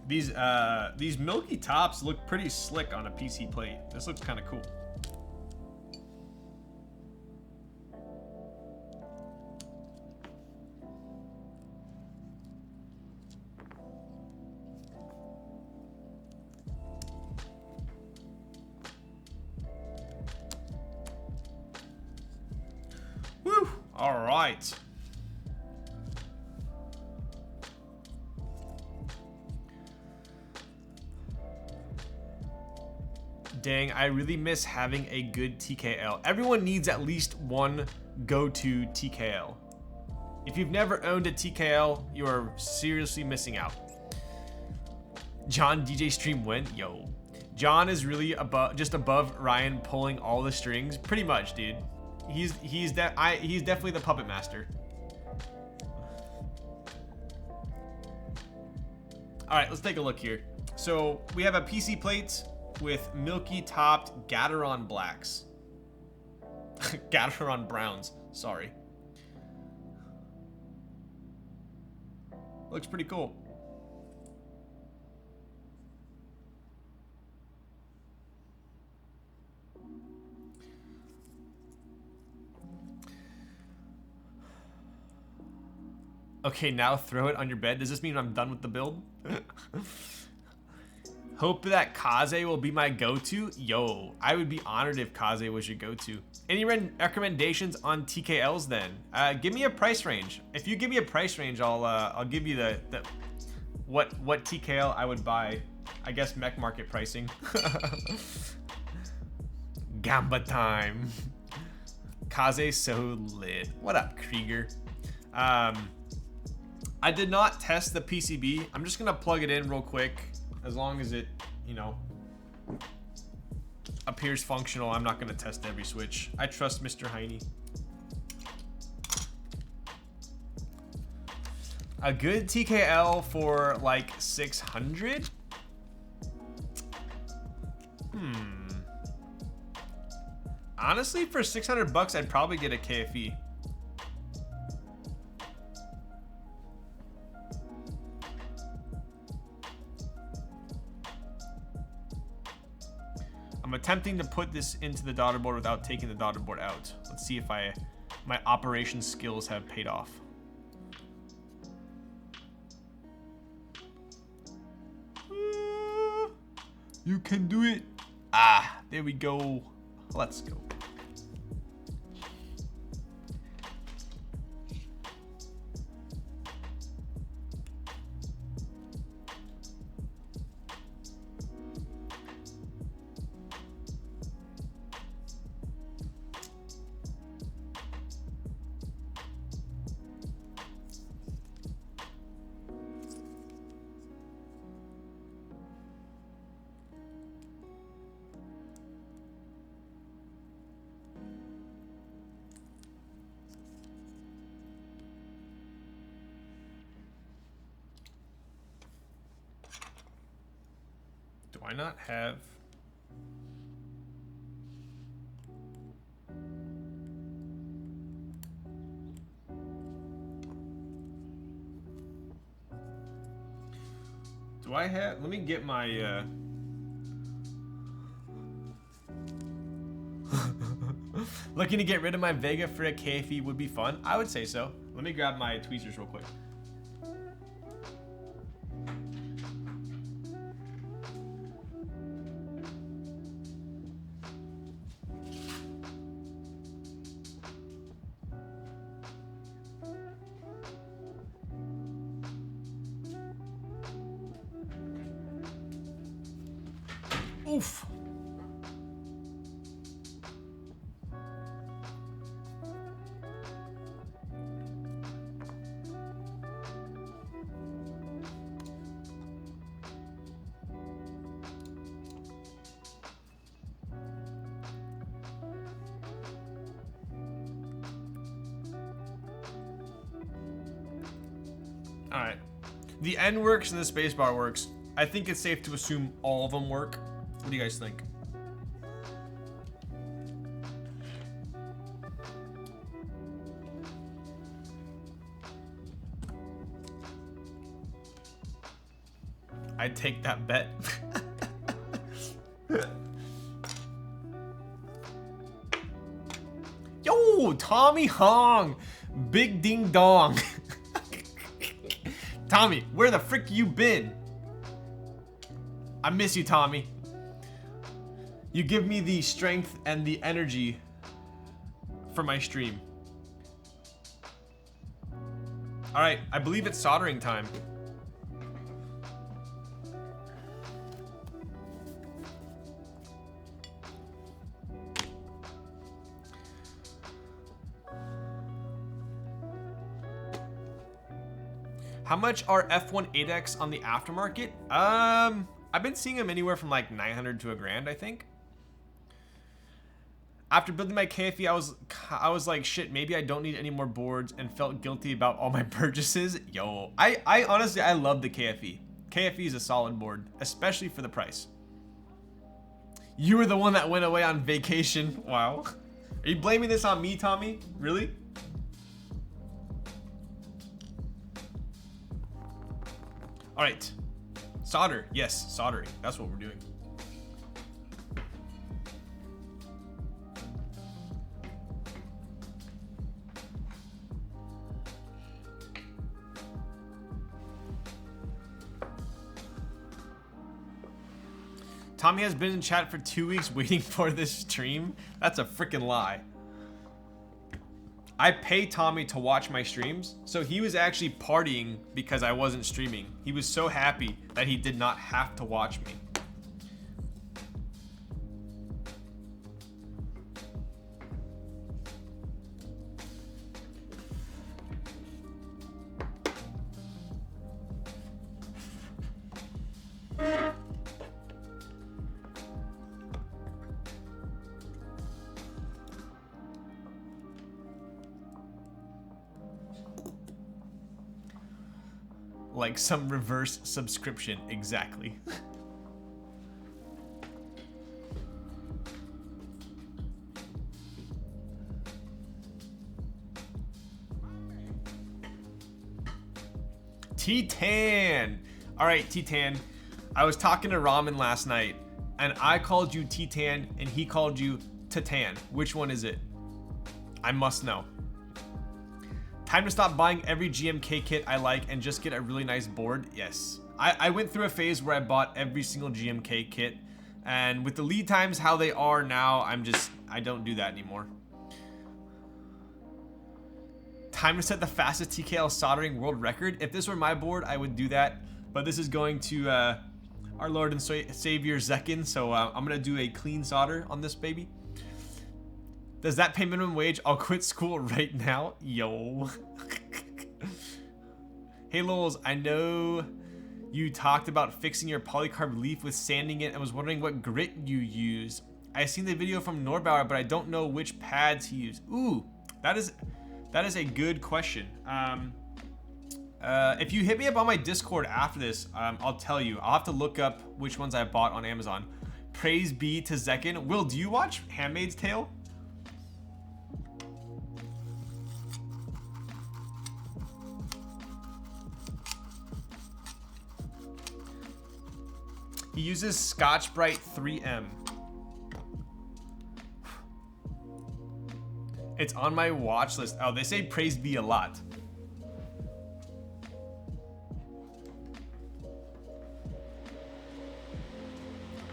These Milky tops look pretty slick on a PC plate. This looks kind of cool. Woo! All right. Dang, I really miss having a good TKL. Everyone needs at least one go-to TKL. If you've never owned a TKL, you are seriously missing out. John DJ stream when? Yo. John is really just above Ryan pulling all the strings. Pretty much, dude. He's definitely the puppet master. All right, let's take a look here. So we have a PC plate with Milky topped Gateron blacks. Gateron browns, sorry. Looks pretty cool. Okay, now throw it on your bed. Does this mean I'm done with the build? Hope that Kaze will be my go-to. Yo, I would be honored if Kaze was your go-to. Any recommendations on TKLs then? Give me a price range. If you give me a price range, I'll give you the what TKL I would buy. I guess mech market pricing. Gamba time. Kaze so lit. What up, Krieger? I did not test the PCB. I'm just gonna plug it in real quick. As long as it, you know, appears functional, I'm not gonna test every switch. I trust Mr. Heine. A good TKL for like 600? Honestly, for 600 bucks, I'd probably get a KFE. I'm attempting to put this into the daughter board without taking the daughter board out. Let's see if my operation skills have paid off. You can do it. Ah, there we go. Let's go. Do I not have... Do I have... Let me get my... Looking to get rid of my Vega for a KFE would be fun. I would say so. Let me grab my tweezers real quick. Oof. All right. The N works and the spacebar works. I think it's safe to assume all of them work. What do you guys think? I'd take that bet. Yo, Tommy Hong, big ding dong. Tommy, where the frick you been? I miss you, Tommy. You give me the strength and the energy for my stream. All right, I believe it's soldering time. How much are F1 8X on the aftermarket? I've been seeing them anywhere from like 900 to $1,000, I think. After building my KFE, I was like, shit, maybe I don't need any more boards, and felt guilty about all my purchases. Yo, I honestly, I love the KFE. KFE is a solid board, especially for the price. You were the one that went away on vacation. Wow. Are you blaming this on me, Tommy? Really? All right. Solder. Yes, soldering. That's what we're doing. Tommy has been in chat for 2 weeks waiting for this stream. That's a freaking lie. I pay Tommy to watch my streams, so he was actually partying because I wasn't streaming. He was so happy that he did not have to watch me. Like some reverse subscription, exactly. T-Tan. All right, T-Tan. I was talking to Ramen last night, and I called you T-Tan, and he called you Titan. Which one is it? I must know. Time to stop buying every GMK kit I like and just get a really nice board. Yes. I went through a phase where I bought every single GMK kit, and with the lead times how they are now, I don't do that anymore. Time to set the fastest TKL soldering world record. If this were my board, I would do that, but this is going to our Lord and Savior Zekken, so I'm gonna do a clean solder on this baby. Does that pay minimum wage? I'll quit school right now. Yo. Hey Lols, I know you talked about fixing your polycarb leaf with sanding it. I was wondering what grit you use. I seen the video from Norbauer, but I don't know which pads he used. Ooh, that is a good question. If you hit me up on my Discord after this, I'll tell you. I'll have to look up which ones I bought on Amazon. Praise be to Zekken. Will, do you watch Handmaid's Tale? He uses Scotch-Brite 3M. It's on my watch list. Oh, they say praise be a lot.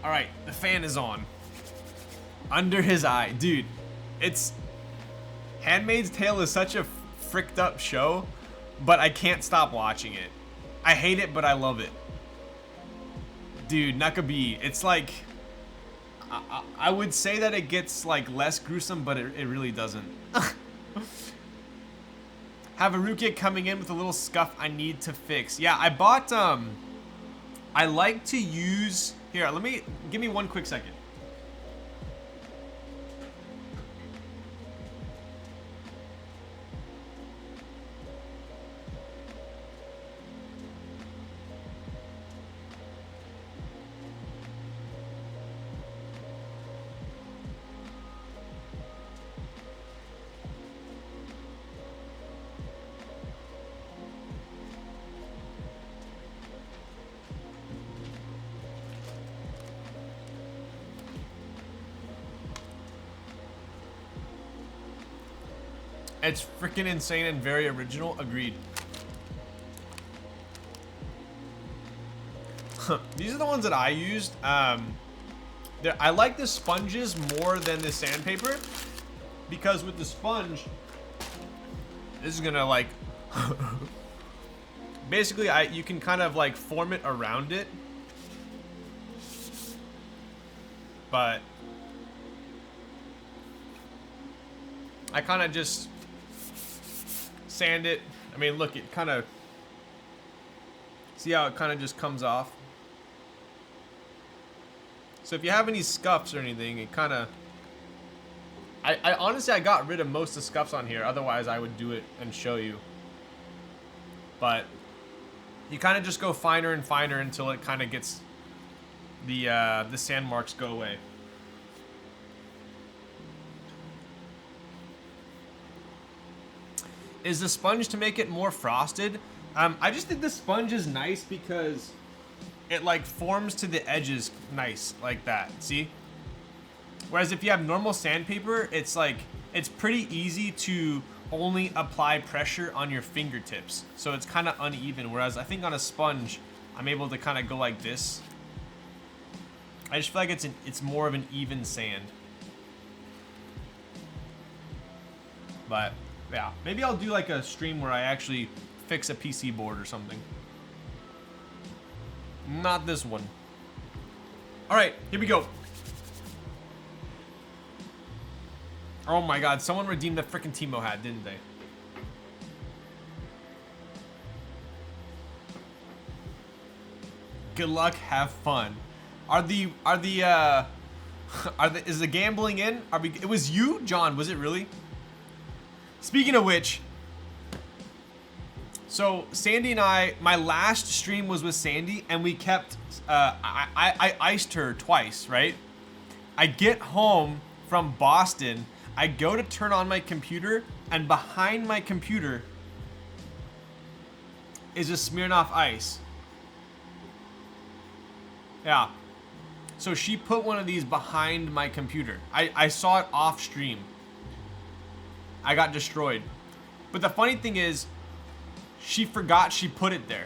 All right, the fan is on. Under his eye. Dude, it's... Handmaid's Tale is such a fricked up show, but I can't stop watching it. I hate it, but I love it. Dude, Nukkabee, it's like... I would say that it gets like less gruesome, but it really doesn't. Have a rootkit coming in with a little scuff I need to fix. Yeah, I bought, I like to use... Here, give me one quick second. It's freaking insane and very original. Agreed. These are the ones that I used. I like the sponges more than the sandpaper because with the sponge, this is gonna like basically you can kind of like form it around it, but I kind of just sand it. I mean, look, it kind of, see how it kind of just comes off. So if you have any scuffs or anything, it kind of, I honestly, I got rid of most of the scuffs on here. Otherwise I would do it and show you, but you kind of just go finer and finer until it kind of gets the sand marks go away. Is the sponge to make it more frosted? I just think the sponge is nice because it like forms to the edges nice like that, see? Whereas if you have normal sandpaper, it's like, it's pretty easy to only apply pressure on your fingertips. So it's kind of uneven, whereas I think on a sponge, I'm able to kind of go like this. I just feel like it's more of an even sand. But yeah, maybe I'll do like a stream where I actually fix a PC board or something. Not this one. All right, here we go. Oh my God, someone redeemed the freaking Timo hat, didn't they? Good luck, have fun. Is the gambling in? It was you, John, was it really? Speaking of which, So Sandy and I, my last stream was with Sandy, and we kept, I iced her twice, right? I get home from Boston, I go to turn on my computer, and behind my computer is a Smirnoff Ice. Yeah. So she put one of these behind my computer. I saw it off stream. I got destroyed. But the funny thing is, she forgot she put it there.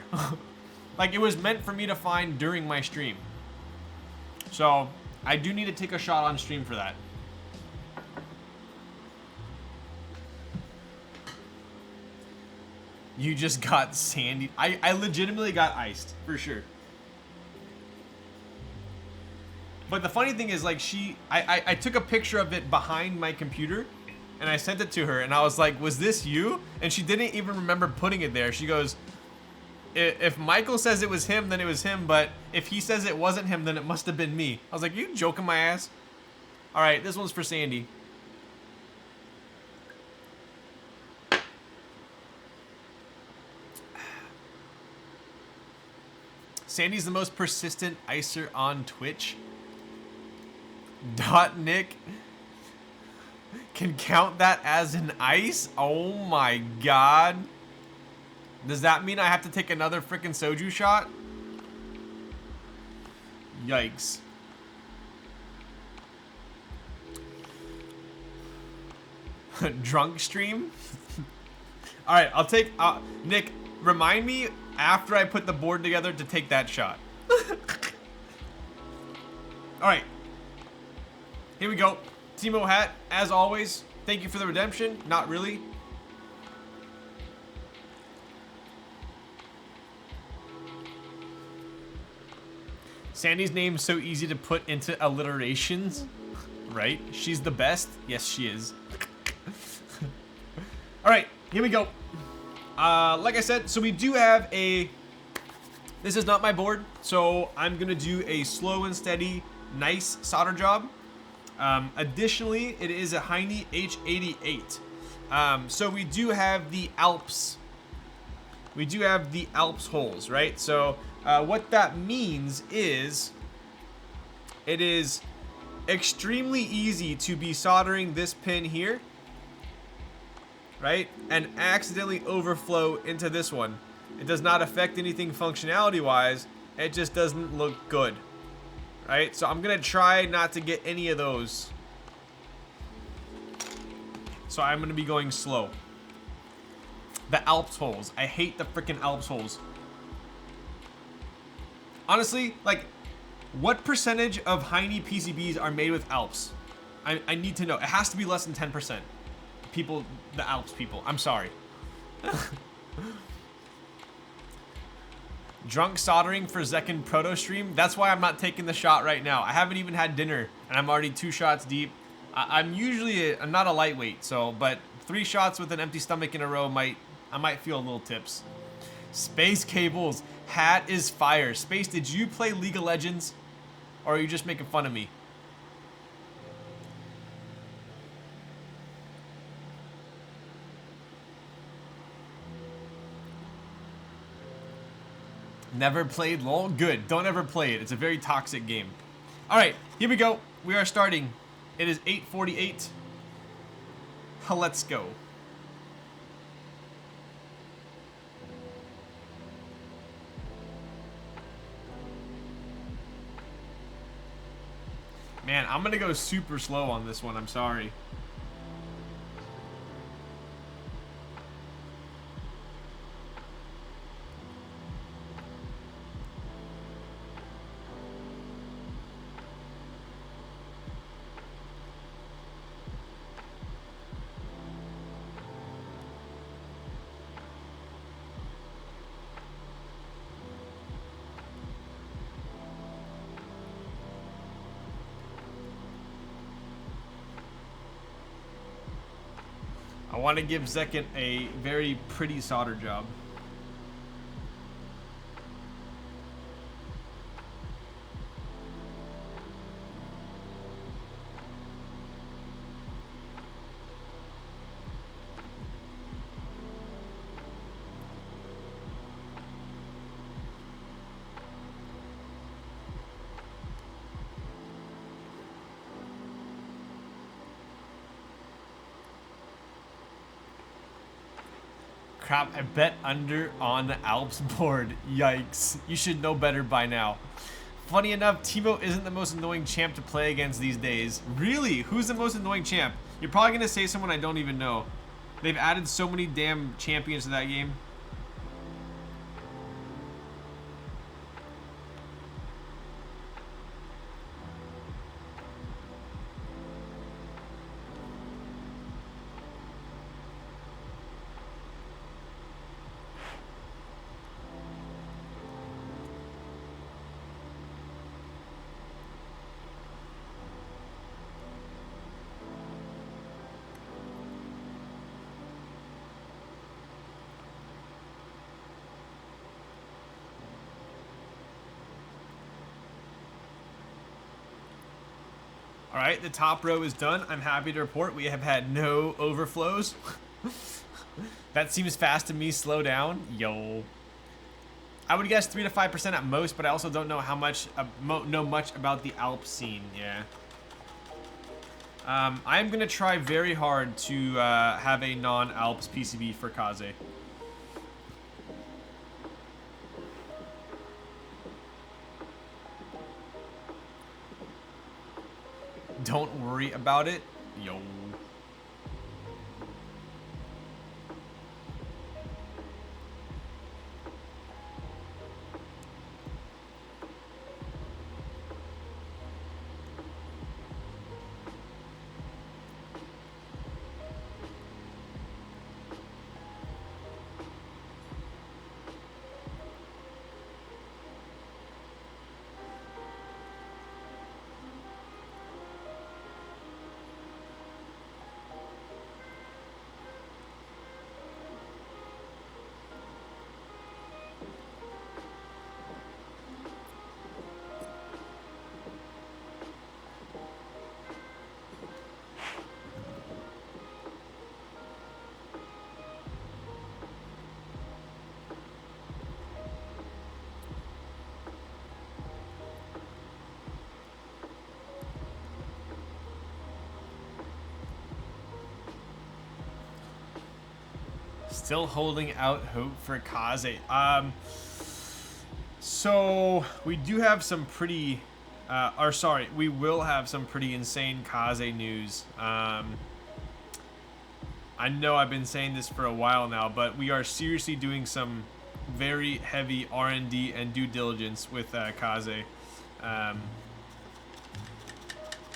Like, it was meant for me to find during my stream. So, I do need to take a shot on stream for that. You just got Sandy. I legitimately got iced, for sure. But the funny thing is, like, I took a picture of it behind my computer, and I sent it to her, and I was like, was this you? And she didn't even remember putting it there. She goes, if Michael says it was him, then it was him, but if he says it wasn't him, then it must have been me. I was like, you joking my ass? All right, this one's for Sandy. Sandy's the most persistent icer on Twitch. Nick can count that as an ice? Oh my god. Does that mean I have to take another freaking soju shot? Yikes. Drunk stream? Alright, I'll take... Nick, remind me after I put the board together to take that shot. Alright. Here we go. Timo Hat, as always, thank you for the redemption. Not really. Sandy's name's so easy to put into alliterations, right? She's the best. Yes, she is. All right, here we go. Like I said, so we do have a... This is not my board, so I'm going to do a slow and steady, nice solder job. Additionally, it is a Heine H88. So we do have the Alps. We do have the Alps holes, right? So what that means is it is extremely easy to be soldering this pin here, right? And accidentally overflow into this one. It does not affect anything functionality-wise. It just doesn't look good. Right, so I'm gonna try not to get any of those. So I'm gonna be going slow. The Alps holes. I hate the freaking Alps holes. Honestly, like, what percentage of Heine PCBs are made with Alps? I need to know. It has to be less than 10%. People, the Alps people. I'm sorry. Drunk soldering for Zekken proto stream. That's why I'm not taking the shot right now. I haven't even had dinner, and I'm already 2 shots deep. I'm usually I'm not a lightweight, so but 3 shots with an empty stomach in a row I might feel a little tips. Space Cables. Hat is fire. Space, did you play League of Legends, or are you just making fun of me? Never played LOL? Good. Don't ever play it. It's a very toxic game. Alright, here we go. We are starting. It is 8:48. Let's go. Man, I'm gonna go super slow on this one. I'm sorry. I want to give Zekken a very pretty solder job. crap, I bet under on the Alps board. Yikes. You should know better by now. Funny enough, Teemo isn't the most annoying champ to play against these days. Really? Who's the most annoying champ? You're probably going to say someone I don't even know. They've added so many damn champions to that game. All right, the top row is done. I'm happy to report we have had no overflows. That seems fast to me. Slow down. Yo. I would guess 3 to 5% at most, but I also don't know how much know much about the Alp scene. Yeah. I'm gonna try very hard to have a non-Alps PCB for Kaze. Don't worry about it. Yo. Still holding out hope for Kaze. So we do have some pretty, we will have some pretty insane Kaze news. I know I've been saying this for a while now, but we are seriously doing some very heavy R&D and due diligence with Kaze.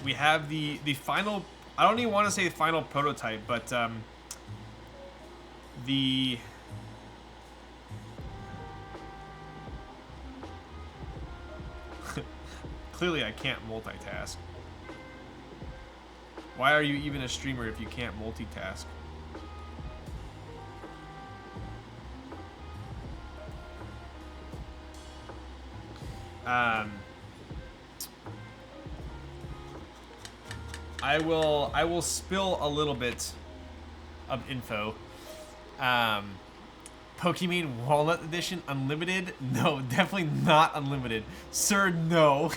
We have the final, I don't even want to say final prototype, but clearly I can't multitask. Why are you even a streamer if you can't multitask? I will spill a little bit of info. Pokemon Walnut Edition Unlimited? No, definitely not unlimited. Sir, no.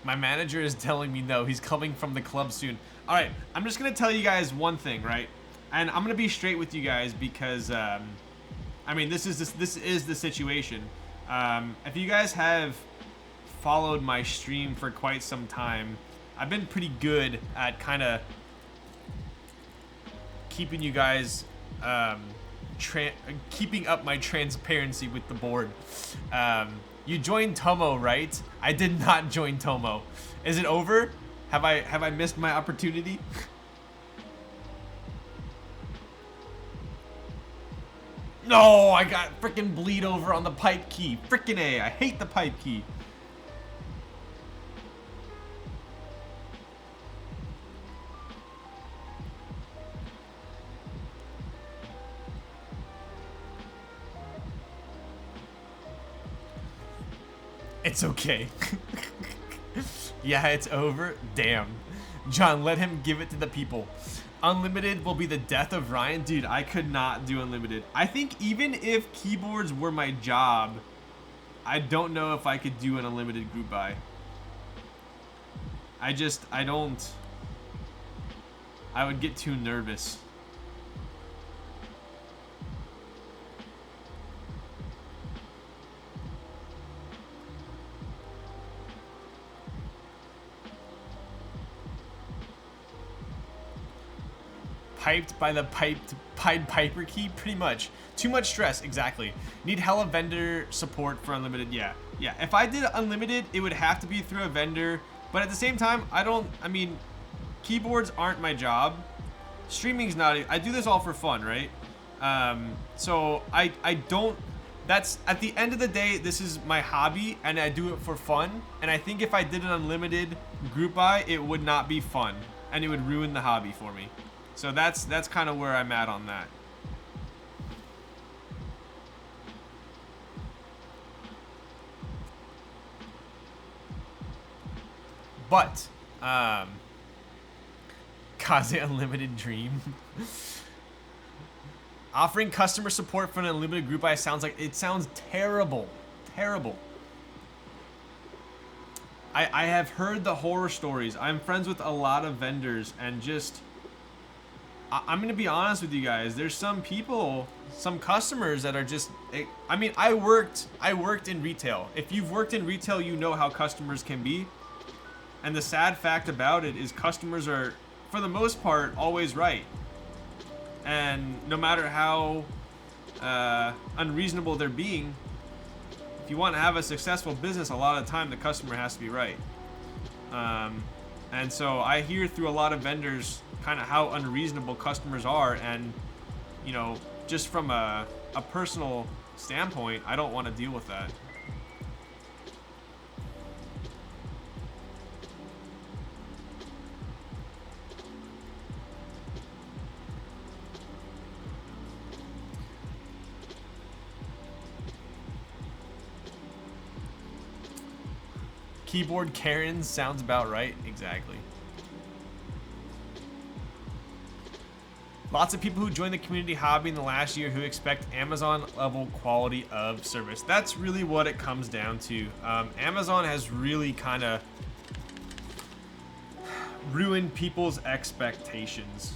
My manager is telling me no. He's coming from the club soon. All right, I'm just gonna tell you guys one thing, right? And I'm gonna be straight with you guys because, I mean, this is the situation. If you guys have followed my stream for quite some time, I've been pretty good at kind of keeping you guys, keeping up my transparency with the board. You joined Tomo, right? I did not join Tomo. Is it over? Have I missed my opportunity? No, I got frickin' bleed over on the pipe key. Frickin' A, I hate the pipe key. It's okay. Yeah, it's over. Damn. John, let him give it to the people. Unlimited will be the death of Ryan. Dude, I could not do unlimited. I think even if keyboards were my job, I don't know if I could do an unlimited group buy. I don't. I would get too nervous. Piped by the Pied Piper key, pretty much. Too much stress, exactly. Need hella vendor support for unlimited, yeah. Yeah, if I did unlimited, it would have to be through a vendor, but at the same time, I mean, keyboards aren't my job. Streaming's not, I do this all for fun, right? So I don't, that's, at the end of the day, this is my hobby, and I do it for fun, and I think if I did an unlimited group buy, it would not be fun, and it would ruin the hobby for me. So that's kind of where I'm at on that. But, Kaze Unlimited Dream. Offering customer support for an unlimited group buy sounds like, it sounds terrible. Terrible. I have heard the horror stories. I'm friends with a lot of vendors, and just, I'm gonna be honest with you guys. There's some people, some customers that are just, I mean, I worked in retail. If you've worked in retail, you know how customers can be. And the sad fact about it is customers are, for the most part, always right. And no matter how unreasonable they're being, if you want to have a successful business, a lot of the time the customer has to be right. And so I hear through a lot of vendors kind of how unreasonable customers are, and you know, just from a personal standpoint, I don't want to deal with that. Keyboard Karen sounds about right. Exactly. Lots of people who joined the community hobby in the last year who expect Amazon level quality of service. That's really what it comes down to. Amazon has really kind of ruined people's expectations.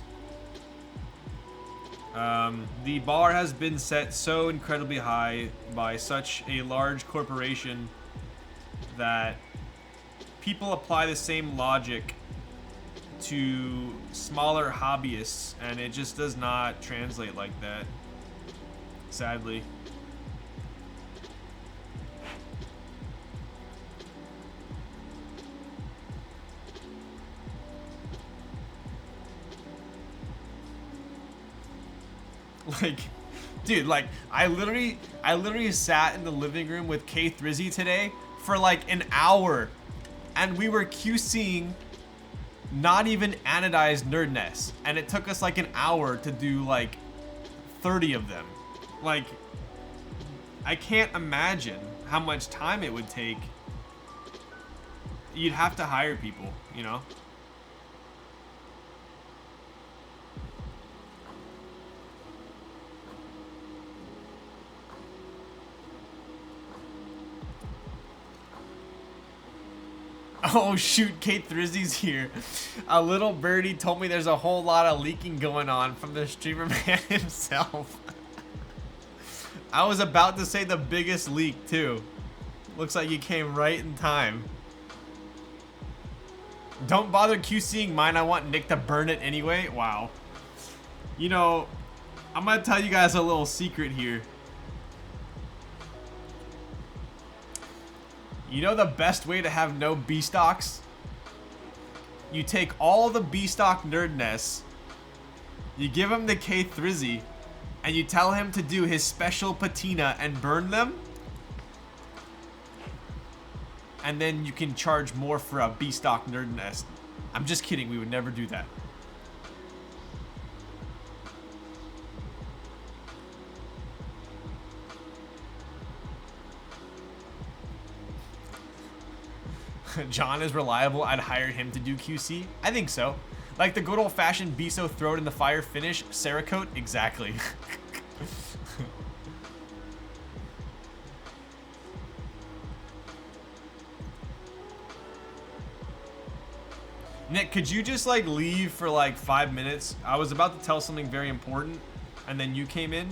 The bar has been set so incredibly high by such a large corporation that people apply the same logic to smaller hobbyists, and it just does not translate like that, sadly. Like, dude, like, I literally sat in the living room with K Thrizzy today for like an hour, and we were QCing not even anodized nerd nests, and it took us like an hour to do like 30 of them. Like, I can't imagine how much time it would take. You'd have to hire people, you know? Oh shoot, Kate Thrizzy's here. A little birdie told me there's a whole lot of leaking going on from the streamer man himself. I was about to say the biggest leak too. Looks like you came right in time. Don't bother QCing mine, I want Nick to burn it anyway. Wow. You know, I'm gonna tell you guys a little secret here. You know the best way to have no B-stocks? You take all the B-stock nerd nests, you give him the K Thrizzy, and you tell him to do his special patina and burn them, and then you can charge more for a B-stock nerd nest. I'm just kidding, we would never do that. John is reliable. I'd hire him to do QC. I think so. Like the good old-fashioned Biso throw it in the fire finish, Cerakote. Exactly. Nick, could you just like leave for like 5 minutes? I was about to tell something very important, and then you came in.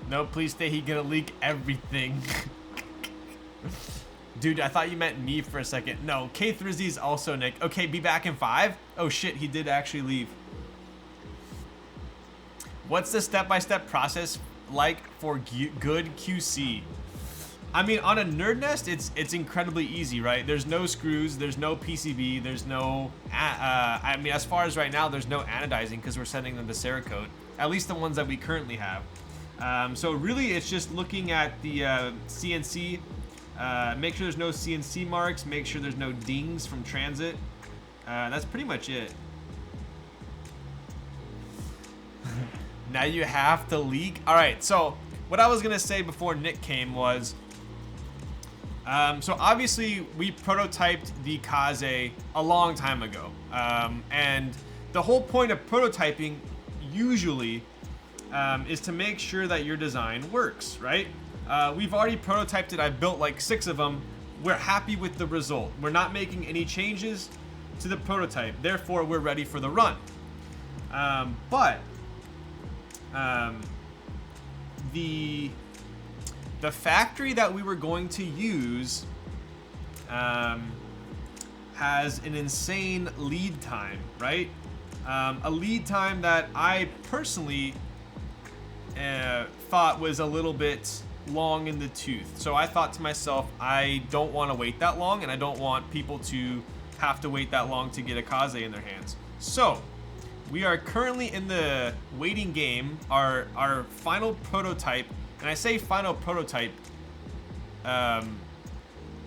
No, please stay. He gonna leak everything. Dude, I thought you meant me for a second. No, K Thrizzy's also Nick. Okay, be back in 5. Oh shit, he did actually leave. What's the step-by-step process like for good QC? I mean, on a Nerd Nest, it's incredibly easy, right? There's no screws, there's no PCB, there's no, I mean, as far as right now, there's no anodizing because we're sending them to Cerakote, at least the ones that we currently have. So really, it's just looking at the CNC, make sure there's no CNC marks, make sure there's no dings from transit. That's pretty much it. Now you have to leak. All right, so what I was gonna say before Nick came was, so obviously we prototyped the Kaze a long time ago, and the whole point of prototyping usually is to make sure that your design works, right? We've already prototyped it. I've built like 6 of them. We're happy with the result. We're not making any changes to the prototype. Therefore, we're ready for the run. But the factory that we were going to use has an insane lead time, right? A lead time that I personally thought was a little bit long in the tooth. So I thought to myself, I don't want to wait that long, and I don't want people to have to wait that long to get a Kaze in their hands. So we are currently in the waiting game. Our final prototype, and I say final prototype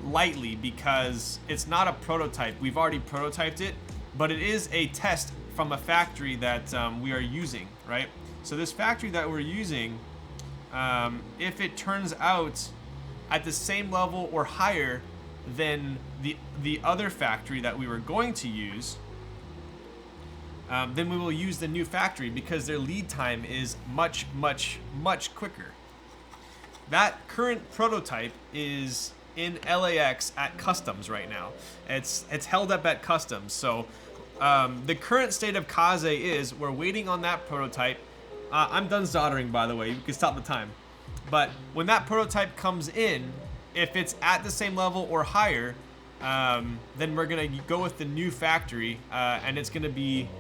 lightly because it's not a prototype. We've already prototyped it, but it is a test from a factory that we are using, right? So this factory that we're using, if it turns out at the same level or higher than the other factory that we were going to use, then we will use the new factory because their lead time is much, much, much quicker. That current prototype is in LAX at Customs right now. It's held up at Customs. So the current state of Kaze is we're waiting on that prototype. I'm done soldering, by the way. You can stop the time. But when that prototype comes in, if it's at the same level or higher, then we're gonna go with the new factory, and it's gonna be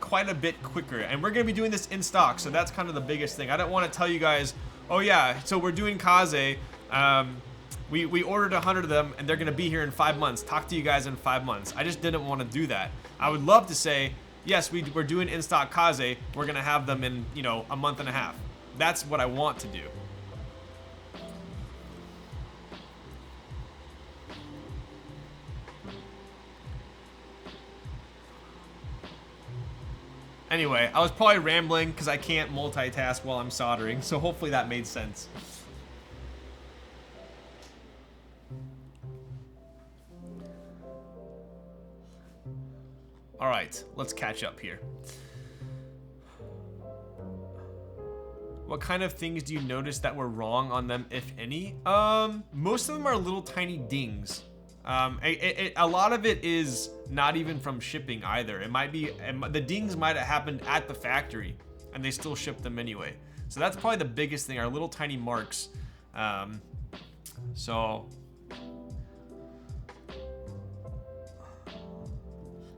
quite a bit quicker. And we're gonna be doing this in stock, so that's kind of the biggest thing. I don't want to tell you guys, oh yeah, so we're doing Kaze. We ordered 100 of them, and they're gonna be here in 5 months. Talk to you guys in 5 months. I just didn't want to do that. I would love to say, yes, we're doing in-stock Kaze. We're gonna have them in, you know, a month and a half. That's what I want to do. Anyway, I was probably rambling because I can't multitask while I'm soldering, so hopefully that made sense. All right, let's catch up here. What kind of things do you notice that were wrong on them, if any? Most of them are little tiny dings. A lot of it is not even from shipping either. It might be, the dings might have happened at the factory and they still ship them anyway. So that's probably the biggest thing, our little tiny marks.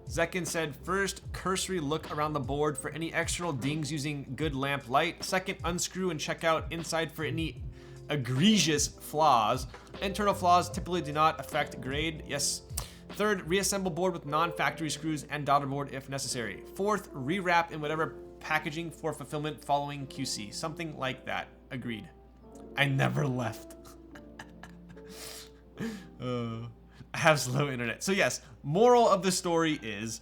Zekin said, first, cursory look around the board for any external dings using good lamp light. Second, unscrew and check out inside for any egregious flaws. Internal flaws typically do not affect grade. Yes. Third, reassemble board with non-factory screws and daughter board if necessary. Fourth, rewrap in whatever packaging for fulfillment following QC. Something like that. Agreed. I never left. have slow internet. So yes, moral of the story is,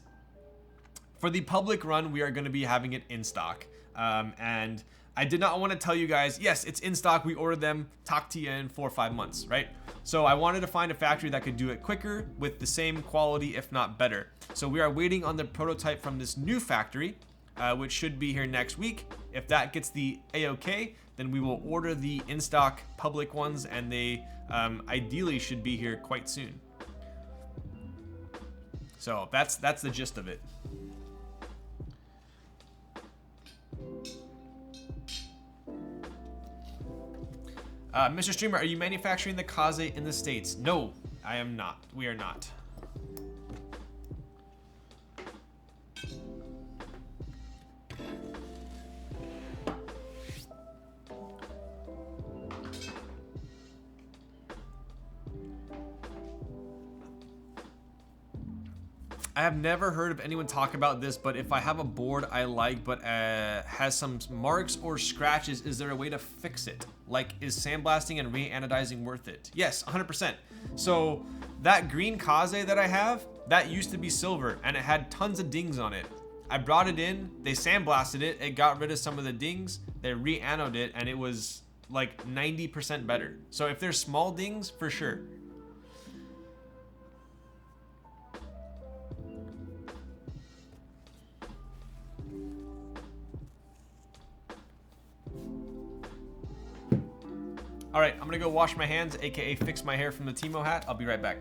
for the public run, we are going to be having it in stock. And I did not want to tell you guys, yes, it's in stock. We ordered them, talk to you in 4 or 5 months, right? So I wanted to find a factory that could do it quicker with the same quality, if not better. So we are waiting on the prototype from this new factory, which should be here next week. If that gets the A-OK, then we will order the in-stock public ones, and they ideally should be here quite soon. So that's the gist of it. Mr. Streamer, are you manufacturing the Kaze in the States? No, I am not. We are not. I have never heard of anyone talk about this, but if I have a board I like but has some marks or scratches, is there a way to fix it? Like, is sandblasting and re-anodizing worth it? Yes, 100%. So that green Kaze that I have, that used to be silver and it had tons of dings on it. I brought it in, they sandblasted it, it got rid of some of the dings, they re-anoded it, and it was like 90% better. So if there's small dings, for sure. All right, I'm gonna go wash my hands, AKA fix my hair from the Timo hat. I'll be right back.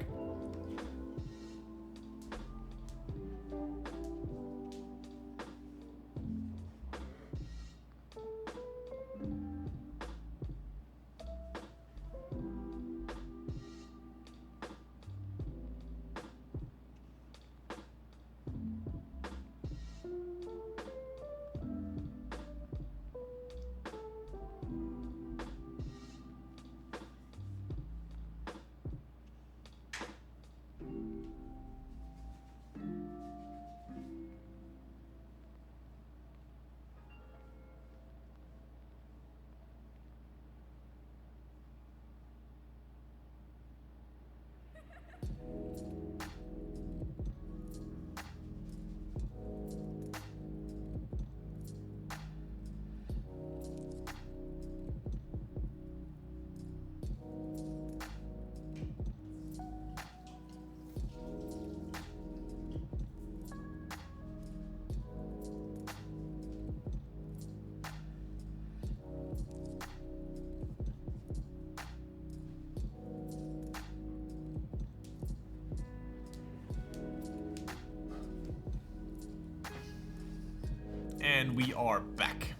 And we are back.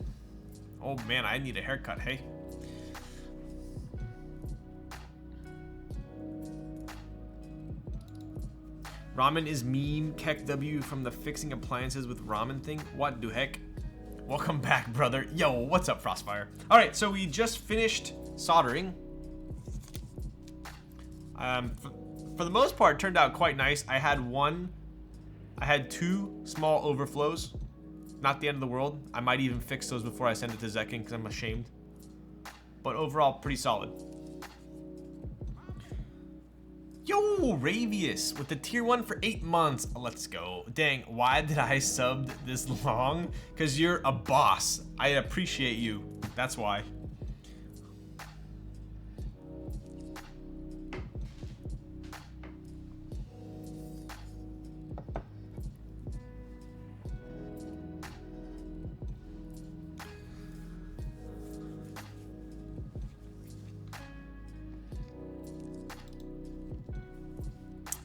Oh man, I need a haircut, hey? Ramen is meme, Keck W from the fixing appliances with ramen thing. What the heck? Welcome back, brother. Yo, what's up, Frostfire? All right, so we just finished soldering. For the most part, it turned out quite nice. I had two small overflows. Not the end of the world. I might even fix those before I send it to Zekken because I'm ashamed. But overall, pretty solid. Yo, Ravius with the tier 1 for 8 months. Let's go. Dang, why did I sub this long? Because you're a boss. I appreciate you. That's why.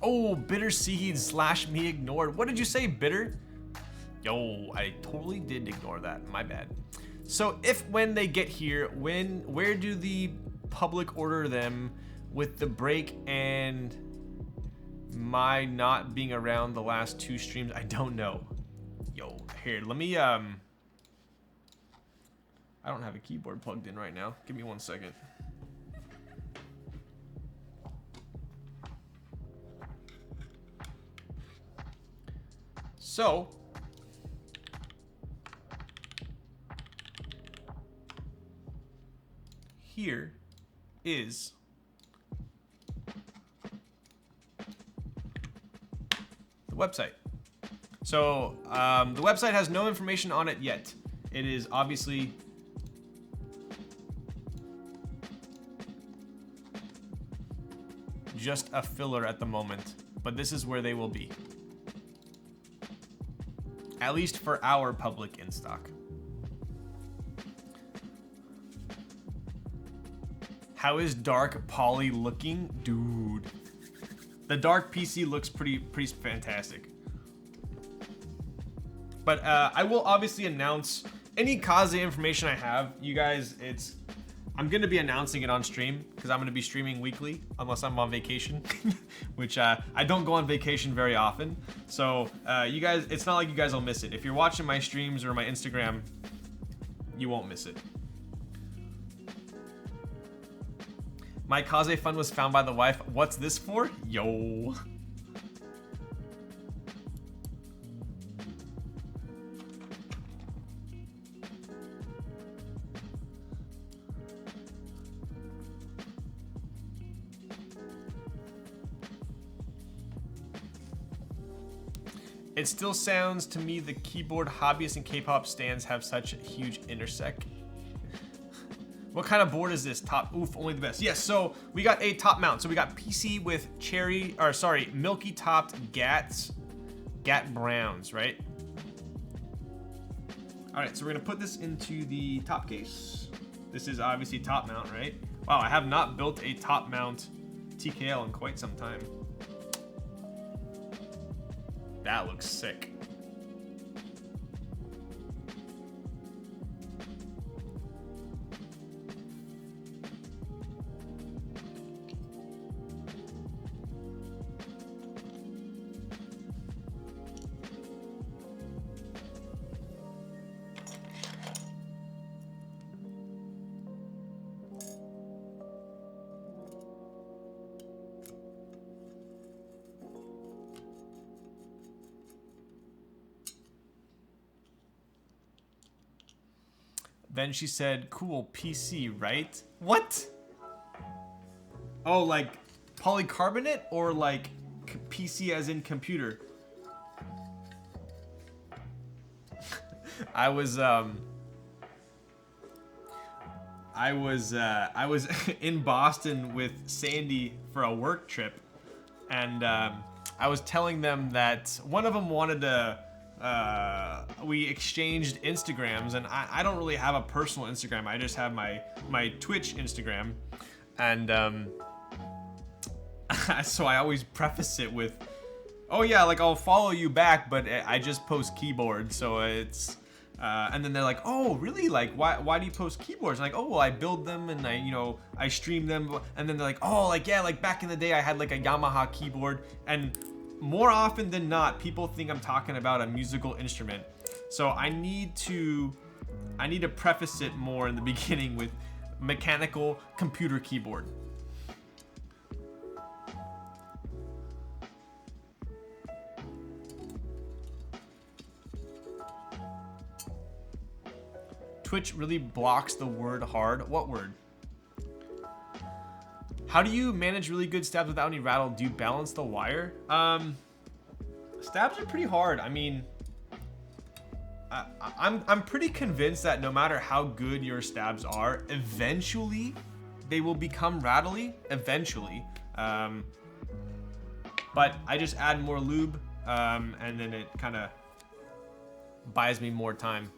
Oh, Bitter Seeds / me ignored. What did you say, Bitter? Yo, I totally did ignore that. My bad. So when they get here, where do the public order them with the break and my not being around the last 2 streams? I don't know. Yo, here, let me, I don't have a keyboard plugged in right now. Give me 1 second. So, here is the website. So the website has no information on it yet. It is obviously just a filler at the moment, but this is where they will be. At least for our public in stock. How is Dark Poly looking? Dude. The Dark PC looks pretty fantastic. But I will obviously announce any Kaze information I have. You guys, I'm gonna be announcing it on stream because I'm gonna be streaming weekly unless I'm on vacation, which I don't go on vacation very often. So you guys, it's not like you guys will miss it. If you're watching my streams or my Instagram, you won't miss it. My Kaze fund was found by the wife. What's this for? Yo. It still sounds to me the keyboard hobbyists and K-pop stands have such a huge intersect. What kind of board is this? Top, oof, only the best. Yes, so we got a top mount. So we got PC with Milky topped Gat Browns, right? All right, so we're gonna put this into the top case. This is obviously top mount, right? Wow, I have not built a top mount TKL in quite some time. That looks sick. Then she said, cool PC, right? What? Oh, like polycarbonate or like PC as in computer? I was in Boston with Sandy for a work trip, and I was telling them that one of them wanted to we exchanged Instagrams, and I don't really have a personal Instagram. I just have my Twitch Instagram, and so I always preface it with, oh yeah, like I'll follow you back, but I just post keyboards, so it's and then they're like, oh really, like why do you post keyboards? I'm like, oh well, I build them and I stream them, and then they're like, oh like yeah, like back in the day I had like a Yamaha keyboard, and more often than not, people think I'm talking about a musical instrument. So I need to preface it more in the beginning with mechanical computer keyboard. Twitch really blocks the word hard. What word? How do you manage really good stabs without any rattle? Do you balance the wire? Stabs are pretty hard. I mean, I'm pretty convinced that no matter how good your stabs are, eventually they will become rattly. Eventually, but I just add more lube, and then it kind of buys me more time.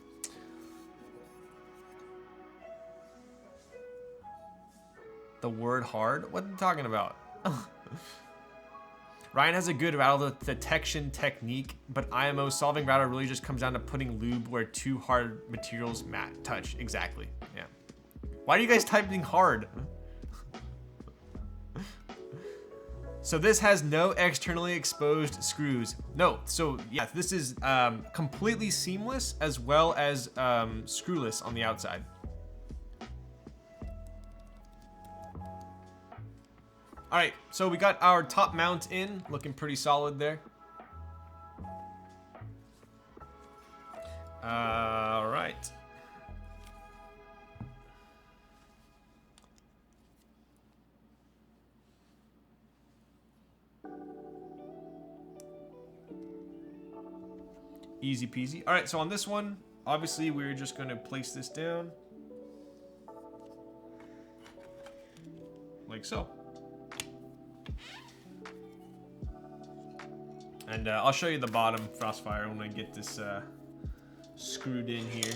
The word hard? What are you talking about? Ryan has a good rattle detection technique, but IMO solving rattle really just comes down to putting lube where two hard materials touch. Exactly. Yeah. Why are you guys typing hard? So this has no externally exposed screws. No. So yeah, this is completely seamless as well as screwless on the outside. All right, so we got our top mount in, looking pretty solid there. All right. Easy peasy. All right, so on this one, obviously we're just gonna place this down. Like so. And I'll show you the bottom Frostfire when I get this screwed in here.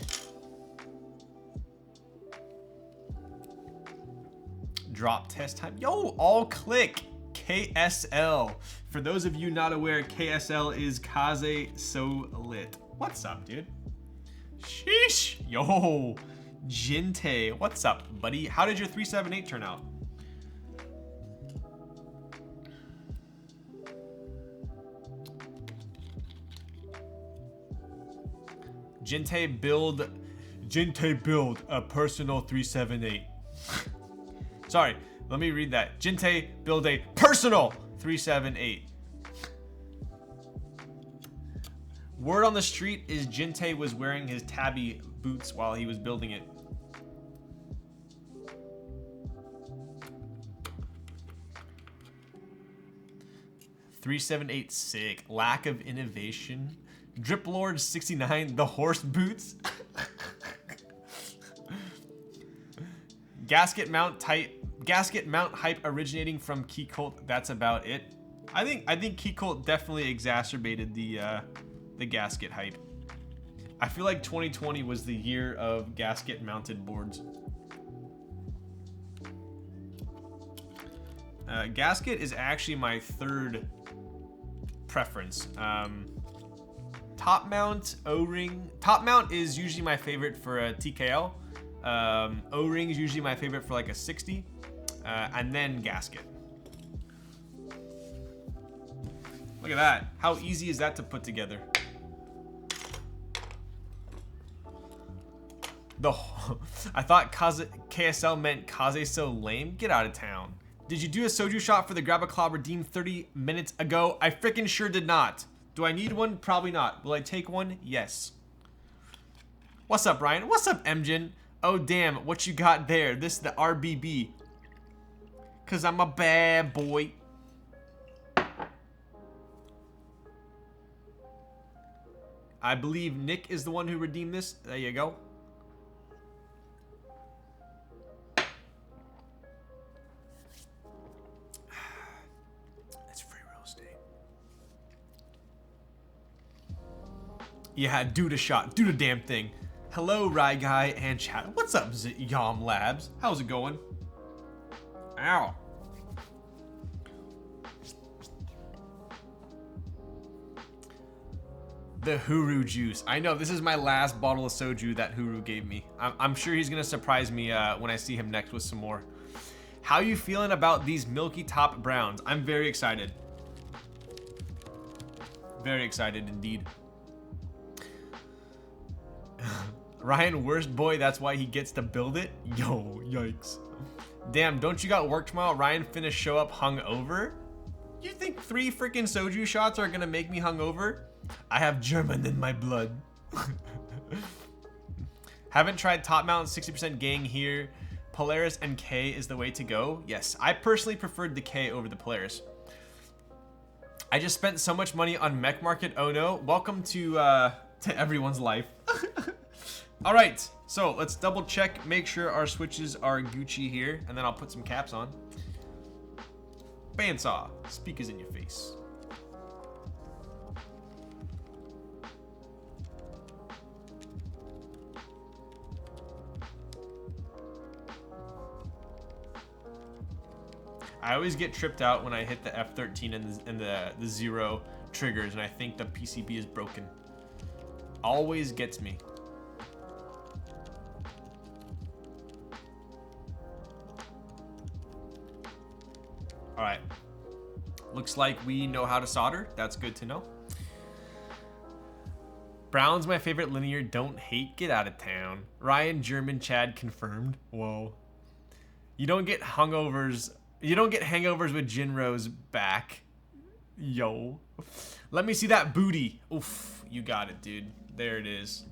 Drop test time. Yo, all click. KSL. For those of you not aware, KSL is Kaze So Lit. What's up, dude? Sheesh. Yo, Jinte. What's up, buddy? How did your 378 turn out? Jinte build a personal 378. Sorry, let me read that. Jinte build a personal 378. Word on the street is Jinte was wearing his tabby boots while he was building it. .378 sick. Lack of innovation. Drip Lord 69, the horse boots. Gasket mount hype originating from Keycult. That's about it. I think Keycult definitely exacerbated the gasket hype. I feel like 2020 was the year of gasket mounted boards. Gasket is actually my third preference. Top mount, O-ring. Top mount is usually my favorite for a TKL. O-ring is usually my favorite for like a 60. And then gasket. Look at that. How easy is that to put together? I thought KSL meant Kaze So Lame. Get out of town. Did you do a soju shot for the Grab a Claw redeem 30 minutes ago? I freaking sure did not. Do I need one? Probably not. Will I take one? Yes. What's up, Ryan? What's up, Emjin? Oh, damn. What you got there? This is the RBB. Because I'm a bad boy. I believe Nick is the one who redeemed this. There you go. Yeah, do the shot. Do the damn thing. Hello, Rye Guy and chat. What's up, Yom Labs? How's it going? Ow. The Huru juice. I know, this is my last bottle of soju that Huru gave me. I'm sure he's going to surprise me when I see him next with some more. How you feeling about these Milky Top Browns? I'm very excited. Very excited indeed. Ryan, worst boy, that's why he gets to build it? Yo, yikes. Damn, don't you got work tomorrow? Ryan finna show up hungover? You think 3 freaking soju shots are gonna make me hungover? I have German in my blood. Haven't tried top mount 60% gang here. Polaris and K is the way to go. Yes, I personally preferred the K over the Polaris. I just spent so much money on Mech Market. Oh no. Welcome to everyone's life. All right, so let's double check, make sure our switches are Gucci here, and then I'll put some caps on. Bandsaw, speakers in your face. I always get tripped out when I hit the F13 and the 0 triggers, and I think the PCB is broken. Always gets me. All right, looks like we know how to solder. That's good to know. Brown's my favorite linear. Don't hate, get out of town. Ryan, German, Chad confirmed. Whoa. You don't get hangovers with Jinro's back. Yo. Let me see that booty. Oof, you got it, dude. There it is.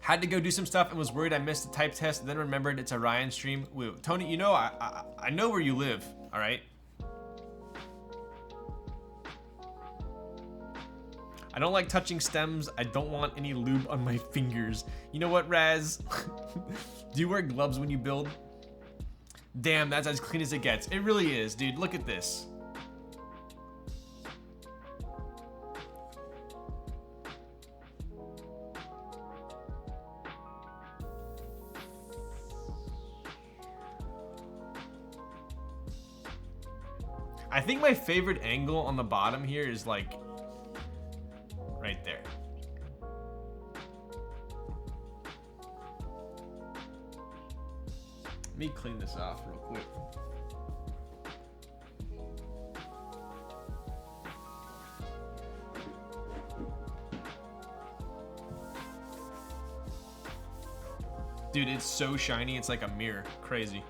Had to go do some stuff and was worried I missed the type test, then remembered it's a Ryan stream. Woo. Tony, you know, I know where you live, all right? I don't like touching stems. I don't want any lube on my fingers. You know what, Raz? Do you wear gloves when you build? Damn, that's as clean as it gets. It really is, dude. Look at this. I think my favorite angle on the bottom here is like right there. Let me clean this off real quick. Dude, it's so shiny, it's like a mirror. Crazy.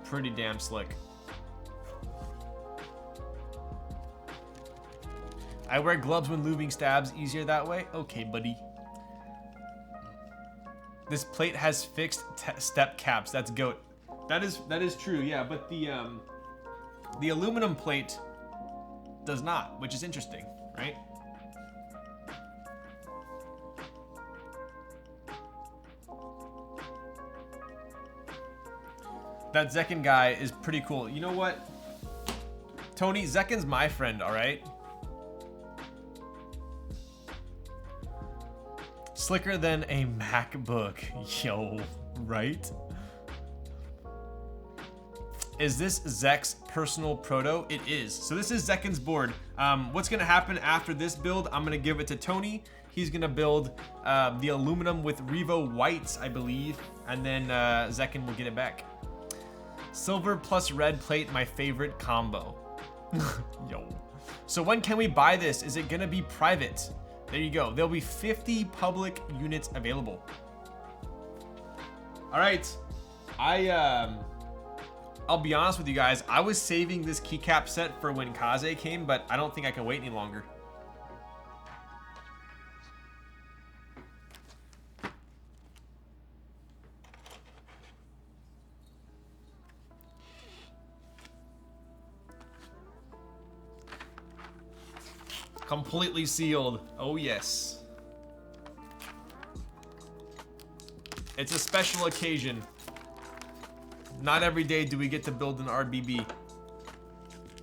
Pretty damn slick. I wear gloves when lubing stabs, easier that way. Okay, buddy. This plate has fixed step caps. That's goat. That is true. Yeah, but the aluminum plate does not, which is interesting, right? That Zekken guy is pretty cool. You know what? Tony, Zekken's my friend, all right? Slicker than a MacBook. Yo, right? Is this Zekk's personal proto? It is. So this is Zekken's board. What's gonna happen after this build, I'm gonna give it to Tony. He's gonna build the aluminum with Revo whites, I believe, and then Zekken will get it back. Silver plus red plate, my favorite combo. Yo. So when can we buy this? Is it gonna be private? There you go. There'll be 50 public units available. All right. I'll be honest with you guys. I was saving this keycap set for when Kaze came, but I don't think I can wait any longer. Completely sealed. Oh yes. It's a special occasion. Not every day do we get to build an RBB.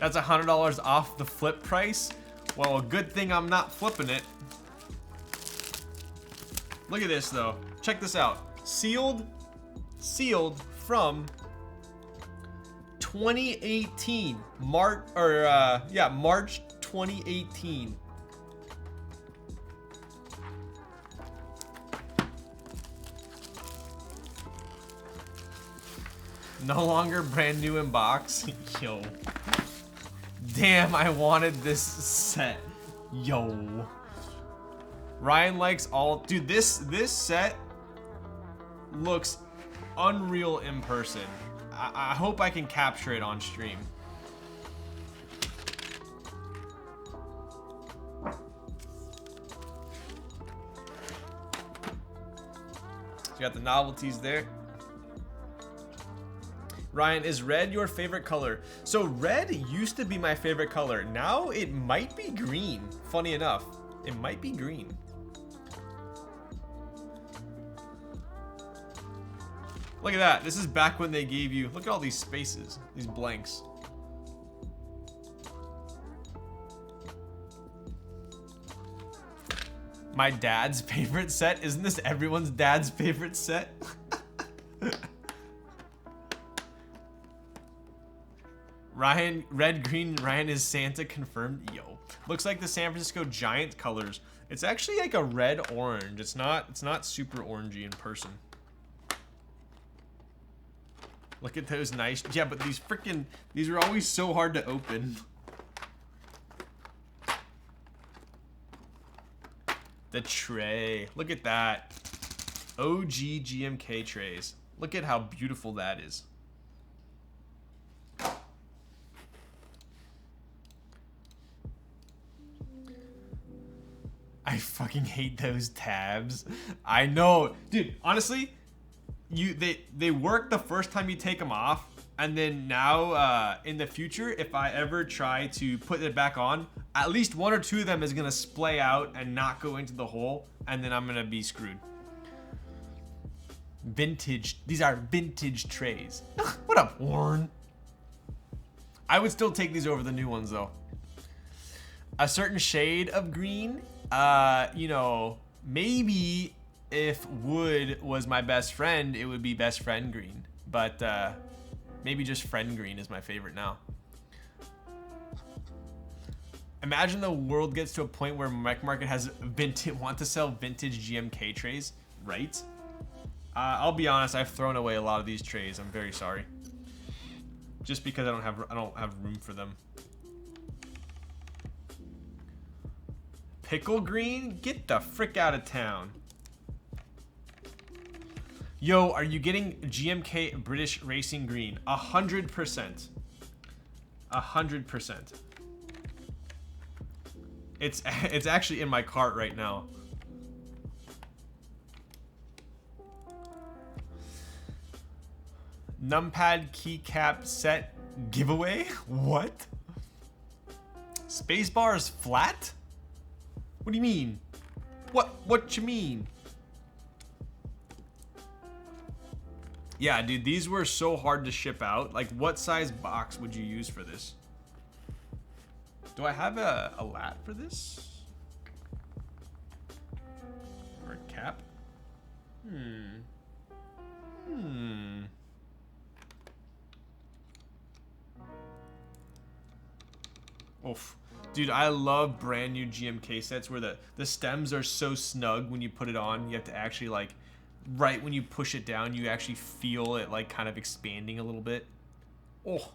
That's $100 off the flip price. Well, a good thing I'm not flipping it. Look at this though. Check this out. Sealed from 2018. March 2018. No longer brand new in box. Yo. Damn, I wanted this set. Yo. Ryan likes all, dude, this set looks unreal in person. I hope I can capture it on stream. So you got the novelties there. Ryan, is red your favorite color? So red used to be my favorite color. Now it might be green. Funny enough, it might be green. Look at that. This is back when they gave you, look at all these spaces, these blanks. My dad's favorite set? Isn't this everyone's dad's favorite set? Ryan, red, green, Ryan is Santa confirmed. Yo, looks like the San Francisco Giant colors. It's actually like a red orange. It's not super orangey in person. Look at those nice, yeah, but these are always so hard to open. The tray, look at that. OG GMK trays. Look at how beautiful that is. I fucking hate those tabs. I know, dude, honestly, they work the first time you take them off, And then now, in the future, if I ever try to put it back on, at least 1 or 2 of them is gonna splay out and not go into the hole, and then I'm gonna be screwed. Vintage, these are vintage trays. What up, Warren? I would still take these over the new ones though. A certain shade of green, you know, maybe if wood was my best friend, it would be best friend green. But maybe just friend green is my favorite now. Imagine the world gets to a point where Mech Market has want to sell vintage GMK trays, right? I'll be honest, I've thrown away a lot of these trays. I'm very sorry. Just because I don't have room for them. Pickle green? Get the frick out of town. Yo, are you getting GMK British Racing Green? 100%. 100%. It's actually in my cart right now. Numpad keycap set giveaway? What? Spacebar is flat? What do you mean? What you mean? Yeah, dude, these were so hard to ship out. Like, what size box would you use for this? Do I have a lat for this? Or a cap? Oof. Dude, I love brand new GMK sets where the stems are so snug when you put it on. You have to actually, like, right when you push it down, you actually feel it, like, kind of expanding a little bit. Oh,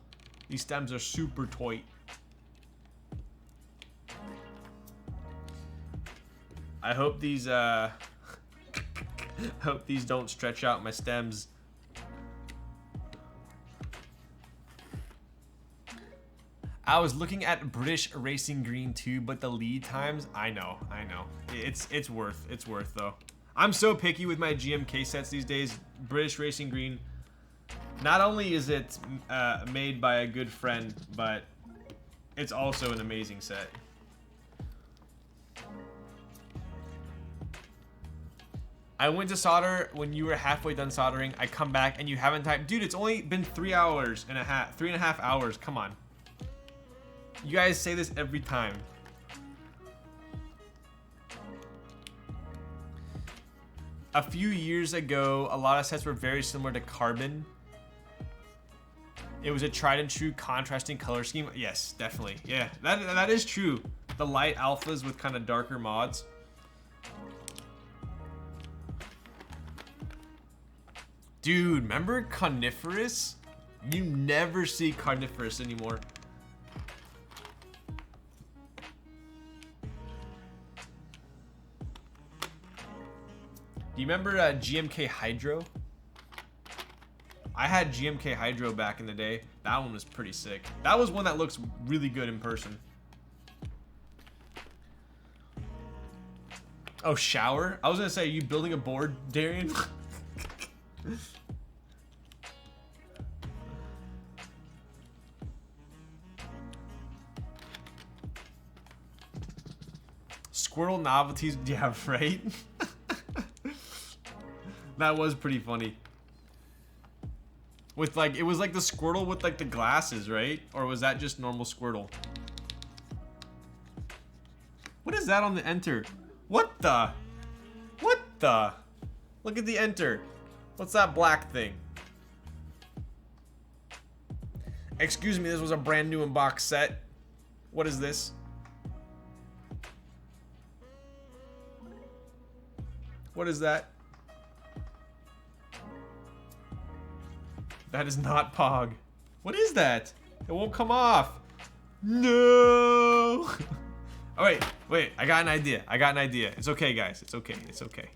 these stems are super tight. I hope these, I hope these don't stretch out my stems. I was looking at British Racing Green too, but the lead times, I know. It's worth though. I'm so picky with my GMK sets these days. British Racing Green, not only is it made by a good friend, but it's also an amazing set. I went to solder when you were halfway done soldering. I come back and you haven't typed. Dude, it's only been 3.5 hours. Come on. You guys say this every time. A few years ago, a lot of sets were very similar to Carbon. It was a tried and true contrasting color scheme. Yes, definitely. Yeah, that is true. The light alphas with kind of darker mods. Dude, remember Coniferous? You never see Coniferous anymore. Do you remember GMK Hydro? I had GMK Hydro back in the day. That one was pretty sick. That was one that looks really good in person. Oh, shower? I was gonna say, are you building a board, Darian? Squirrel novelties, yeah, right? That was pretty funny. With like, it was like the Squirtle with like the glasses, right? Or was that just normal Squirtle? What is that on the enter? What the? What the? Look at the enter. What's that black thing? Excuse me, this was a brand new unboxed set. What is this? What is that? That is not Pog. What is that? It won't come off. No. Oh, wait. I got an idea. It's okay, guys. It's okay.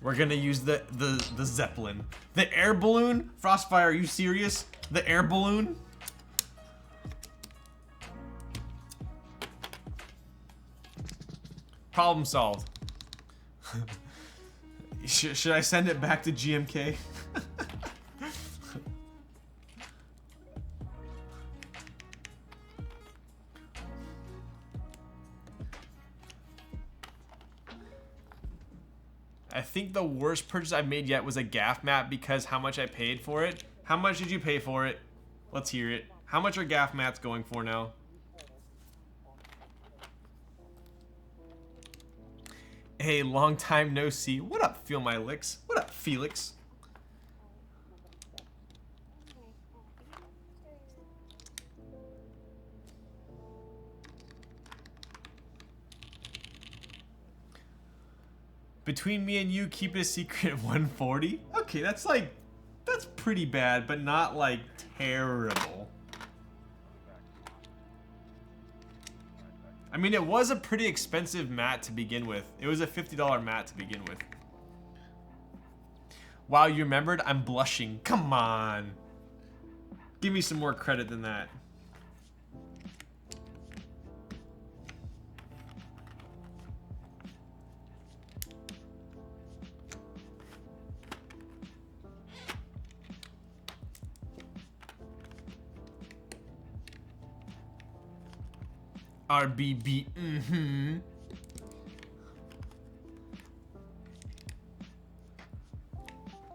We're gonna use the Zeppelin. The air balloon? Frostfire, are you serious? The air balloon? Problem solved. Should I send it back to GMK? I think the worst purchase I've made yet was a gaff mat because how much I paid for it. How much did you pay for it? Let's hear it. How much are gaff mats going for now? Hey, long time no see. What up, Feel My Licks? What up, Felix? Between me and you, keep it a secret at 140. Okay, that's like, that's pretty bad, but not like terrible. I mean, it was a pretty expensive mat to begin with. It was a $50 mat to begin with. Wow, you remembered? I'm blushing. Come on. Give me some more credit than that. RBB,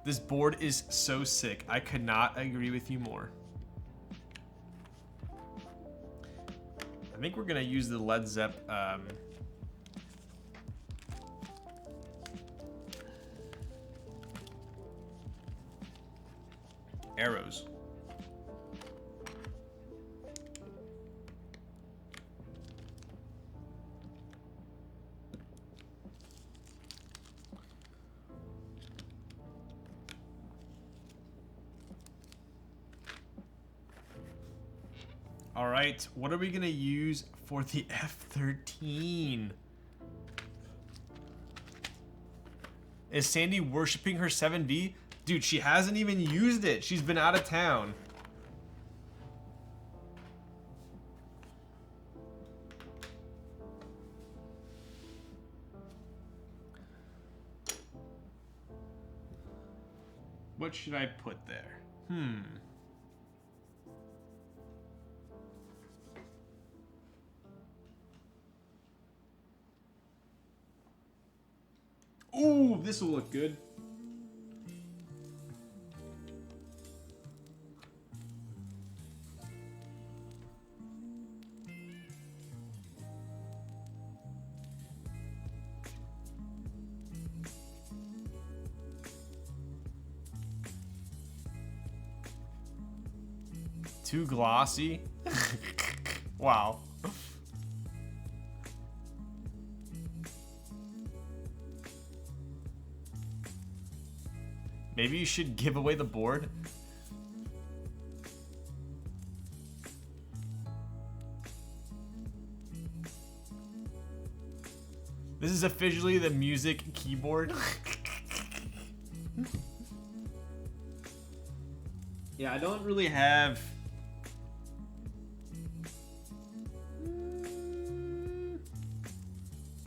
This board is so sick. I could not agree with you more. I think we're gonna use the Led Zepp arrows. All right, what are we gonna use for the F-13? Is Sandy worshiping her 7V? Dude, she hasn't even used it. She's been out of town. What should I put there? Ooh, this will look good. Too glossy. Wow. Maybe you should give away the board. This is officially the music keyboard. Yeah, I don't really have...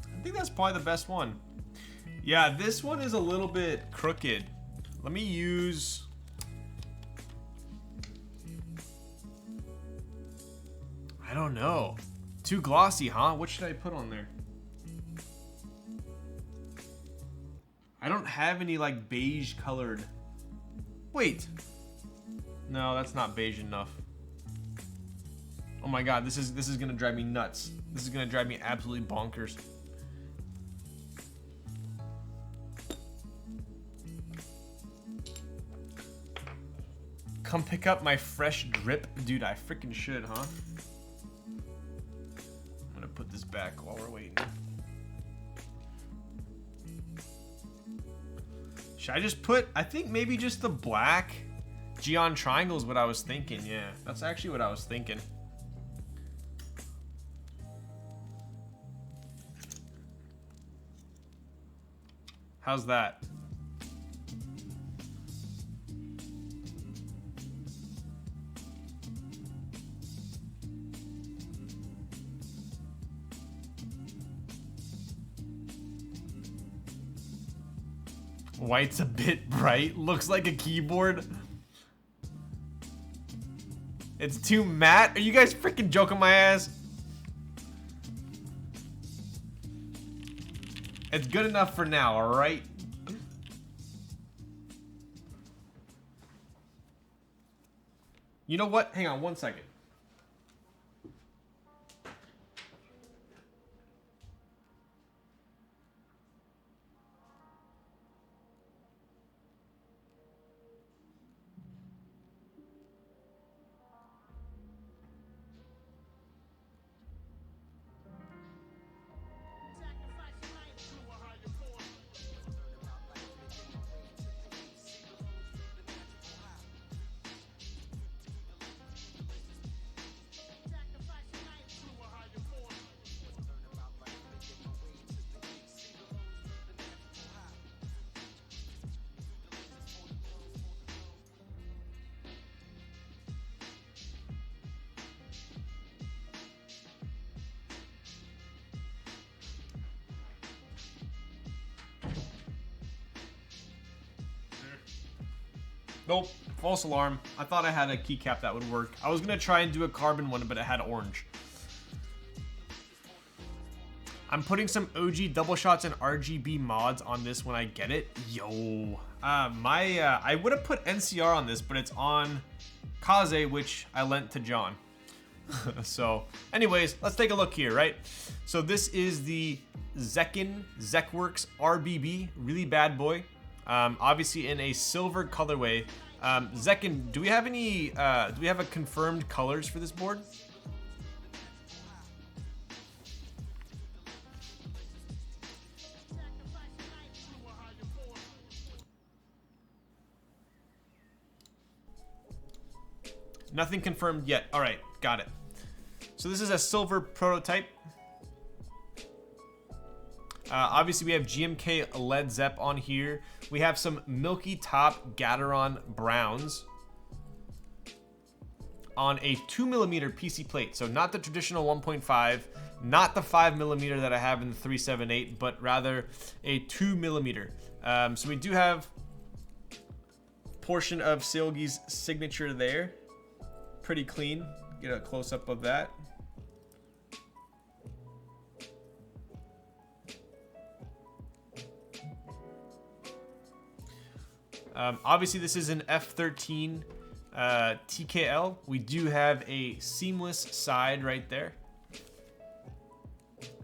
I think that's probably the best one. Yeah, this one is a little bit crooked. Let me use... I don't know. Too glossy, huh? What should I put on there? I don't have any like beige colored. Wait. No, that's not beige enough. Oh my god, this is gonna drive me nuts. This is gonna drive me absolutely bonkers. Come pick up my fresh drip. Dude, I freaking should, huh? I'm gonna put this back while we're waiting. Should I just put, I think maybe just the black Geon triangle is what I was thinking. Yeah, that's actually what I was thinking. How's that? White's a bit bright. Looks like a keyboard. It's too matte. Are you guys freaking joking my ass? It's good enough for now, alright? You know what? Hang on 1 second. Nope, false alarm. I thought I had a keycap that would work. I was gonna try and do a carbon one, but it had orange. I'm putting some OG double shots and RGB mods on this when I get it. Yo, I would have put NCR on this, but it's on Kaze, which I lent to John. So, anyways, let's take a look here, right? So this is the Zekkworks RBB, really bad boy. Obviously in a silver colorway. Zekken, do we have a confirmed colors for this board? Nothing confirmed yet. All right, got it. So this is a silver prototype. Obviously, we have GMK Led Zeppelin on here. We have some Milky top Gateron browns on a 2mm PC plate. So not the traditional 1.5, not the 5mm that I have in the 378, but rather a 2mm. So we do have portion of Silgi's signature there. Pretty clean. Get a close-up of that. Obviously, this is an F13 TKL. We do have a seamless side right there.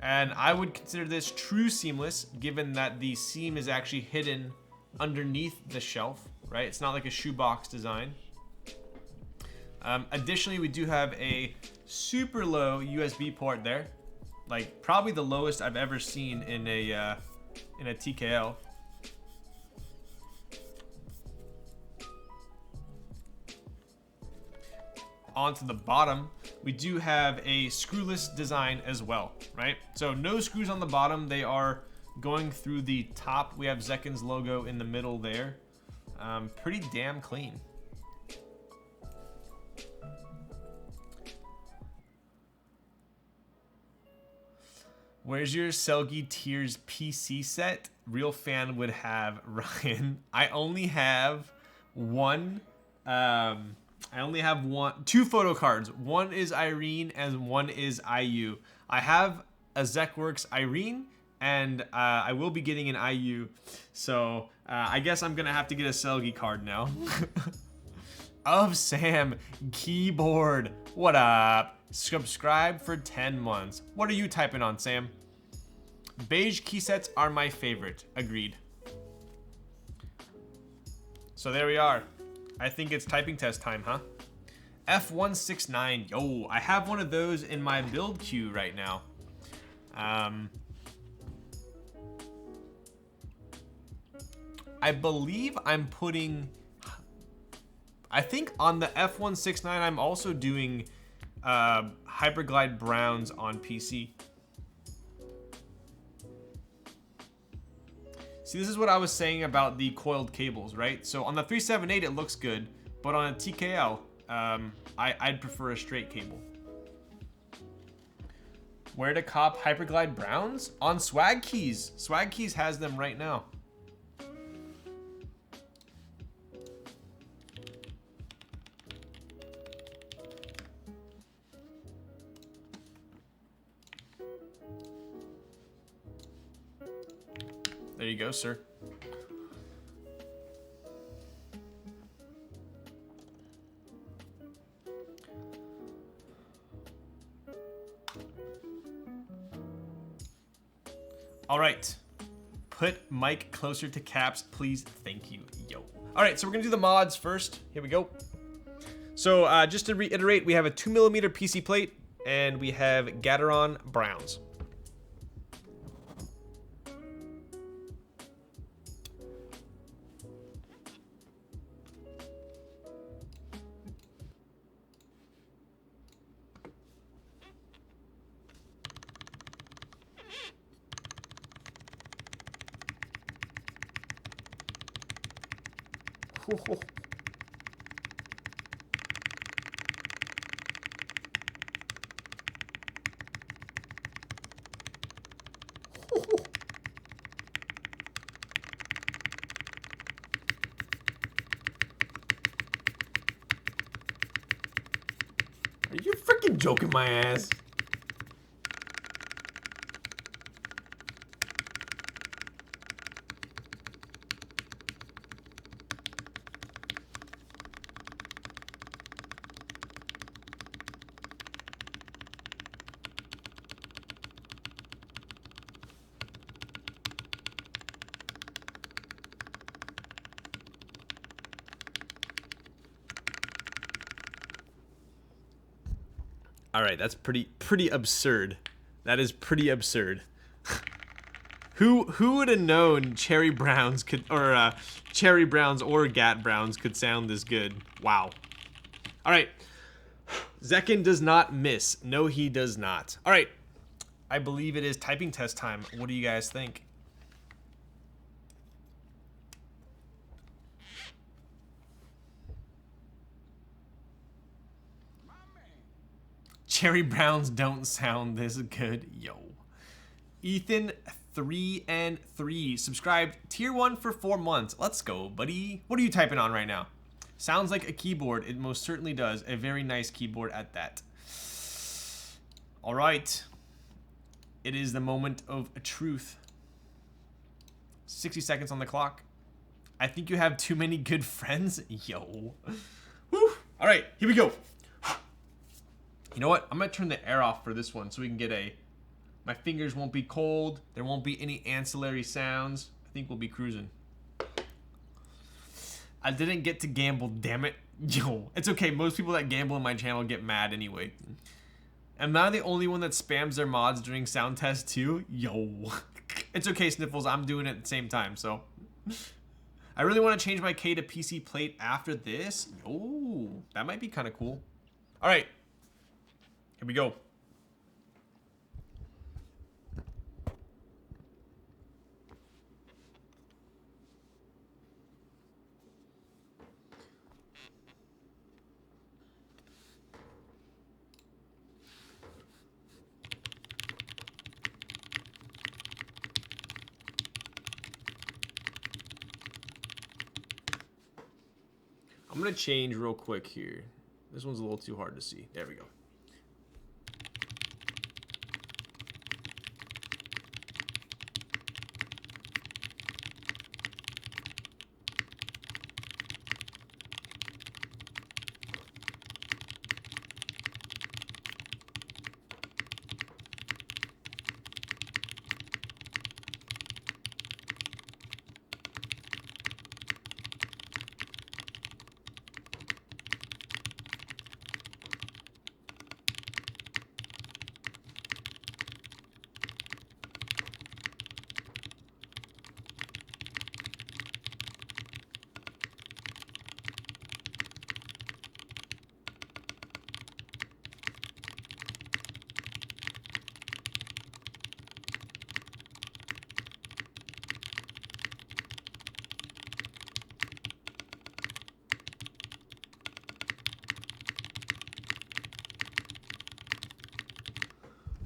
And I would consider this true seamless, given that the seam is actually hidden underneath the shelf, right? It's not like a shoebox design. Additionally, we do have a super low USB port there. Like, probably the lowest I've ever seen in a TKL. Onto the bottom, we do have a screwless design as well, right? So no screws on the bottom. They are going through the top. We have Zekken's logo in the middle there. Pretty damn clean. Where's your Selgi Tears PC set? Real fan would have, Ryan. I only have one. I only have two photo cards. One is Irene and one is IU. I have a Zekkworks Irene, and I will be getting an IU. So I guess I'm gonna have to get a Selgi card now. Of Sam Keyboard. What up? Subscribe for 10 months. What are you typing on, Sam? Beige key sets are my favorite. Agreed. So there we are. I think it's typing test time, huh? F169. Yo, I have one of those in my build queue right now. I believe I'm putting... I think on the F169, I'm also doing Hyperglide Browns on PC. See, this is what I was saying about the coiled cables, right? So on the 378, it looks good, but on a TKL, I'd prefer a straight cable. Where to cop Hyperglide Browns? On Swag Keys. Swag Keys has them right now. There you go, sir. All right. Put mic closer to caps, please. Thank you, yo. All right, so we're gonna do the mods first. Here we go. So just to reiterate, we have a 2mm PC plate and we have Gateron Browns. Are you freaking joking my ass? All right, that's pretty absurd. That is pretty absurd. Who would have known Cherry Browns could, or Cherry Browns or Gat Browns could sound this good? Wow. All right, Zekken does not miss. No, he does not. All right, I believe it is typing test time. What do you guys think? Cherry Browns don't sound this good, yo. Ethan 3 and 3 subscribed, tier 1 for 4 months. Let's go, buddy. What are you typing on right now? Sounds like a keyboard. It most certainly does. A very nice keyboard at that. All right. It is the moment of truth. 60 seconds on the clock. I think you have too many good friends, yo. Woo. All right, here we go. You know what? I'm gonna turn the air off for this one so we can get my fingers won't be cold. There won't be any ancillary sounds. I think we'll be cruising. I didn't get to gamble, damn it. Yo, it's okay. Most people that gamble in my channel get mad anyway. Am I the only one that spams their mods during sound test too? Yo. It's okay, Sniffles. I'm doing it at the same time, so. I really want to change my K to PC plate after this. Yo, that might be kind of cool. All right. Here we go. I'm gonna change real quick here. This one's a little too hard to see. There we go.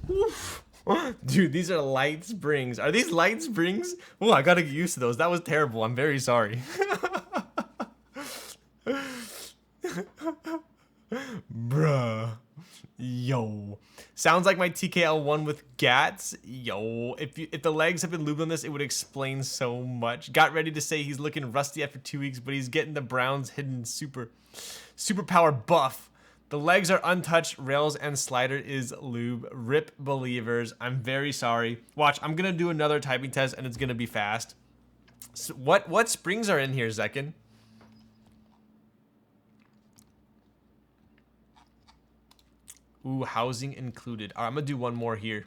Oof. Dude, these are light springs. Are these light springs? Oh, I gotta get used to those. That was terrible. I'm very sorry. Bruh. Yo. Sounds like my TKL1 with GATs. Yo. If the legs have been lubed on this, it would explain so much. Got ready to say he's looking rusty after 2 weeks, but he's getting the Browns hidden superpower buff. The legs are untouched. Rails and slider is lube. Rip believers. I'm very sorry. Watch, I'm gonna do another typing test and it's gonna be fast. So what springs are in here, Zekken? Ooh, housing included. All right, I'm gonna do one more here.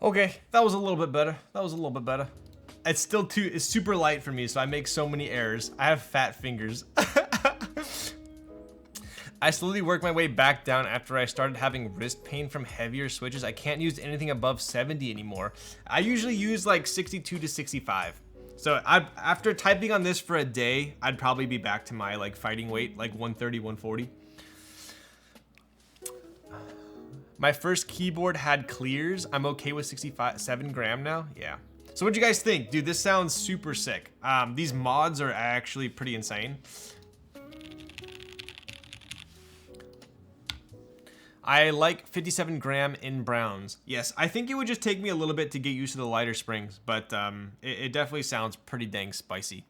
Okay, that was a little bit better. That was a little bit better. It's still it's super light for me, so I make so many errors. I have fat fingers. I slowly worked my way back down after I started having wrist pain from heavier switches. I can't use anything above 70 anymore. I usually use like 62 to 65. So after typing on this for a day, I'd probably be back to my like fighting weight, like 130, 140. My first keyboard had clears. I'm okay with 7 gram now. Yeah. So what'd you guys think? Dude, this sounds super sick. These mods are actually pretty insane. I like 57 gram in browns. Yes, I think it would just take me a little bit to get used to the lighter springs, but it definitely sounds pretty dang spicy.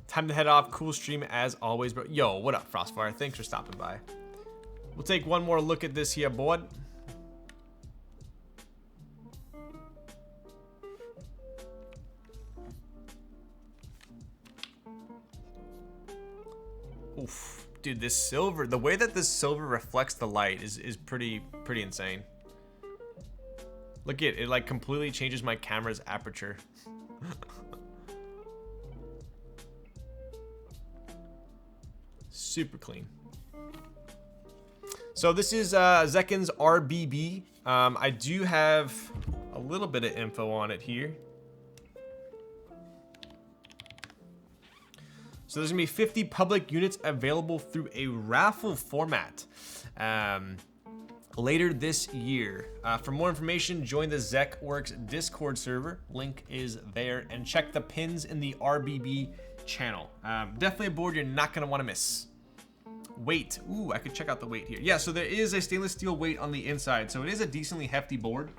Time to head off. Cool stream as always, bro. Yo, what up, Frostfire? Thanks for stopping by. We'll take one more look at this here, board. Oof, dude, this silver, the way that this silver reflects the light is pretty insane. Look at it, it like completely changes my camera's aperture. Super clean. So this is Zekken's RBB. I do have a little bit of info on it here. So there's gonna be 50 public units available through a raffle format later this year. For more information, join the Zekkworks Discord server. Link is there, and check the pins in the RBB channel. Definitely a board you're not gonna want to miss. Weight. Ooh, I could check out the weight here. Yeah, so there is a stainless steel weight on the inside, so it is a decently hefty board.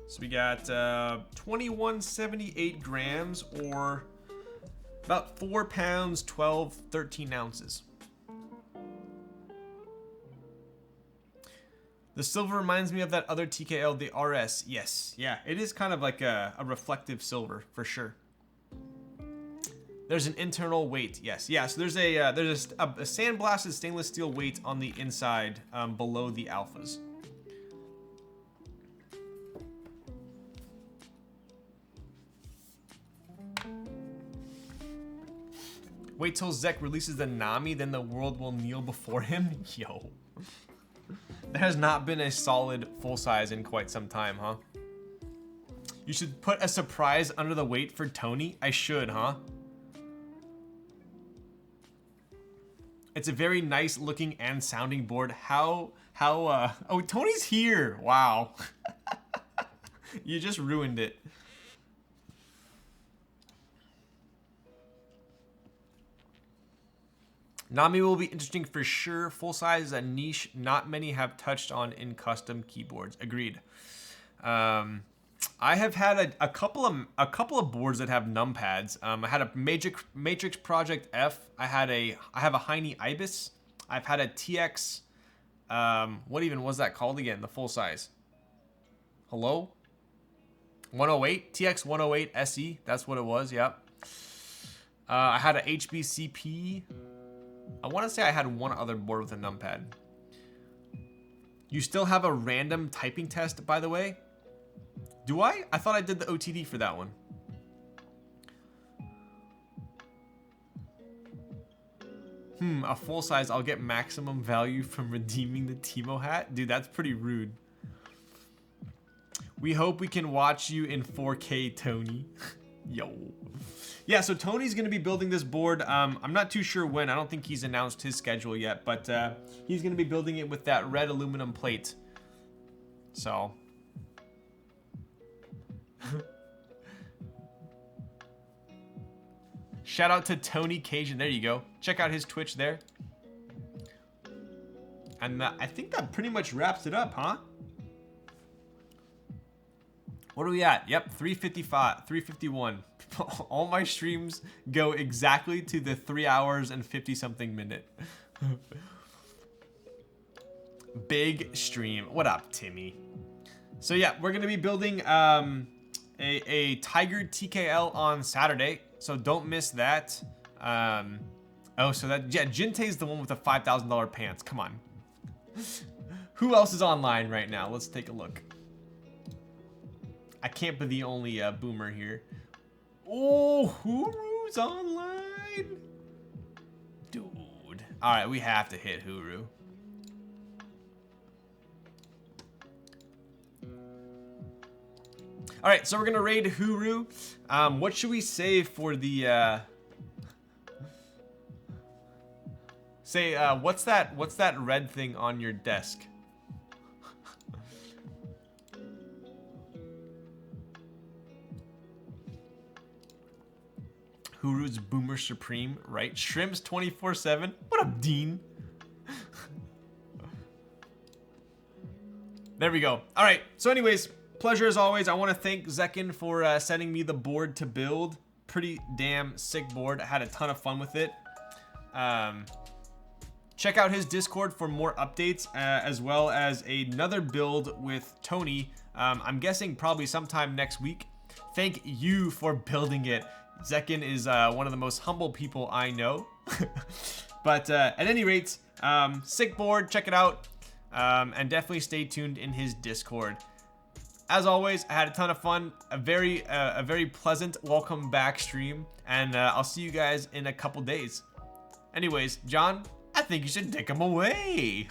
So we got 2178 grams, or about 4 pounds, 12, 13 ounces. The silver reminds me of that other TKL, the RS. Yes, yeah, it is kind of like a reflective silver for sure. There's an internal weight. Yes, yeah. So there's a sandblasted stainless steel weight on the inside below the alphas. Wait till Zekk releases the Nami, then the world will kneel before him? Yo. There has not been a solid full size in quite some time, huh? You should put a surprise under the weight for Tony. I should, huh? It's a very nice looking and sounding board. Oh, Tony's here. Wow. You just ruined it. Nami will be interesting for sure. Full size is a niche not many have touched on in custom keyboards. Agreed. I have had a couple of boards that have numpads. I had a Matrix Project F. I have a Heine Ibis. I've had a TX. What even was that called again? The full size. Hello? 108 TX 108 SE. That's what it was. Yep. I had a HBCP. I want to say I had one other board with a numpad. You still have a random typing test, by the way? Do I? I thought I did the OTD for that one. A full size, I'll get maximum value from redeeming the Timo hat? Dude, that's pretty rude. We hope we can watch you in 4K, Tony. Yo. Yeah, so Tony's gonna be building this board. I'm not too sure when. I don't think he's announced his schedule yet, but he's gonna be building it with that red aluminum plate. So. Shout out to Tony Cajun. There you go. Check out his Twitch there. And I think that pretty much wraps it up, huh? What are we at? Yep, 355, 351. All my streams go exactly to the 3 hours and 50 something minute. Big stream. What up, Timmy? So yeah, we're gonna be building a Tiger TKL on Saturday, so don't miss that. Oh, so that, yeah, Jintei's the one with the $5,000 pants. Come on. Who else is online right now? Let's take a look. I can't be the only boomer here. Oh, Huru's online. Dude. All right, we have to hit Huru. All right, so we're gonna raid Huru. What should we say for the? Say, what's that red thing on your desk? Huru's Boomer Supreme, right? Shrimps 24/7. What up, Dean? There we go. All right. So, anyways, pleasure as always. I want to thank Zekken for sending me the board to build. Pretty damn sick board. I had a ton of fun with it. Check out his Discord for more updates, as well as another build with Tony. I'm guessing probably sometime next week. Thank you for building it. Zekken is one of the most humble people I know. But at any rate, sick board, check it out. And definitely stay tuned in his Discord. As always, I had a ton of fun. A very pleasant welcome back stream. And I'll see you guys in a couple days. Anyways, John, I think you should take him away.